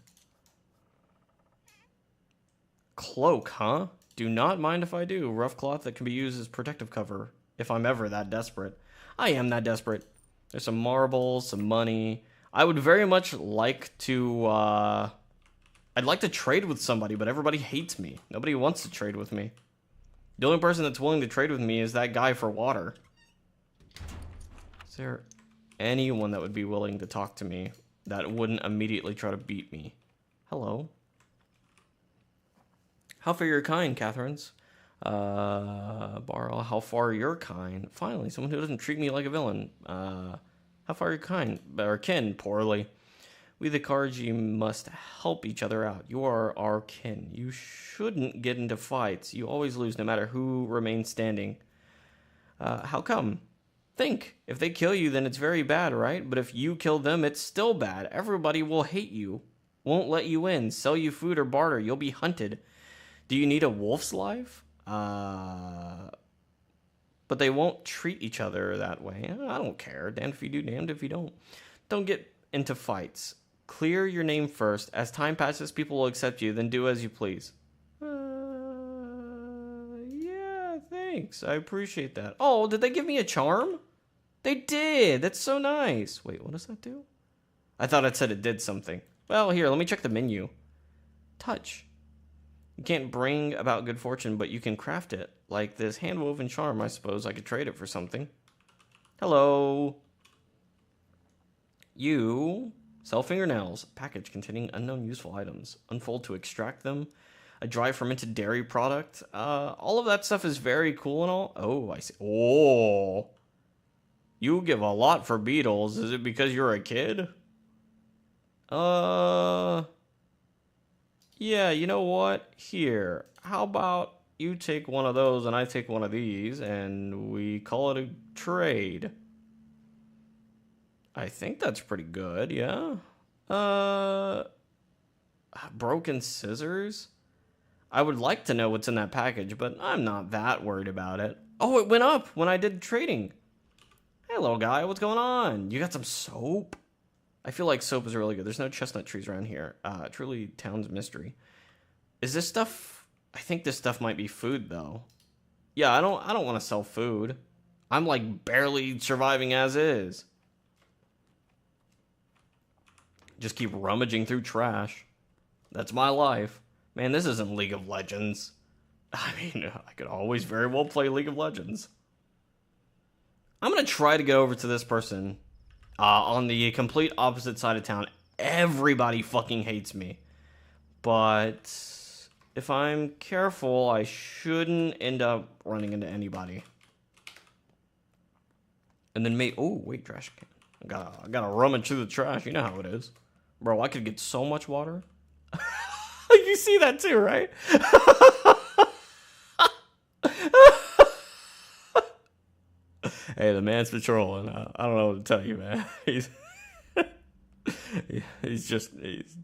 Cloak, huh? Do not mind if I do. Rough cloth that can be used as protective cover. If I'm ever that desperate. I am that desperate. There's some marbles, some money. I would very much like to... I'd like to trade with somebody, but everybody hates me. Nobody wants to trade with me. The only person that's willing to trade with me is that guy for water. Is there anyone that would be willing to talk to me that wouldn't immediately try to beat me? Hello. How far your kind, Catherines? Borrow, how far your kind? Finally, someone who doesn't treat me like a villain. How far your kind? Or kin, poorly. We the Karji must help each other out. You are our kin. You shouldn't get into fights. You always lose no matter who remains standing. How come? Think. If they kill you, then it's very bad, right? But if you kill them, it's still bad. Everybody will hate you. Won't let you in. Sell you food or barter. You'll be hunted. Do you need a wolf's life? But they won't treat each other that way. I don't care. Damned if you do, damned if you don't. Don't get into fights. Clear your name first. As time passes, people will accept you. Then do as you please. Yeah, thanks. I appreciate that. Oh, did they give me a charm? They did. That's so nice. Wait, what does that do? I thought it said it did something. Well, here, let me check the menu. Touch. You can't bring about good fortune, but you can craft it. Like this hand-woven charm, I suppose I could trade it for something. Hello. You sell fingernails. Package containing unknown useful items. Unfold to extract them. A dry fermented dairy product. All of that stuff is very cool and all. Oh, I see. Oh. You give a lot for beetles. Is it because you're a kid? Yeah, you know what? Here. How about you take one of those and I take one of these and we call it a trade? I think that's pretty good, yeah. Broken scissors? I would like to know what's in that package, but I'm not that worried about it. Oh, it went up when I did trading. Hey, little guy, what's going on? You got some soap? I feel like soap is really good. There's no chestnut trees around here. Truly town's mystery. Is this stuff... I think this stuff might be food, though. Yeah, I don't want to sell food. I'm, like, barely surviving as is. Just keep rummaging through trash. That's my life. Man, this isn't League of Legends. I mean, I could always very well play League of Legends. I'm going to try to get over to this person on the complete opposite side of town. Everybody fucking hates me. But if I'm careful, I shouldn't end up running into anybody. And then oh, wait, trash can. I gotta rummage through the trash. You know how it is. Bro, I could get so much water. You see that too, right? Hey, the man's patrolling. I don't know what to tell you, man. He's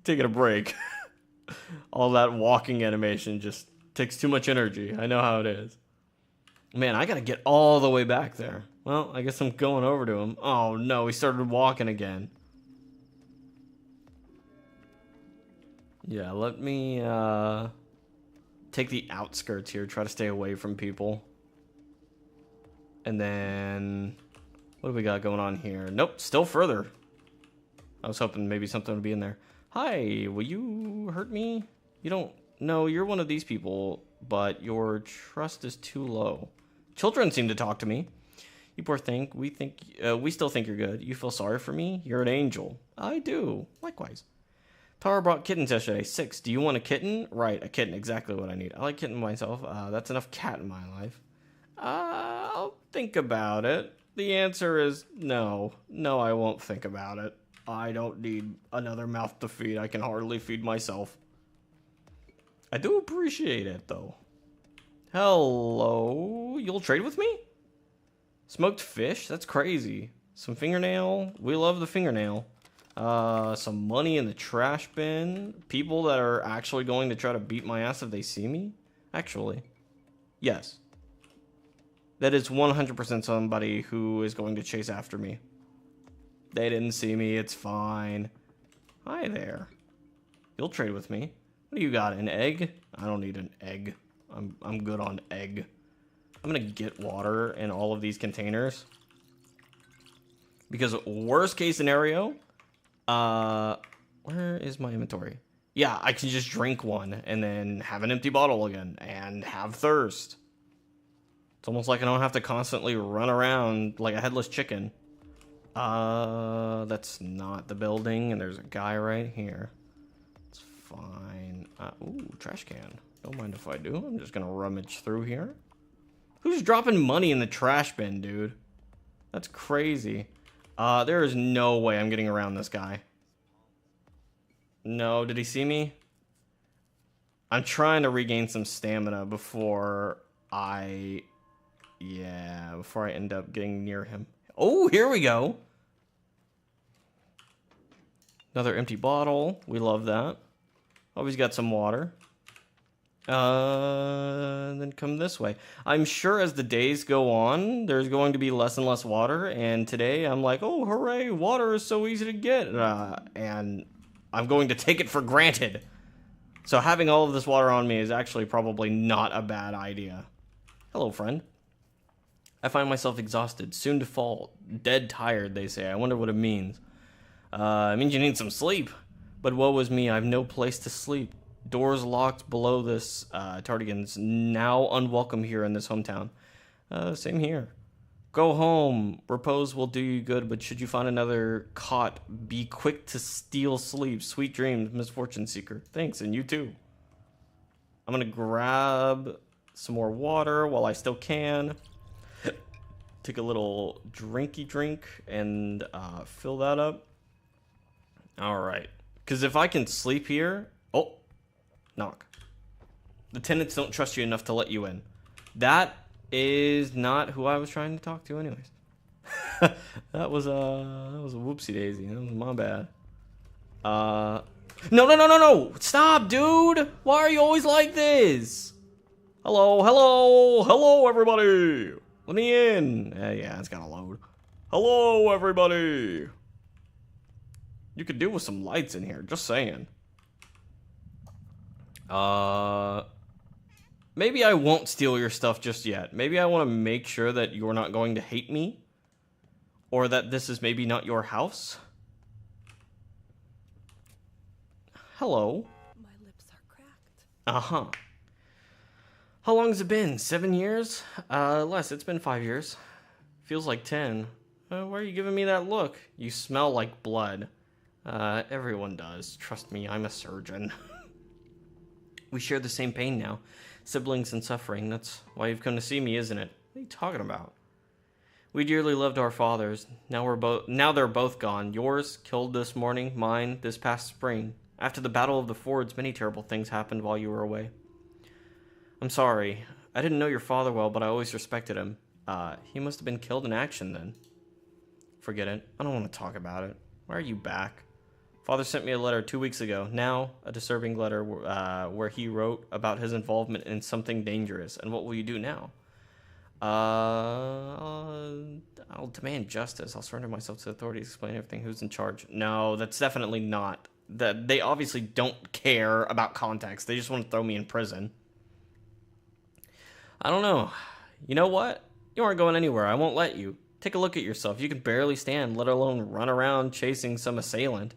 taking a break. All that walking animation just takes too much energy. I know how it is. Man, I gotta get all the way back there. Well, I guess I'm going over to him. Oh no, he started walking again. Yeah, let me take the outskirts here, try to stay away from people. And then what do we got going on here? Nope, still further. I was hoping maybe something would be in there. Hi, will you hurt me? You don't know, you're one of these people, but your trust is too low. Children seem to talk to me. You poor thing, we still think you're good. You feel sorry for me? You're an angel. I do. Likewise. Tara brought kittens yesterday. 6. Do you want a kitten? Right, a kitten. Exactly what I need. I like kitten myself. That's enough cat in my life. I'll think about it. The answer is no. No, I won't think about it. I don't need another mouth to feed. I can hardly feed myself. I do appreciate it, though. Hello? You'll trade with me? Smoked fish? That's crazy. Some fingernail? We love the fingernail. Some money in the trash bin. People that are actually going to try to beat my ass if they see me? Actually. Yes. That is 100% somebody who is going to chase after me. They didn't see me. It's fine. Hi there. You'll trade with me. What do you got? An egg? I don't need an egg. I'm good on egg. I'm gonna get water in all of these containers. Because worst case scenario, where is my inventory? Yeah, I can just drink one and then have an empty bottle again and have thirst. It's almost like I don't have to constantly run around like a headless chicken. That's not the building, and there's a guy right here. It's fine. Ooh, trash can. Don't mind if I do. I'm just gonna rummage through here. Who's dropping money in the trash bin, dude? That's crazy. There is no way I'm getting around this guy. No, did he see me? I'm trying to regain some stamina before I end up getting near him. Oh, here we go. Another empty bottle. We love that. Oh, he's got some water. Then come this way. I'm sure as the days go on, there's going to be less and less water. And today I'm like, oh, hooray, water is so easy to get. And I'm going to take it for granted. So having all of this water on me is actually probably not a bad idea. Hello, friend. I find myself exhausted, soon to fall, dead tired, they say. I wonder what it means. It means you need some sleep. But woe is me, I have no place to sleep. Doors locked below this, Tardigan's now unwelcome here in this hometown. Same here. Go home. Repose will do you good, but should you find another cot, be quick to steal sleep. Sweet dreams, misfortune seeker. Thanks, and you too. I'm gonna grab some more water while I still can. Take a little drinky drink and fill that up. Alright. Because if I can sleep here... Oh! Knock. The tenants don't trust you enough to let you in. That is not who I was trying to talk to anyways. that was a whoopsie daisy. That was my bad. No! Stop, dude! Why are you always like this? Hello, everybody! Let me in. Yeah, it's gotta load. Hello, everybody! You could do with some lights in here, just saying. Maybe I won't steal your stuff just yet. Maybe I want to make sure that you're not going to hate me. Or that this is maybe not your house. Hello. My lips are cracked. Uh-huh. How long has it been? 7 years? Less. It's been 5 years. Feels like 10. Why are you giving me that look? You smell like blood. Everyone does. Trust me, I'm a surgeon. We share the same pain now. Siblings and suffering. That's why you've come to see me, isn't it? What are you talking about? We dearly loved our fathers. Now they're both gone. Yours, killed this morning. Mine, this past spring. After the Battle of the Fords, many terrible things happened while you were away. I'm sorry. I didn't know your father well, but I always respected him. He must have been killed in action then. Forget it. I don't want to talk about it. Why are you back? Father sent me a letter 2 weeks ago. Now, a disturbing letter where he wrote about his involvement in something dangerous. And what will you do now? I'll demand justice. I'll surrender myself to the authorities, explain everything. Who's in charge? No, that's definitely not. They obviously don't care about context. They just want to throw me in prison. I don't know. You know what? You aren't going anywhere. I won't let you. Take a look at yourself. You can barely stand, let alone run around chasing some assailant.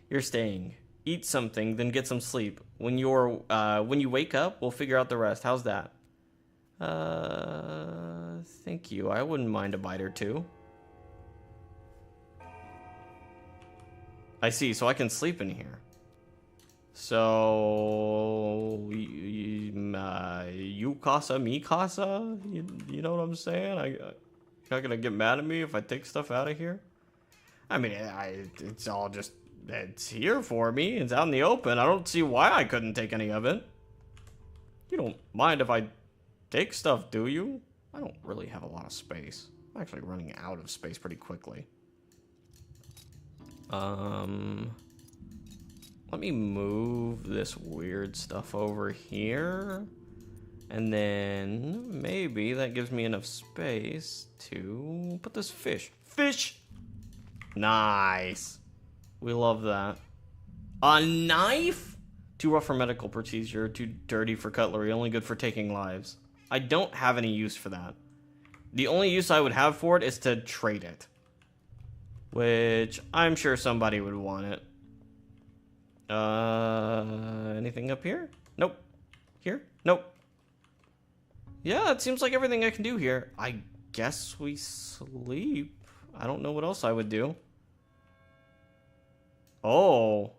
You're staying. Eat something, then get some sleep. When you wake up, we'll figure out the rest. How's that? Thank you. I wouldn't mind a bite or two. I see, so I can sleep in here. So, you casa, me casa? You know what I'm saying? You're not gonna get mad at me if I take stuff out of here? I mean, it's all just... It's here for me. It's out in the open. I don't see why I couldn't take any of it. You don't mind if I take stuff, do you? I don't really have a lot of space. I'm actually running out of space pretty quickly. Let me move this weird stuff over here. And then maybe that gives me enough space to put this fish. Fish! Nice. We love that. A knife? Too rough for medical procedure, too dirty for cutlery, only good for taking lives. I don't have any use for that. The only use I would have for it is to trade it. Which, I'm sure somebody would want it. Anything up here? Nope. Here? Nope. Yeah, it seems like everything I can do here. I guess we sleep. I don't know what else I would do. Oh,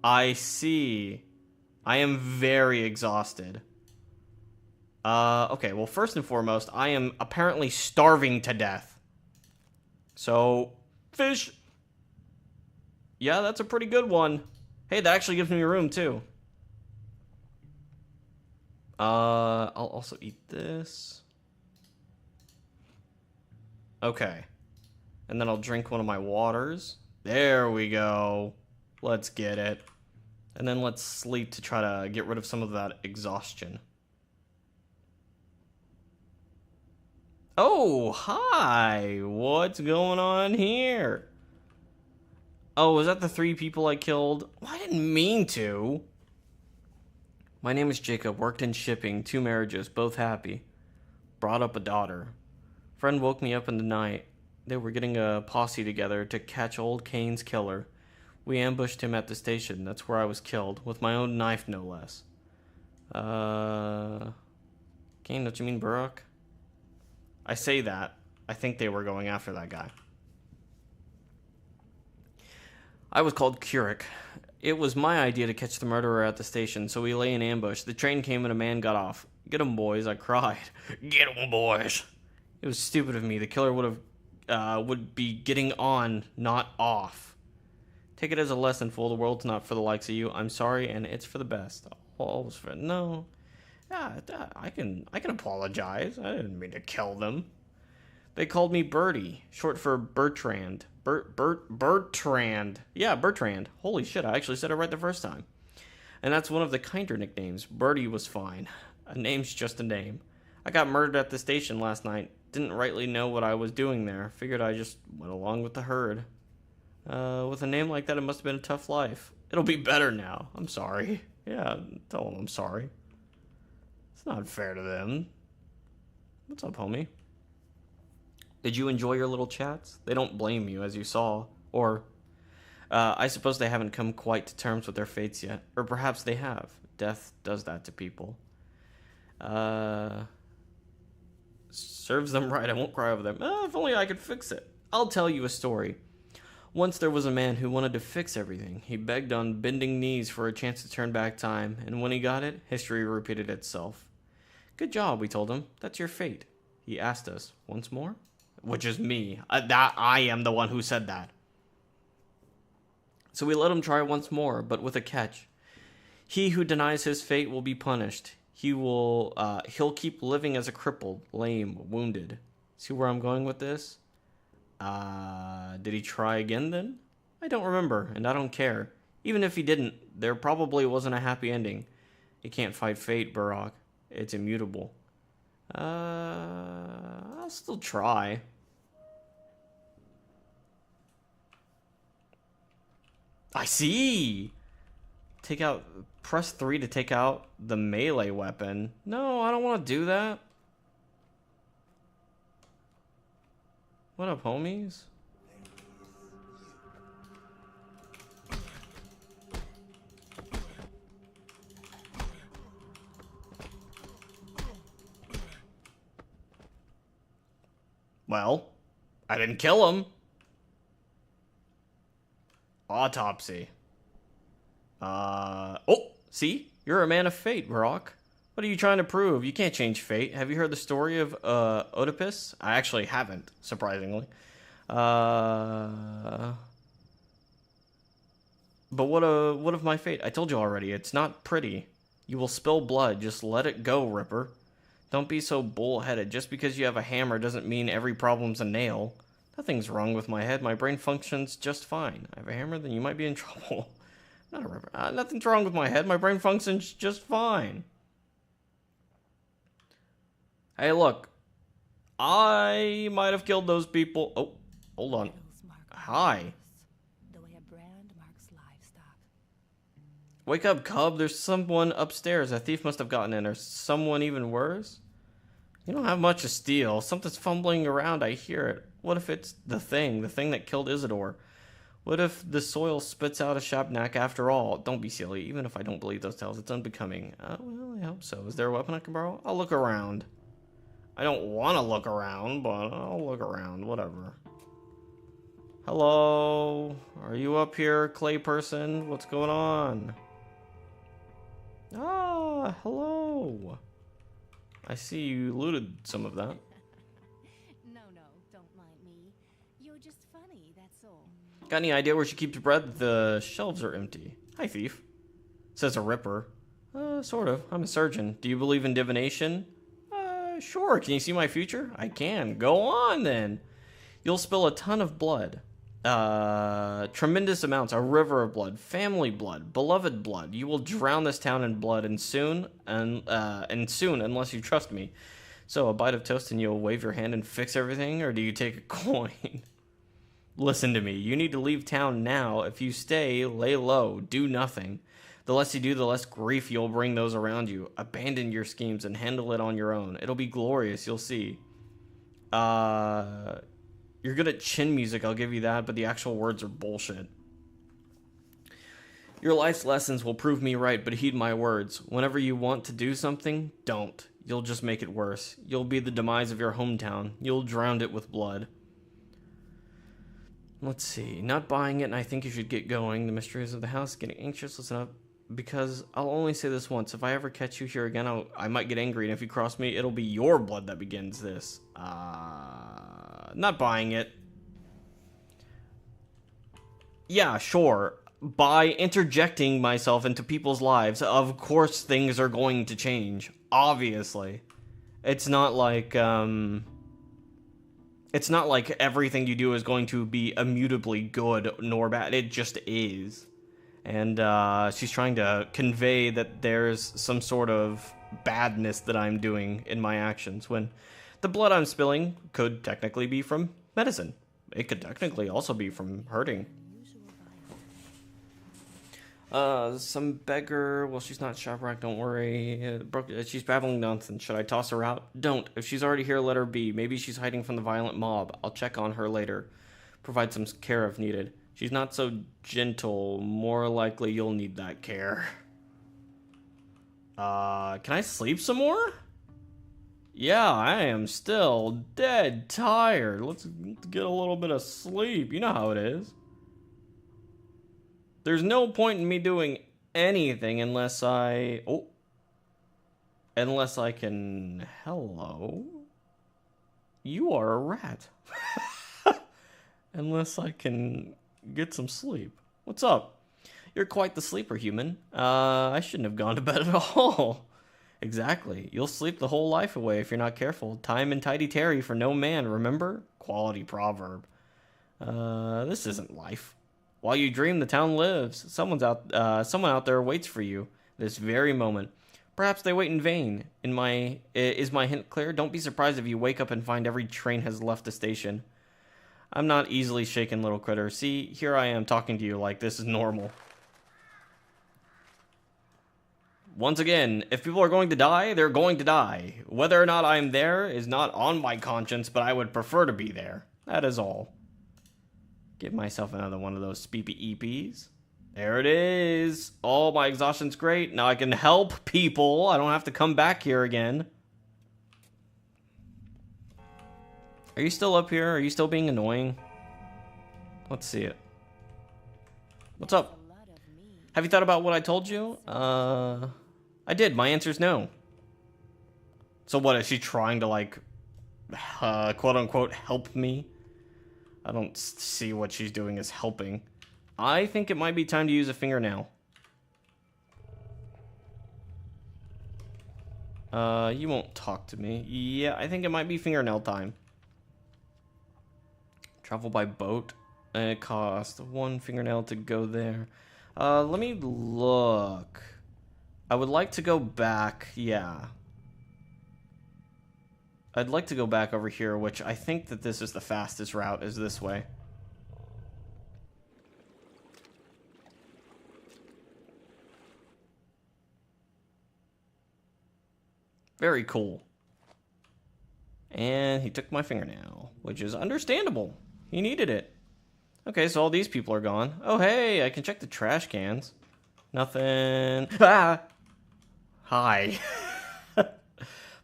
I see. I am very exhausted. Okay, well, first and foremost, I am apparently starving to death. So, fish. Yeah, that's a pretty good one. Hey, that actually gives me room, too. I'll also eat this. Okay. And then I'll drink one of my waters. There we go. Let's get it. And then let's sleep to try to get rid of some of that exhaustion. Oh, hi. What's going on here? Oh, was that the 3 people I killed? Well, I didn't mean to. My name is Jacob. Worked in shipping. 2 marriages. Both happy. Brought up a daughter. Friend woke me up in the night. They were getting a posse together to catch old Kane's killer. We ambushed him at the station. That's where I was killed. With my own knife, no less. Kane, don't you mean Burrock? I say that. I think they were going after that guy. I was called Kurek. It was my idea to catch the murderer at the station, so we lay in ambush. The train came and a man got off. Get 'em, boys, I cried. Get 'em, boys. It was stupid of me. The killer would be getting on, not off. Take it as a lesson, fool. The world's not for the likes of you. I'm sorry, and it's for the best. Always for no. Yeah, I can apologize. I didn't mean to kill them. They called me Bertie, short for Bertrand. Bertrand. Yeah, Bertrand. Holy shit, I actually said it right the first time. And that's one of the kinder nicknames. Bertie was fine. A name's just a name. I got murdered at the station last night. Didn't rightly know what I was doing there. Figured I just went along with the herd. With a name like that, it must have been a tough life. It'll be better now. I'm sorry. Yeah, tell them I'm sorry. It's not fair to them. What's up, homie? Did you enjoy your little chats? They don't blame you, as you saw. Or, I suppose they haven't come quite to terms with their fates yet. Or perhaps they have. Death does that to people. Serves them right. I won't cry over them. If only I could fix it. I'll tell you a story. Once there was a man who wanted to fix everything. He begged on bending knees for a chance to turn back time, and when he got it, history repeated itself. Good job, we told him. That's your fate. He asked us, once more? Which is me. I am the one who said that. So we let him try once more, but with a catch. He who denies his fate will be punished. He'll keep living as a crippled, lame, wounded. See where I'm going with this? Did he try again then? I don't remember, and I don't care. Even if he didn't, there probably wasn't a happy ending. You can't fight fate, Burrock. It's immutable. I'll still try. I see! Press 3 to take out the melee weapon. No, I don't want to do that. What up, homies? Well, I didn't kill him. Autopsy. Oh, see? You're a man of fate, Varrock. What are you trying to prove? You can't change fate. Have you heard the story of Oedipus? I actually haven't, surprisingly. But what of my fate? I told you already, it's not pretty. You will spill blood, just let it go, Ripper. Don't be so bullheaded. Just because you have a hammer doesn't mean every problem's a nail. Nothing's wrong with my head. My brain functions just fine. I have a hammer, then you might be in trouble. Not a Ripper. Nothing's wrong with my head. My brain functions just fine. Hey, look. I might have killed those people. Oh, hold on. Hi. The way a brand marks livestock. Wake up, cub. There's someone upstairs. A thief must have gotten in, or someone even worse. You don't have much to steal. Something's fumbling around. I hear it. What if it's the thing that killed Isidore? What if the soil spits out a Shabnak after all? Don't be silly. Even if I don't believe those tales, it's unbecoming. Well, I hope so. Is there a weapon I can borrow? I'll look around. I don't want to look around, but I'll look around. Whatever. Hello? Are you up here, clay person? What's going on? Ah, hello. I see you looted some of that. No, don't mind me. You're just funny, that's all. Got any idea where she keeps bread? The shelves are empty. Hi, thief. Says a ripper. Sort of. I'm a surgeon. Do you believe in divination? Sure. Can you see my future? I can. Go on, then. You'll spill a ton of blood. Tremendous amounts. A river of blood. Family blood. Beloved blood. You will drown this town in blood, and soon, unless you trust me. So, a bite of toast and you'll wave your hand and fix everything, or do you take a coin? Listen to me. You need to leave town now. If you stay, lay low. Do nothing. The less you do, the less grief you'll bring those around you. Abandon your schemes and handle it on your own. It'll be glorious, you'll see. You're good at chin music, I'll give you that, but the actual words are bullshit. Your life's lessons will prove me right, but heed my words. Whenever you want to do something, don't. You'll just make it worse. You'll be the demise of your hometown. You'll drown it with blood. Let's see. Not buying it, and I think you should get going. The mysteries of the house. Getting anxious. Listen up. Because I'll only say this once. If I ever catch you here again, I might get angry. And if you cross me, it'll be your blood that begins this. Not buying it. Yeah, sure. By interjecting myself into people's lives, of course things are going to change. Obviously. It's not like everything you do is going to be immutably good nor bad. It just is. And she's trying to convey that there's some sort of badness that I'm doing in my actions, when the blood I'm spilling could technically be from medicine. It could technically also be from hurting. Some beggar. Well, she's not shopwrecked, don't worry. She's babbling nonsense. Should I toss her out? Don't. If she's already here, let her be. Maybe she's hiding from the violent mob. I'll check on her later. Provide some care if needed. She's not so gentle. More likely you'll need that care. Can I sleep some more? Yeah, I am still dead tired. Let's get a little bit of sleep. You know how it is. There's no point in me doing anything unless I... Oh. Unless I can... Hello? You are a rat. Unless I can get some sleep. What's up? You're quite the sleeper, human. I shouldn't have gone to bed at all. Exactly. You'll sleep the whole life away if you're not careful. Time and tidy tarry for no man, remember? Quality proverb. This isn't life. While you dream, the town lives. Someone out there waits for you this very moment. Perhaps they wait in vain. Is my hint clear? Don't be surprised if you wake up and find every train has left the station. I'm not easily shaken, little critter. See, here I am talking to you like this is normal. Once again, if people are going to die, they're going to die. Whether or not I'm there is not on my conscience, but I would prefer to be there. That is all. Give myself another one of those speepy EPs. There it is. Oh, my exhaustion's great. Now I can help people. I don't have to come back here again. Are you still up here? Are you still being annoying? Let's see it. What's up? Have you thought about what I told you? I did. My answer's no. So what, is she trying to, like, quote-unquote, help me? I don't see what she's doing as helping. I think it might be time to use a fingernail. You won't talk to me. Yeah, I think it might be fingernail time. Travel by boat. It costs 1 fingernail to go there. Let me look. I would like to go back. Yeah. I'd like to go back over here, which I think that this is the fastest route, is this way. Very cool. And he took my fingernail, which is understandable. He needed it. Okay, so all these people are gone. Oh, hey, I can check the trash cans. Nothing. Ah! Hi.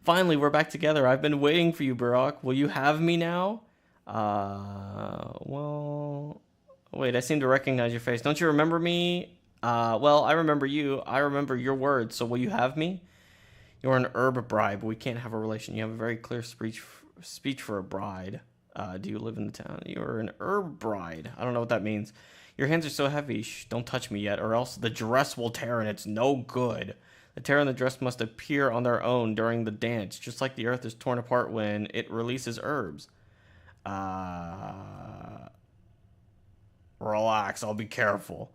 Finally, we're back together. I've been waiting for you, Barack. Will you have me now? Well... Wait, I seem to recognize your face. Don't you remember me? Well, I remember you. I remember your words. So will you have me? You're an herb bride, but we can't have a relation. You have a very clear speech for a bride. Do you live in the town? You're an herb bride. I don't know what that means. Your hands are so heavy. Shh, don't touch me yet, or else the dress will tear and it's no good. The tear in the dress must appear on their own during the dance, just like the earth is torn apart when it releases herbs. Relax, I'll be careful.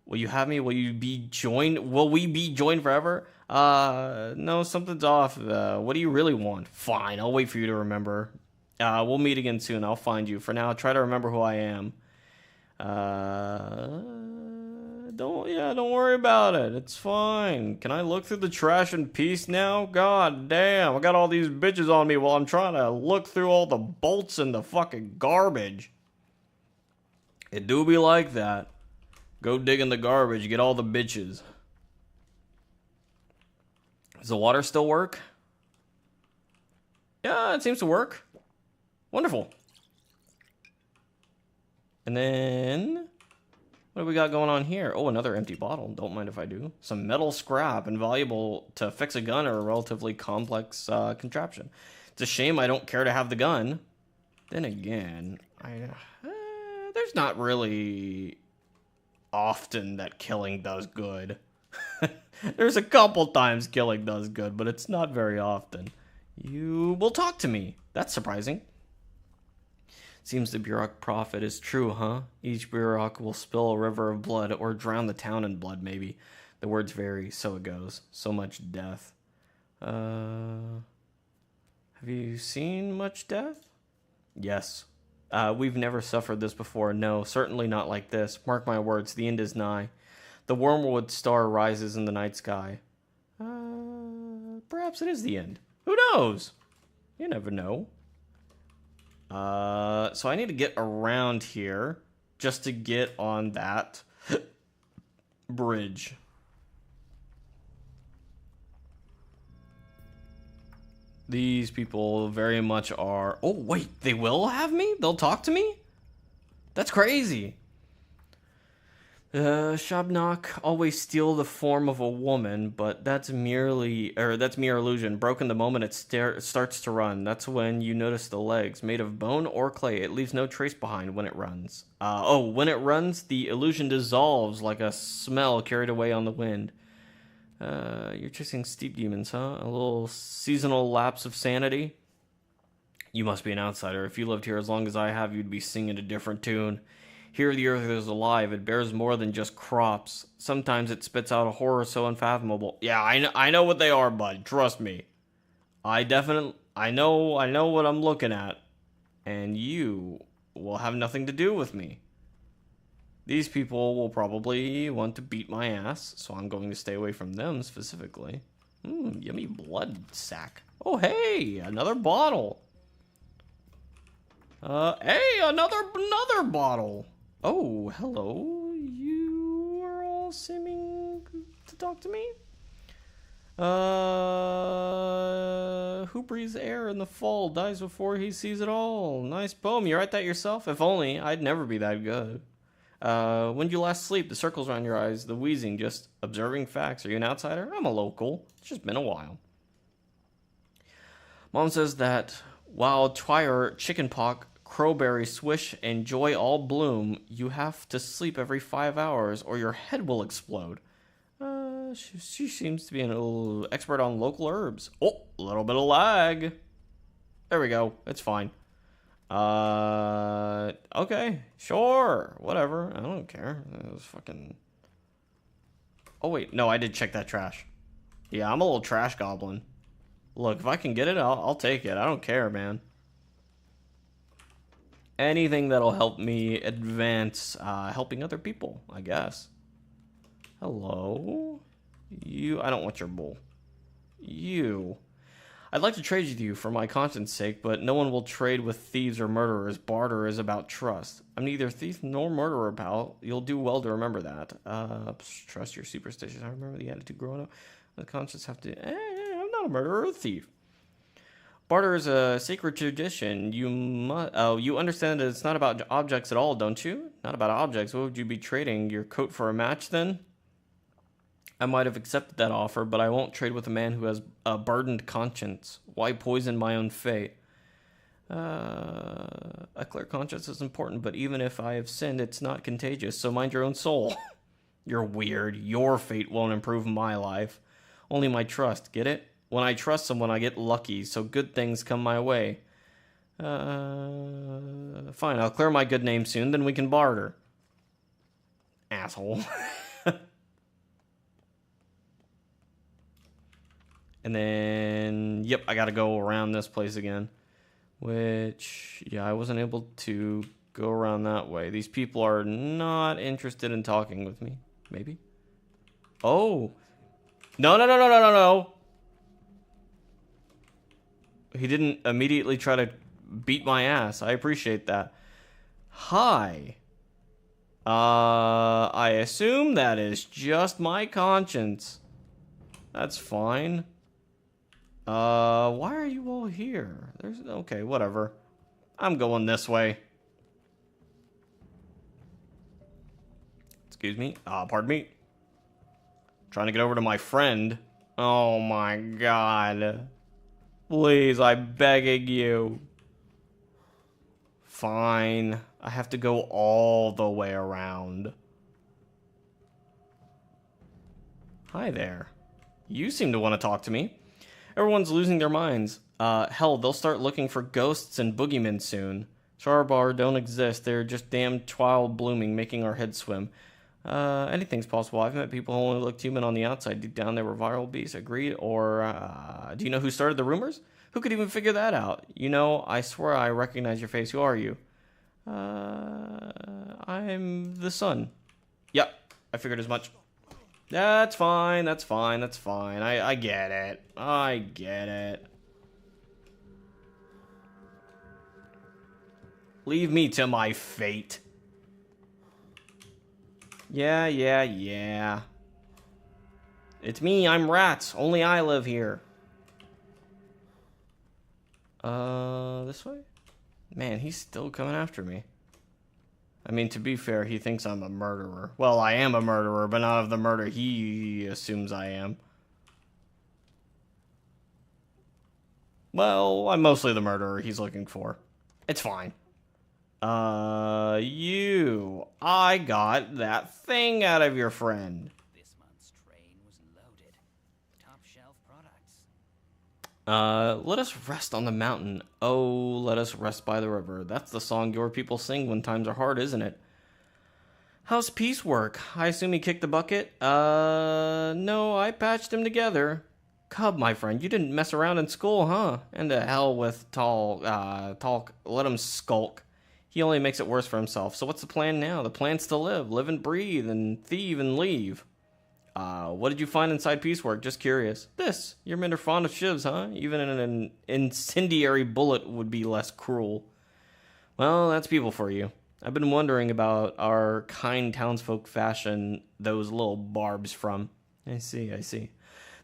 Will you have me? Will you be joined? Will we be joined forever? No, something's off. What do you really want? Fine, I'll wait for you to remember. We'll meet again soon. I'll find you. For now, try to remember who I am. Don't worry about it. It's fine. Can I look through the trash in peace now? God damn, I got all these bitches on me while I'm trying to look through all the bolts and the fucking garbage. It do be like that. Go dig in the garbage, get all the bitches. Does the water still work? Yeah, it seems to work. Wonderful. And then, what do we got going on here? Oh, another empty bottle. Don't mind if I do. Some metal scrap, invaluable to fix a gun or a relatively complex contraption. It's a shame I don't care to have the gun. Then again, there's not really often that killing does good. There's a couple times killing does good, but it's not very often. You will talk to me. That's surprising. Seems the Diiax prophet is true, huh? Each Diiax will spill a river of blood or drown the town in blood, maybe. The words vary, so it goes. So much death. Have you seen much death? Yes. We've never suffered this before. No, certainly not like this. Mark my words, the end is nigh. The wormwood star rises in the night sky. Perhaps it is the end. Who knows? You never know. So I need to get around here just to get on that bridge. These people very much are... Oh, wait, they will have me? They'll talk to me? That's crazy. Shabnak always steal the form of a woman, but that's mere illusion. Broken the moment it starts to run. That's when you notice the legs, made of bone or clay. It leaves no trace behind when it runs. When it runs, the illusion dissolves like a smell carried away on the wind. You're chasing steep demons, huh? A little seasonal lapse of sanity? You must be an outsider. If you lived here as long as I have, you'd be singing a different tune. Here the earth is alive. It bears more than just crops. Sometimes it spits out a horror so unfathomable. Yeah, I know what they are, bud. Trust me. I know what I'm looking at. And you will have nothing to do with me. These people will probably want to beat my ass, so I'm going to stay away from them specifically. Yummy blood sack. Oh, hey, another bottle. Hey, another bottle. Oh, hello. You are all seeming to talk to me. Who breathes air in the fall dies before he sees it all. Nice poem. You write that yourself? If only. I'd never be that good. When did you last sleep? The circles around your eyes, the wheezing, just observing facts. Are you an outsider? I'm a local. It's just been a while. Mom says that wildfire, chickenpox, crowberry swish, and joy all bloom, you have to sleep every 5 hours or your head will explode. She seems to be a little expert on local herbs. Oh, a little bit of lag. There we go. It's fine. Okay, sure, whatever. I don't care. It was fucking... Oh, wait, no, I did check that trash. Yeah, I'm a little trash goblin. Look, if I can get it, I'll take it. I don't care, man. Anything that'll help me advance helping other people, I guess. Hello? You, I don't want your bull. You. I'd like to trade with you for my conscience sake, but no one will trade with thieves or murderers. Barter is about trust. I'm neither thief nor murderer, pal. You'll do well to remember that. Trust your superstitions. I remember the attitude growing up. The conscience have to... I'm not a murderer or a thief. Barter is a sacred tradition. You understand that it's not about objects at all, don't you? Not about objects. What would you be trading? Your coat for a match, then? I might have accepted that offer, but I won't trade with a man who has a burdened conscience. Why poison my own fate? A clear conscience is important, but even if I have sinned, it's not contagious, so mind your own soul. You're weird. Your fate won't improve my life. Only my trust, get it? When I trust someone, I get lucky, so good things come my way. Fine, I'll clear my good name soon, then we can barter. Asshole. And then, yep, I gotta go around this place again. Which, yeah, I wasn't able to go around that way. These people are not interested in talking with me. Maybe? Oh. No. He didn't immediately try to beat my ass. I appreciate that. Hi. I assume that is just my conscience. That's fine. Why are you all here? Okay, whatever. I'm going this way. Excuse me. Pardon me. Trying to get over to my friend. Oh my god. Please, I'm begging you. Fine. I have to go all the way around. Hi there. You seem to want to talk to me. Everyone's losing their minds. Hell, they'll start looking for ghosts and boogeymen soon. Charbar don't exist. They're just damn wild blooming, making our heads swim. Anything's possible. I've met people who only looked human on the outside. Deep down, they were viral beasts. Agreed? Or, do you know who started the rumors? Who could even figure that out? You know, I swear I recognize your face. Who are you? I'm the sun. Yep, I figured as much. That's fine. I get it. Leave me to my fate. Yeah. It's me, I'm Rats. Only I live here. This way? Man, he's still coming after me. I mean, to be fair, he thinks I'm a murderer. Well, I am a murderer, but not of the murder he assumes I am. Well, I'm mostly the murderer he's looking for. It's fine. I got that thing out of your friend. This month's train was loaded. Top shelf products. Let us rest on the mountain. Oh, let us rest by the river. That's the song your people sing when times are hard, isn't it? How's peace work? I assume he kicked the bucket? No, I patched him together. Cub, my friend, you didn't mess around in school, huh? And to hell with talk. Let him skulk. He only makes it worse for himself. So what's the plan now? The plan's to live and breathe, and thieve and leave. What did you find inside piecework? Just curious. This. Your men are fond of shivs, huh? Even an incendiary bullet would be less cruel. Well, that's people for you. I've been wondering about our kind townsfolk fashion those little barbs from. I see.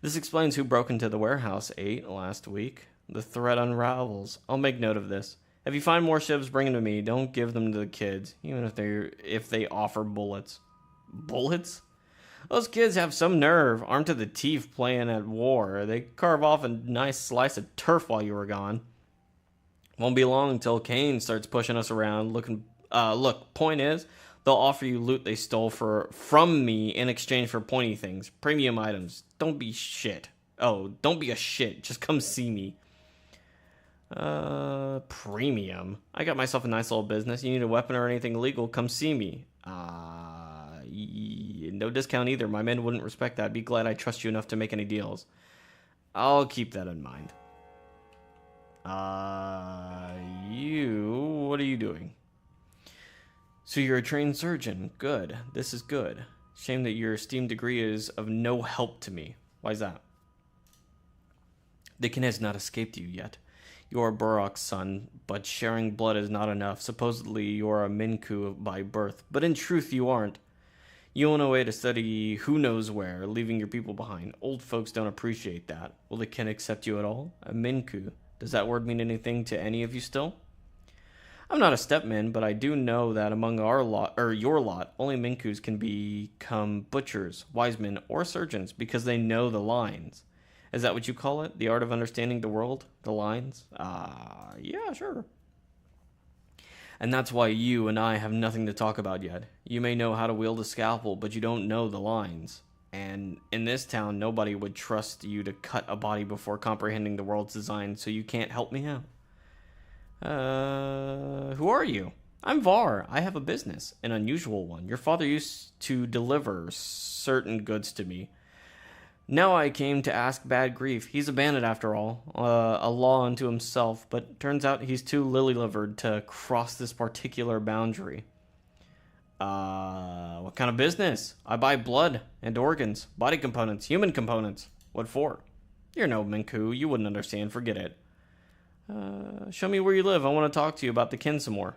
This explains who broke into the warehouse 8 last week. The threat unravels. I'll make note of this. If you find more shivs, bring them to me. Don't give them to the kids, even if they offer bullets. Bullets? Those kids have some nerve, armed to the teeth playing at war. They carve off a nice slice of turf while you were gone. Won't be long until Kane starts pushing us around. Look, point is, they'll offer you loot they stole from me in exchange for pointy things. Premium items. Don't be shit. Oh, don't be a shit. Just come see me. Premium. I got myself a nice little business. You need a weapon or anything illegal, come see me. No discount either. My men wouldn't respect that. Be glad I trust you enough to make any deals. I'll keep that in mind. What are you doing? So you're a trained surgeon. Good. This is good. Shame that your esteemed degree is of no help to me. Why's that? The kin has not escaped you yet. You are Burok's son, but sharing blood is not enough. Supposedly you are a Minku by birth, but in truth you aren't. You went away to study who knows where, leaving your people behind. Old folks don't appreciate that. Will the kin accept you at all? A Minku. Does that word mean anything to any of you still? I'm not a stepman, but I do know that among our lot, or your lot, only Minkus can become butchers, wise men, or surgeons because they know the lines. Is that what you call it? The art of understanding the world? The lines? Yeah, sure. And that's why you and I have nothing to talk about yet. You may know how to wield a scalpel, but you don't know the lines. And in this town, nobody would trust you to cut a body before comprehending the world's design, so you can't help me out. Who are you? I'm Var. I have a business, an unusual one. Your father used to deliver certain goods to me. Now I came to ask Bad Grief. He's a bandit after all, a law unto himself, but turns out he's too lily-livered to cross this particular boundary. What kind of business? I buy blood and organs, body components, human components. What for? You're no Minku. You wouldn't understand. Forget it. Show me where you live. I want to talk to you about the kin some more.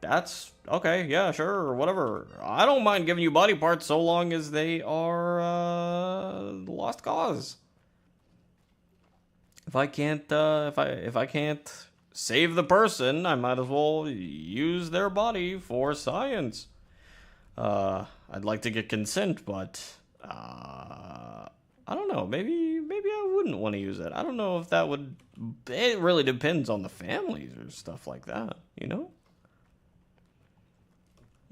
That's okay. Yeah, sure. Whatever. I don't mind giving you body parts so long as they are lost cause. If I can't, if I can't save the person, I might as well use their body for science. I'd like to get consent, but I don't know. Maybe I wouldn't want to use it. I don't know if that would. It really depends on the families or stuff like that, you know?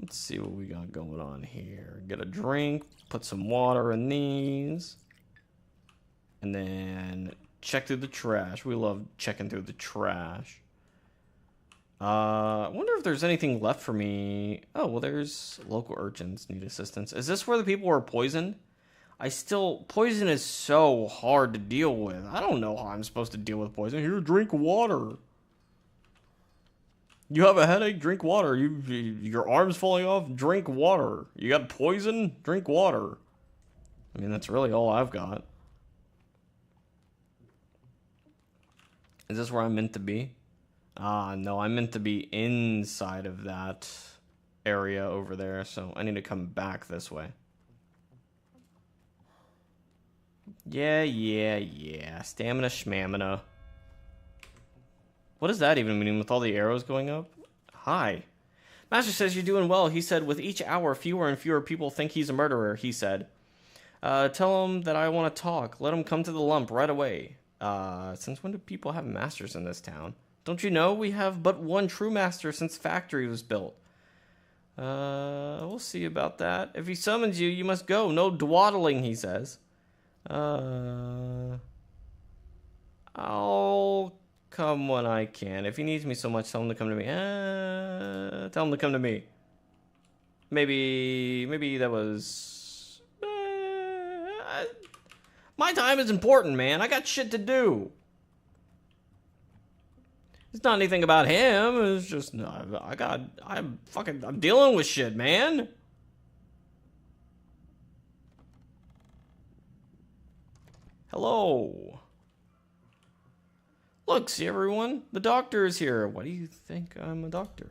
Let's see what we got going on here. Get a drink, put some water in these, and then check through the trash. We love checking through the trash. I wonder if there's anything left for me. Oh, well, there's local urchins need assistance. Is this where the people were poisoned? Poison is so hard to deal with. I don't know how I'm supposed to deal with poison. Here, drink water. You have a headache? Drink water. Your arm's falling off? Drink water. You got poison? Drink water. I mean, that's really all I've got. Is this where I'm meant to be? No, I'm meant to be inside of that area over there, so I need to come back this way. Yeah. Stamina schmamina. What does that even mean with all the arrows going up? Hi. Master says you're doing well. He said, with each hour, fewer and fewer people think he's a murderer, he said. Tell him that I want to talk. Let him come to the lump right away. Since when do people have masters in this town? Don't you know we have but one true master since the factory was built? We'll see about that. If he summons you, you must go. No dwaddling, he says. I'll come when I can. If he needs me so much, tell him to come to me. Tell him to come to me. Maybe that was... my time is important, man. I got shit to do. It's not anything about him. It's just, I'm dealing with shit, man. Hello. Look, see everyone? The doctor is here. Why do you think I'm a doctor?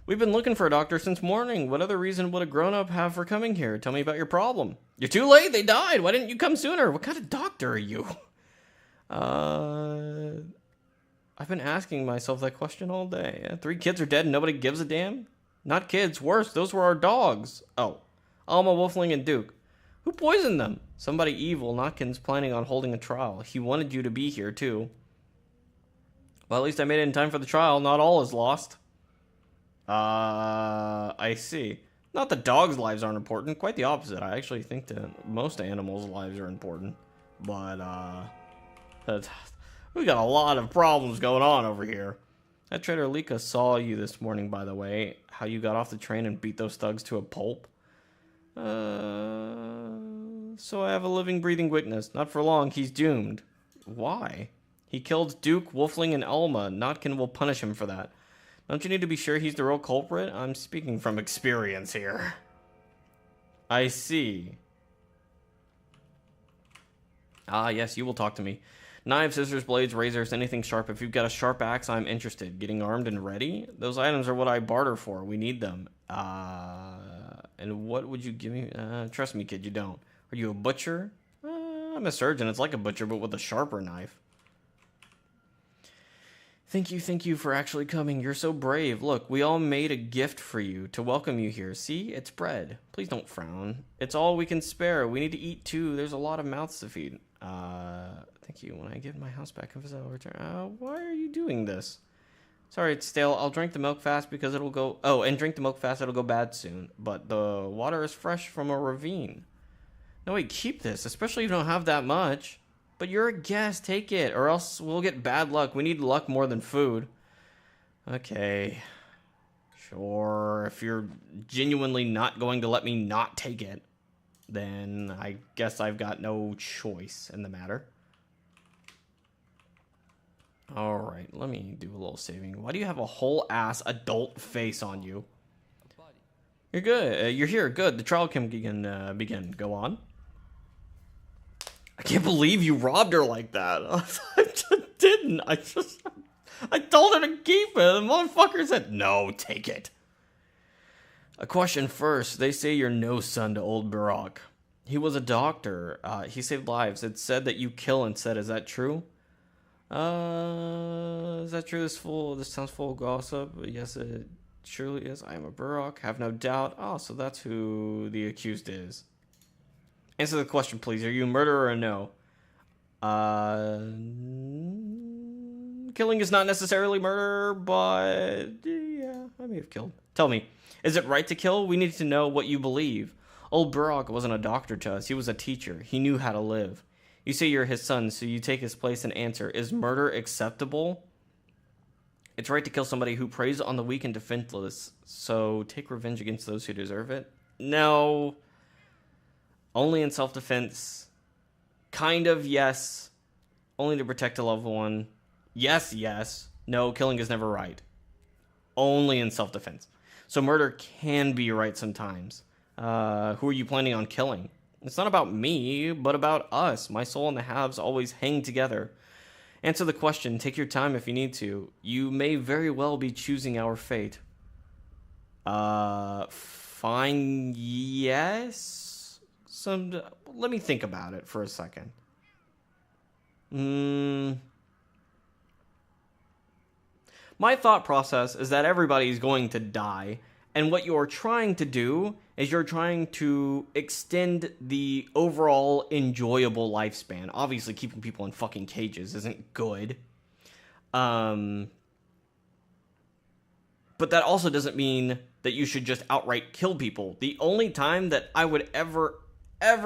We've been looking for a doctor since morning. What other reason would a grown-up have for coming here? Tell me about your problem. You're too late. They died. Why didn't you come sooner? What kind of doctor are you? I've been asking myself that question all day. 3 kids are dead and nobody gives a damn? Not kids. Worse, those were our dogs. Oh. Alma, Wolfling, and Duke. Who poisoned them? Somebody evil. Notkin's planning on holding a trial. He wanted you to be here, too. Well, at least I made it in time for the trial. Not all is lost. I see. Not that dogs' lives aren't important. Quite the opposite. I actually think that most animals' lives are important. But, we got a lot of problems going on over here. That trader Lika saw you this morning, by the way. How you got off the train and beat those thugs to a pulp. So I have a living, breathing witness. Not for long. He's doomed. Why? He killed Duke, Wolfling, and Alma. Notkin will punish him for that. Don't you need to be sure he's the real culprit? I'm speaking from experience here. I see. Ah, yes, you will talk to me. Knives, scissors, blades, razors, anything sharp. If you've got a sharp axe, I'm interested. Getting armed and ready? Those items are what I barter for. We need them. And what would you give me? Trust me, kid, you don't. Are you a butcher? I'm a surgeon. It's like a butcher, but with a sharper knife. Thank you for actually coming. You're so brave. Look, we all made a gift for you to welcome you here. See? It's bread. Please don't frown. It's all we can spare. We need to eat too. There's a lot of mouths to feed. Thank you. When I get my house back, I'll return. Why are you doing this? Sorry, it's stale. I'll drink the milk fast because it'll go... Oh, and drink the milk fast, it'll go bad soon. But the water is fresh from a ravine. No, wait, keep this, especially if you don't have that much. But you're a guest, take it, or else we'll get bad luck. We need luck more than food. Okay. Sure, if you're genuinely not going to let me not take it, then I guess I've got no choice in the matter. Alright, let me do a little saving. Why do you have a whole ass adult face on you? You're good. You're here. Good. The trial can begin. Go on. I can't believe you robbed her like that. I just didn't. I told her to keep it. The motherfucker said, no, take it. A question first. They say you're no son to old Barack. He was a doctor. He saved lives. It's said that you kill instead. Is that true? Is that true? This sounds full of gossip. Yes, it surely is. I am a Barack. Have no doubt. Oh, so that's who the accused is. Answer the question, please. Are you a murderer or no? Killing is not necessarily murder, but yeah, I may have killed. Tell me, is it right to kill? We need to know what you believe. Old Barack wasn't a doctor to us. He was a teacher. He knew how to live. You say you're his son, so you take his place and answer. Is murder acceptable? It's right to kill somebody who preys on the weak and defenseless, so take revenge against those who deserve it? No. Only in self-defense. Kind of, yes. Only to protect a loved one. Yes, yes. No, killing is never right. Only in self-defense. So murder can be right sometimes. Who are you planning on killing? It's not about me, but about us. My soul and the halves always hang together. Answer the question. Take your time if you need to. You may very well be choosing our fate. Fine, yes? Let me think about it for a second. My thought process is that everybody's going to die, and what you're trying to do is you're trying to extend the overall enjoyable lifespan. Obviously, keeping people in fucking cages isn't good. But that also doesn't mean that you should just outright kill people. The only time that I would ever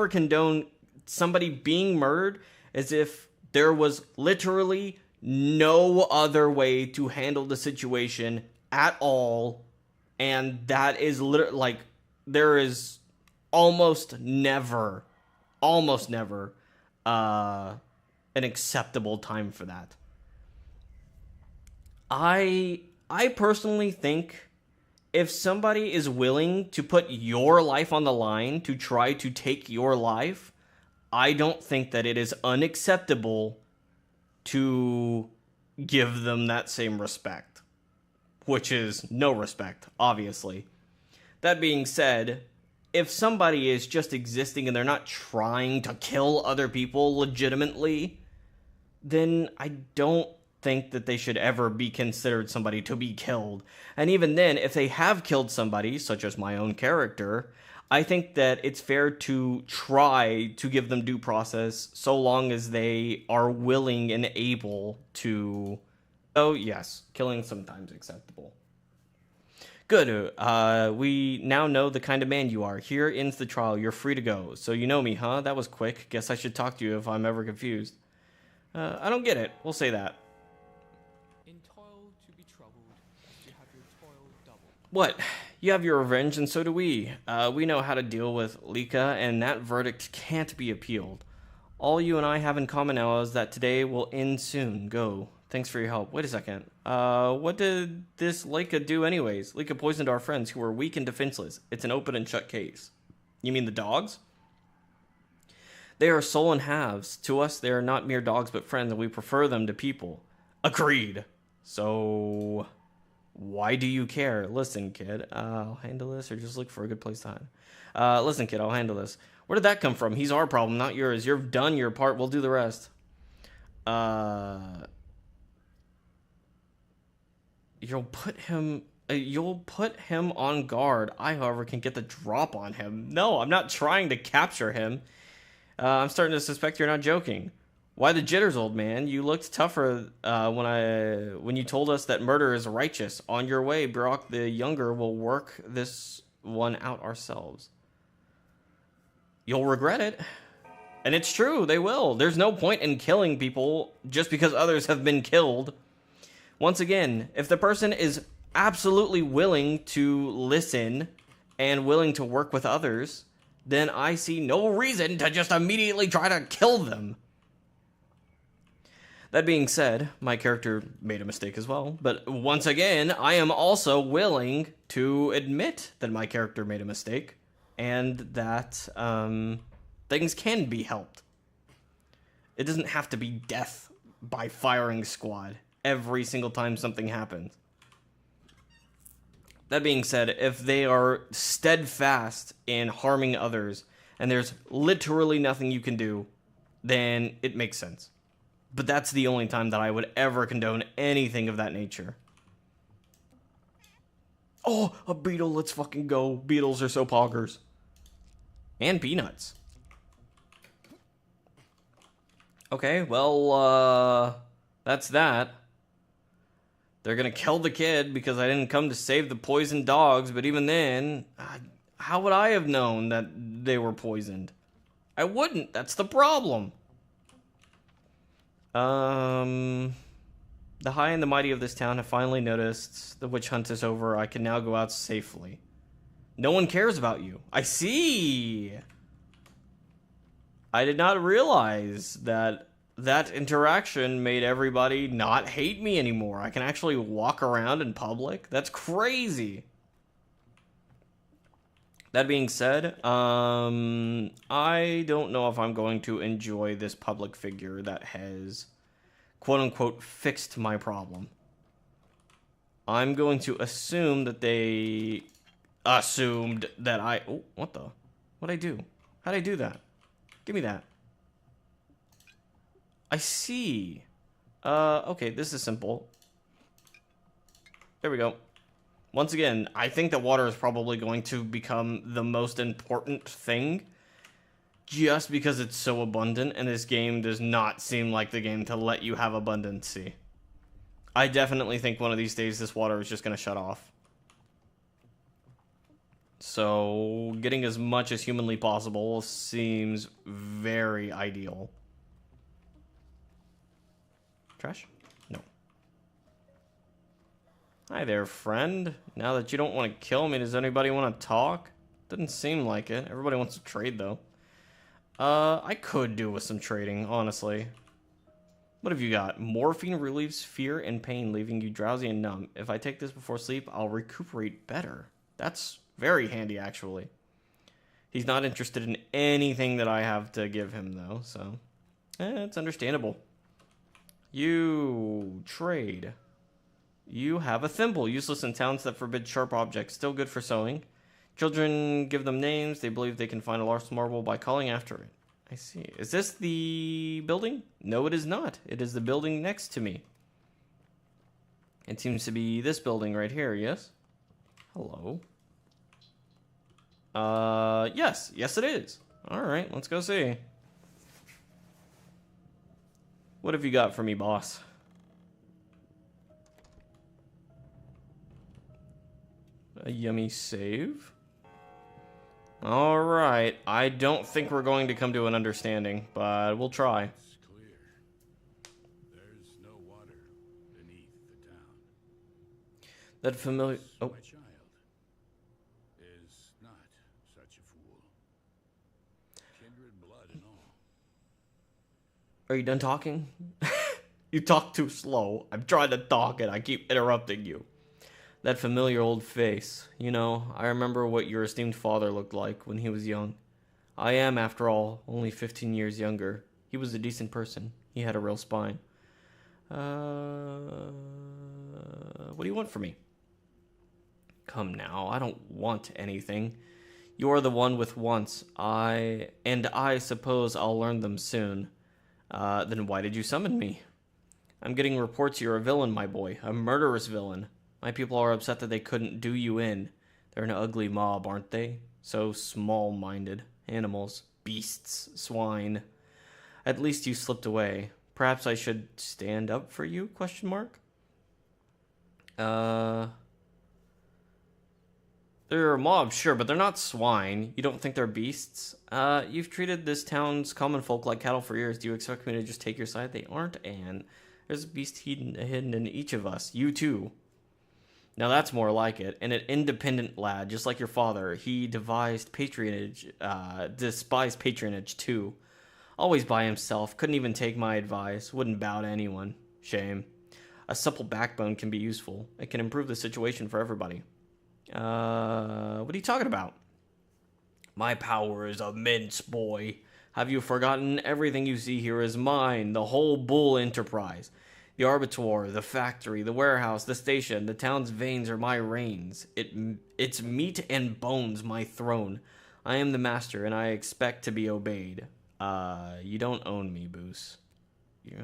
condone somebody being murdered is if there was literally no other way to handle the situation at all, and that is literally, like, there is almost never an acceptable time for that. I personally think if somebody is willing to put your life on the line to try to take your life, I don't think that it is unacceptable to give them that same respect. Which is no respect, obviously. That being said, if somebody is just existing and they're not trying to kill other people legitimately, then I don't think that they should ever be considered somebody to be killed. And even then, if they have killed somebody, such as my own character, I think that it's fair to try to give them due process so long as they are willing and able to. Oh yes, killing sometimes acceptable. Good, we now know the kind of man you are. Here ends the trial, you're free to go. So you know me, huh? That was quick. Guess I should talk to you if I'm ever confused. I don't get it. We'll say that. In toil to be troubled, you have your toil doubled. What? You have your revenge, and so do we. We know how to deal with Lika, and that verdict can't be appealed. All you and I have in common now is that today will end soon. Go. Thanks for your help. Wait a second. What did this Lika do anyways? Lika poisoned our friends who were weak and defenseless. It's an open and shut case. You mean the dogs? They are soul and halves. To us, they are not mere dogs but friends, and we prefer them to people. Agreed. So, why do you care? Listen, kid, I'll handle this, or just look for a good place to hide. Listen, kid, I'll handle this. Where did that come from? He's our problem, not yours. You've done your part. We'll do the rest. You'll put him on guard. I, however, can get the drop on him. No, I'm not trying to capture him. I'm starting to suspect you're not joking. Why the jitters, old man? You looked tougher when you told us that murder is righteous. On your way, Brock the Younger will work this one out ourselves. You'll regret it. And it's true, they will. There's no point in killing people just because others have been killed. Once again, if the person is absolutely willing to listen and willing to work with others, then I see no reason to just immediately try to kill them. That being said, my character made a mistake as well, but once again, I am also willing to admit that my character made a mistake, and that things can be helped. It doesn't have to be death by firing squad every single time something happens. That being said, if they are steadfast in harming others, and there's literally nothing you can do, then it makes sense. But that's the only time that I would ever condone anything of that nature. Oh, a beetle, let's fucking go. Beetles are so poggers. And peanuts. Okay, well, that's that. They're gonna kill the kid because I didn't come to save the poisoned dogs, but even then, how would I have known that they were poisoned? I wouldn't, that's the problem. The high and the mighty of this town have finally noticed the witch hunt is over. I can now go out safely. No one cares about you. I see. I did not realize that interaction made everybody not hate me anymore. I can actually walk around in public. That's crazy. That being said, I don't know if I'm going to enjoy this public figure that has, quote-unquote, fixed my problem. I'm going to assume that they assumed that I... Oh, what the? What'd I do? How'd I do that? Give me that. I see. Okay, this is simple. There we go. Once again, I think that water is probably going to become the most important thing just because it's so abundant, and this game does not seem like the game to let you have abundancy. I definitely think one of these days this water is just going to shut off. So, getting as much as humanly possible seems very ideal. Trash? No. Hi there, friend. Now that you don't want to kill me, does anybody want to talk? Doesn't seem like it. Everybody wants to trade, though. I could do with some trading, honestly. What have you got? Morphine relieves fear and pain, leaving you drowsy and numb. If I take this before sleep, I'll recuperate better. That's very handy, actually. He's not interested in anything that I have to give him, though, so... it's understandable. You trade. You have a thimble, useless in towns that forbid sharp objects, still good for sewing. Children give them names. They believe they can find a lost marble by calling after it. I see. Is this the building? No, it is not. It is the building next to me. It seems to be this building right here, yes? Hello. Yes. Yes, it is. Alright, let's go see. What have you got for me, boss? A yummy save. Alright, I don't think we're going to come to an understanding, but we'll try. It's clear. There's no water beneath the town. That familiar... Oh. My child is not such a fool. Kindred blood and all. Are you done talking? You talk too slow. I'm trying to talk and I keep interrupting you. That familiar old face. You know, I remember what your esteemed father looked like when he was young. I am, after all, only 15 years younger. He was a decent person. He had a real spine. What do you want from me? Come now, I don't want anything. You're the one with wants. I suppose I'll learn them soon. Then why did you summon me? I'm getting reports you're a villain, my boy. A murderous villain. My people are upset that they couldn't do you in. They're an ugly mob, aren't they? So small-minded. Animals. Beasts. Swine. At least you slipped away. Perhaps I should stand up for you? Question mark. They're a mob, sure, but they're not swine. You don't think they're beasts? You've treated this town's common folk like cattle for years. Do you expect me to just take your side? They aren't, Anne. There's a beast hidden in each of us. You too. Now that's more like it. And an independent lad, just like your father. He despised patronage too. Always by himself. Couldn't even take my advice. Wouldn't bow to anyone. Shame. A supple backbone can be useful. It can improve the situation for everybody. What are you talking about? My power is immense, boy. Have you forgotten? Everything you see here is mine. The whole bull enterprise. The abattoir, the factory, the warehouse, the station, the town's veins are my reins. It's meat and bones, my throne. I am the master, and I expect to be obeyed. You don't own me, Boos. You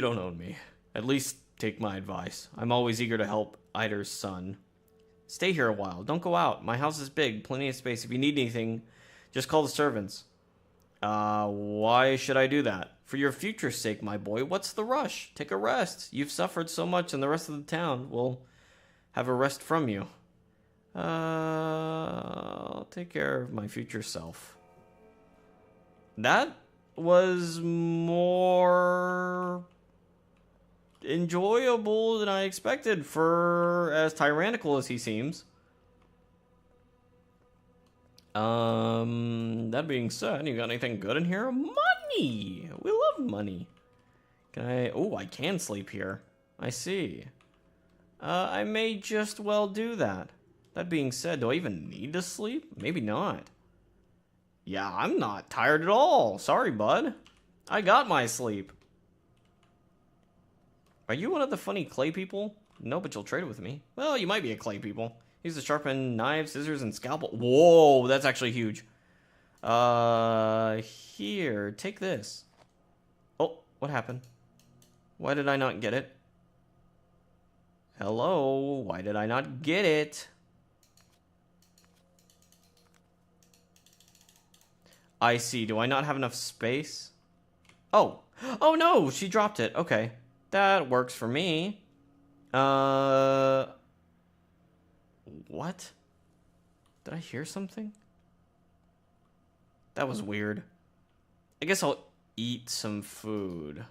don't own me. At least take my advice. I'm always eager to help Eider's son. Stay here a while. Don't go out. My house is big. Plenty of space. If you need anything, just call the servants. Why should I do that? For your future's sake, my boy. What's the rush? Take a rest. You've suffered so much, and the rest of the town will have a rest from you. I'll take care of my future self. That was more enjoyable than I expected for as tyrannical as he seems. That being said, you got anything good in here? Money! We love money. Oh, I can sleep here. I see. I may just well do that. That being said, do I even need to sleep? Maybe not. Yeah, I'm not tired at all. Sorry, bud. I got my sleep. Are you one of the funny clay people? No, but you'll trade with me. Well, you might be a clay people. Use to sharpen knives, scissors, and scalpel. Whoa, that's actually huge. Here, take this. Oh, what happened? Why did I not get it? Hello, why did I not get it? I see. Do I not have enough space? Oh. Oh, no, she dropped it. Okay. That works for me. What? Did I hear something? That was weird. I guess I'll eat some food.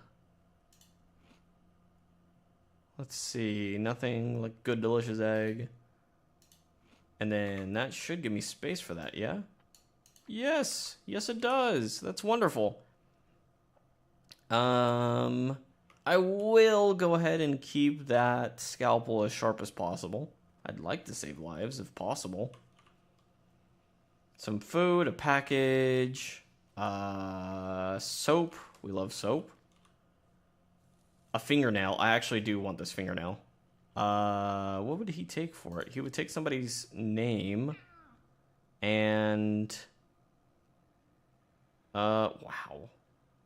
Let's see. Nothing like good, delicious egg. And then that should give me space for that, yeah? Yes. Yes, it does. That's wonderful. I will go ahead and keep that scalpel as sharp as possible. I'd like to save lives if possible. Some food, a package, soap. We love soap. A fingernail. I actually do want this fingernail. What would he take for it? He would take somebody's name and wow.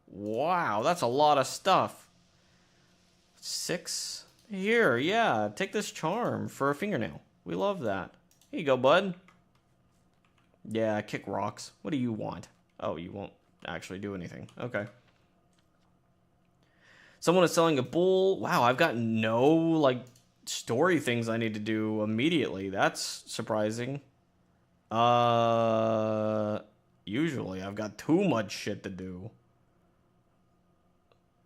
Wow, that's a lot of stuff. 6 here, yeah. Take this charm for a fingernail. We love that. Here you go, bud. Yeah, kick rocks. What do you want? Oh, you won't actually do anything. Okay. Someone is selling a bull. Wow, I've got no, like, story things I need to do immediately. That's surprising. Usually I've got too much shit to do.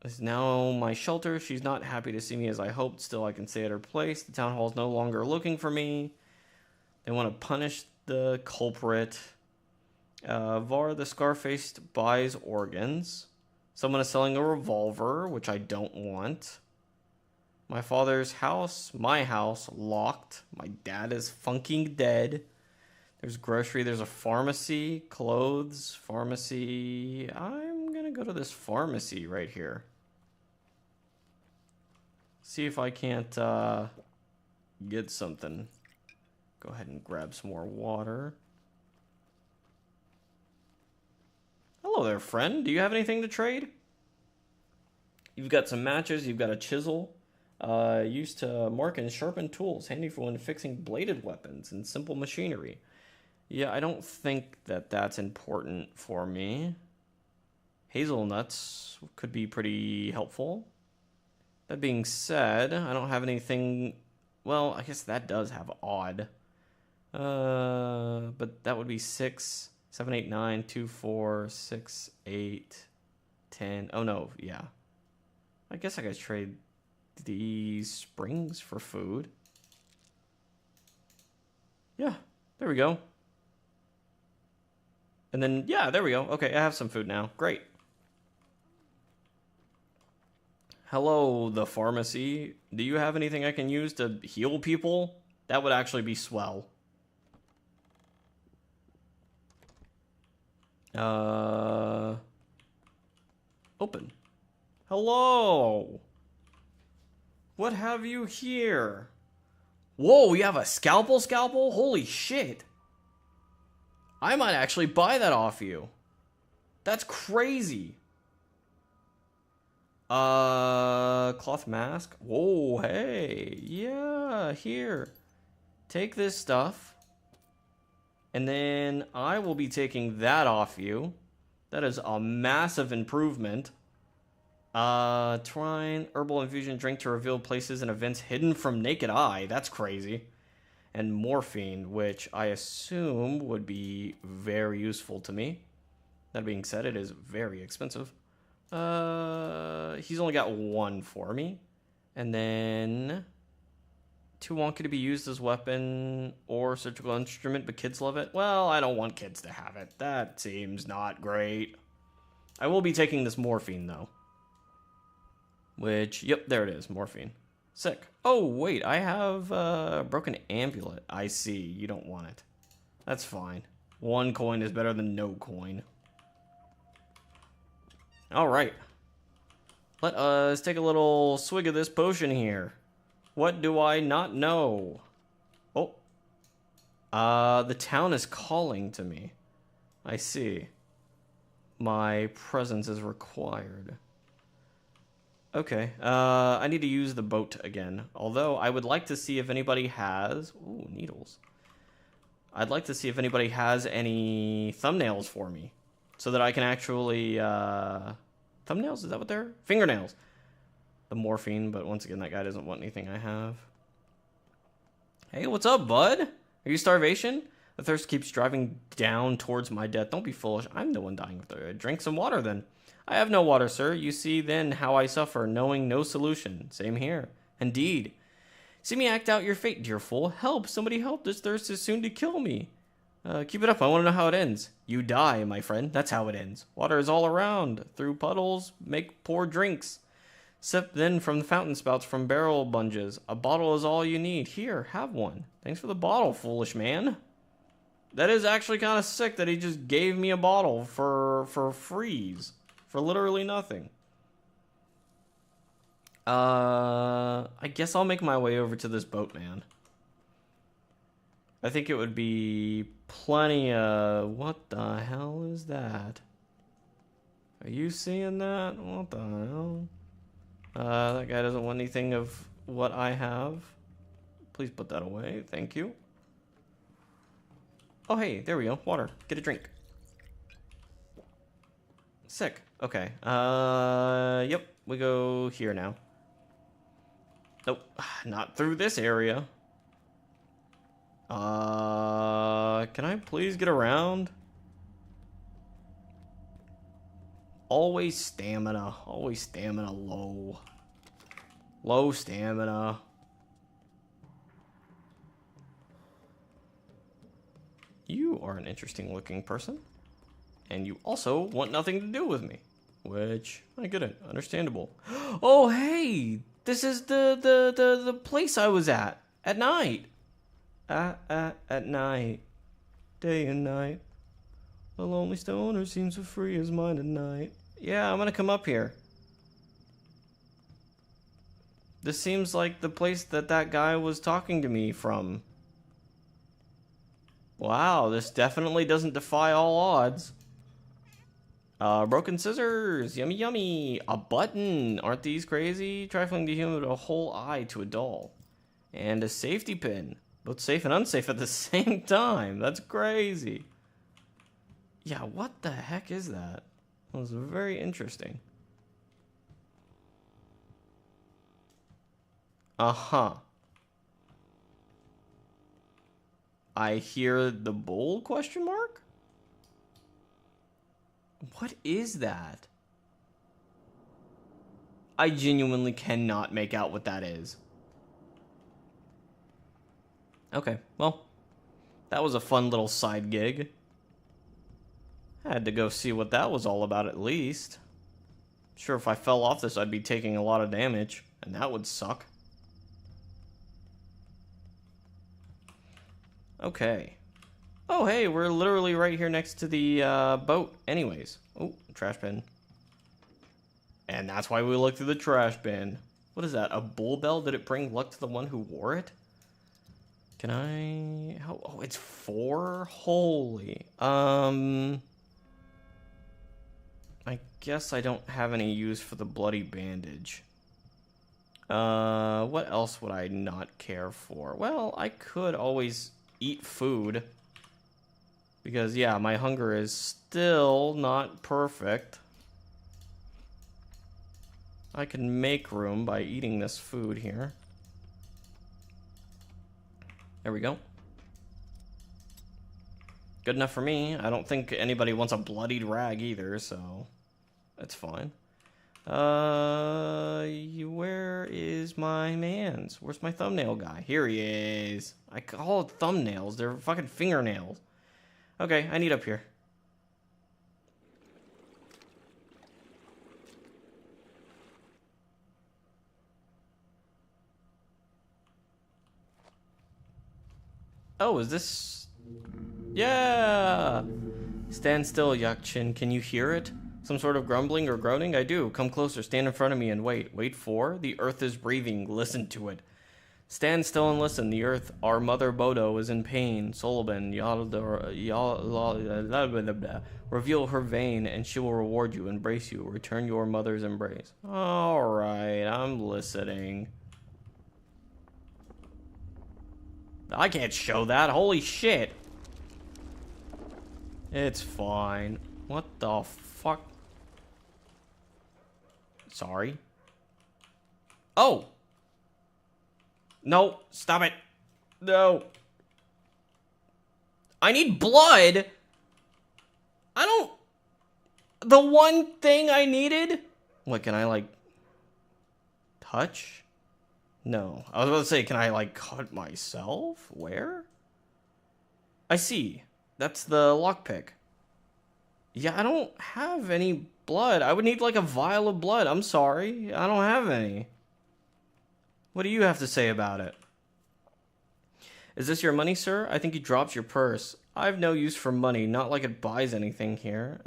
This is now my shelter. She's not happy to see me as I hoped. Still, I can stay at her place. The town hall's no longer looking for me. They want to punish the culprit. Var the Scarfaced buys organs. Someone is selling a revolver, which I don't want. My father's house, my house, locked. My dad is funking dead. There's grocery, there's a pharmacy, clothes, pharmacy. I'm gonna go to this pharmacy right here. See if I can't get something. Go ahead and grab some more water. Hello there, friend. Do you have anything to trade? You've got some matches, you've got a chisel. Used to mark and sharpen tools, handy for when fixing bladed weapons and simple machinery. Yeah, I don't think that that's important for me. Hazelnuts could be pretty helpful. That being said, I don't have anything... Well, I guess that does have odd. But that would be 6, 7, 8, 9, 2, 4, 6, 8, 10. Oh, no, yeah. I guess I could trade these springs for food. Yeah, there we go. And then, yeah, there we go. Okay, I have some food now. Great. Hello, the pharmacy. Do you have anything I can use to heal people? That would actually be swell. Open. Hello. What have you here? Whoa, you have a scalpel? Holy shit. I might actually buy that off you. That's crazy. Cloth mask. Whoa, hey. Yeah, here. Take this stuff. And then I will be taking that off you. That is a massive improvement. Trine, herbal infusion drink to reveal places and events hidden from naked eye. That's crazy. And morphine, which I assume would be very useful to me. That being said, it is very expensive. He's only got one for me. And then... too wonky to be used as weapon or surgical instrument, but kids love it. Well, I don't want kids to have it. That seems not great. I will be taking this morphine, though. Which, yep, there it is, morphine. Sick. Oh, wait, I have a broken amulet. I see, you don't want it. That's fine. 1 coin is better than no coin. Alright. Let us take a little swig of this potion here. What do I not know? Oh. The town is calling to me. I see. My presence is required. Okay. I need to use the boat again. Although, I would like to see if anybody has... Ooh, needles. I'd like to see if anybody has any thumbnails for me. So that I can actually... thumbnails? Is that what they're... Fingernails. The morphine, but once again, that guy doesn't want anything I have. Hey, what's up, bud? Are you starvation? The thirst keeps driving down towards my death. Don't be foolish. I'm the one dying with thirst. Drink some water, then. I have no water, sir. You see, then, how I suffer, knowing no solution. Same here. Indeed. See me act out your fate, dear fool. Help! Somebody help! This thirst is soon to kill me. Keep it up. I want to know how it ends. You die, my friend. That's how it ends. Water is all around. Through puddles, make poor drinks. Sip then from the fountain spouts from barrel bunges. A bottle is all you need. Here, have one. Thanks for the bottle, foolish man. That is actually kind of sick that he just gave me a bottle for freeze. For literally nothing. I guess I'll make my way over to this boat, man. I think it would be plenty of... What the hell is that? Are you seeing that? What the hell? That guy doesn't want anything of what I have. Please put that away. Thank you. Oh, hey, there we go. Water. Get a drink. Sick. Okay. Yep. We go here now. Nope. Not through this area. Can I please get around? Always stamina. Always stamina low. Low stamina. You are an interesting looking person. And you also want nothing to do with me. Which, I get it. Understandable. Oh, hey! This is the place I was at. At night. At night. day and night. A lonely stoner seems so free his mind at night. Yeah, I'm gonna come up here. This seems like the place that guy was talking to me from. Wow, this definitely doesn't defy all odds. Broken scissors, yummy yummy. A button, aren't these crazy? Trifling to human, a whole eye to a doll. And a safety pin. Both safe and unsafe at the same time. That's crazy. Yeah, what the heck is that? That was very interesting. Uh-huh. I hear the bull, question mark? What is that? I genuinely cannot make out what that is. Okay, well, that was a fun little side gig. I had to go see what that was all about at least. Sure, if I fell off this, I'd be taking a lot of damage, and that would suck. Okay. Oh, hey, we're literally right here next to the boat anyways. Oh, trash bin. And that's why we looked through the trash bin. What is that, a bull bell? Did it bring luck to the one who wore it? Can I... How... Oh, it's 4? Holy. I guess I don't have any use for the bloody bandage. What else would I not care for? Well, I could always eat food. Because, yeah, my hunger is still not perfect. I can make room by eating this food here. There we go. Good enough for me. I don't think anybody wants a bloodied rag either, so that's fine. Where is my mans? Where's my thumbnail guy? Here he is. I call it thumbnails. They're fucking fingernails. Okay, I need up here. Oh, is this... Yeah! Stand still, Yakchin. Can you hear it? Some sort of grumbling or groaning? I do. Come closer. Stand in front of me and wait. Wait for? The earth is breathing. Listen to it. Stand still and listen. The earth, our mother Bodo, is in pain. Solomon, reveal her vein, and she will reward you, embrace you, return your mother's embrace. Alright, I'm listening. I can't show that. Holy shit. It's fine. What the fuck? Sorry. Oh! No, stop it. No. I need blood. I don't... The one thing I needed? What, can I, like... touch? No. I was about to say, can I, like, cut myself? Where? I see. That's the lockpick. Yeah, I don't have any blood. I would need, like, a vial of blood. I'm sorry. I don't have any. What do you have to say about it? Is this your money, sir? I think you dropped your purse. I've no use for money. Not like it buys anything here.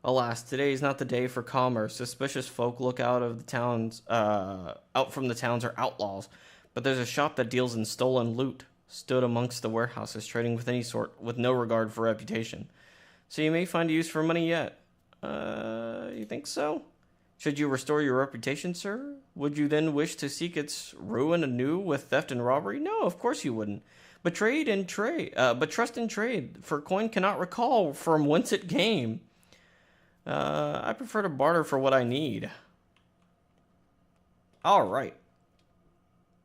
Alas, today is not the day for commerce. Suspicious folk look out of the towns, out from the towns are outlaws. But there's a shop that deals in stolen loot. Stood amongst the warehouses, trading with any sort, with no regard for reputation. So you may find a use for money yet. You think so? Should you restore your reputation, sir? Would you then wish to seek its ruin anew with theft and robbery? No, of course you wouldn't. But trust and trade, for coin cannot recall from whence it came. I prefer to barter for what I need. Alright.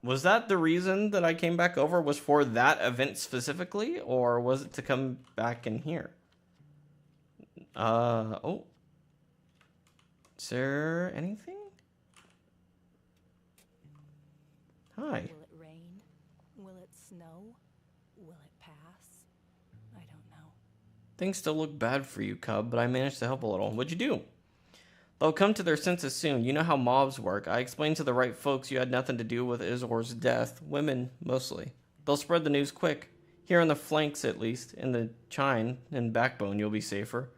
Was that the reason that I came back over? Was for that event specifically? Or was it to come back in here? Oh. Is there anything? Hi. Will it rain? Will it snow? Will it pass? I don't know. Things still look bad for you, Cub, but I managed to help a little. What'd you do? They'll come to their senses soon. You know how mobs work. I explained to the right folks you had nothing to do with Izor's death. Women, mostly. They'll spread the news quick. Here on the flanks, at least, in the chine and backbone, you'll be safer.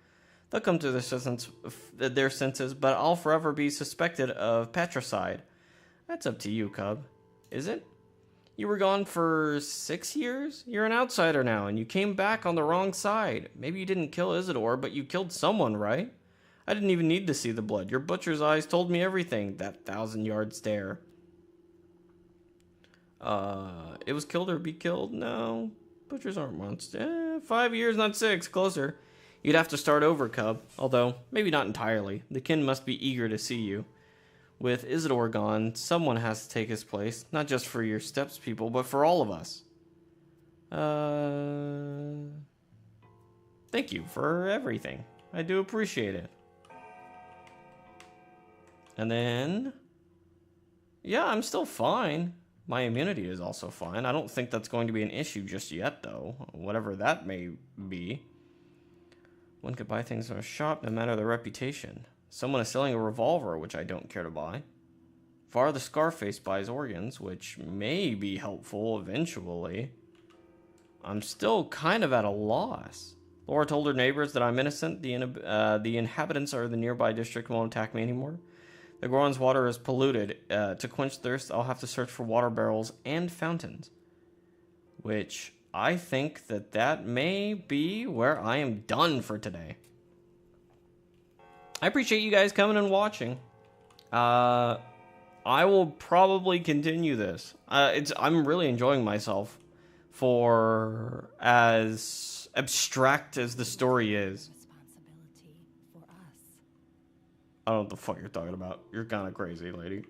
They'll come to their senses, but I'll forever be suspected of patricide. That's up to you, Cub. Is it? You were gone for 6 years? You're an outsider now, and you came back on the wrong side. Maybe you didn't kill Isidore, but you killed someone, right? I didn't even need to see the blood. Your butcher's eyes told me everything. That 1,000-yard stare. It was killed or be killed? No. Butchers aren't monsters. 5 years, not 6. Closer. You'd have to start over, Cub. Although, maybe not entirely. The kin must be eager to see you. With Isidore gone, someone has to take his place. Not just for your steps people, but for all of us. Thank you for everything. I do appreciate it. And then... yeah, I'm still fine. My immunity is also fine. I don't think that's going to be an issue just yet, though. Whatever that may be. One could buy things from a shop, no matter their reputation. Someone is selling a revolver, which I don't care to buy. Var the Scarface buys organs, which may be helpful eventually. I'm still kind of at a loss. Laura told her neighbors that I'm innocent. The inhabitants of the nearby district won't attack me anymore. The Goron's water is polluted. To quench thirst, I'll have to search for water barrels and fountains. Which I think that may be where I am done for today. I appreciate you guys coming and watching. I will probably continue this. I'm really enjoying myself for as abstract as the story is. Responsibility for us. I don't know what the fuck you're talking about. You're kind of crazy, lady.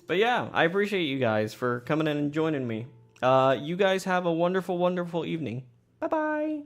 But yeah, I appreciate you guys for coming in and joining me. You guys have a wonderful, wonderful evening. Bye-bye.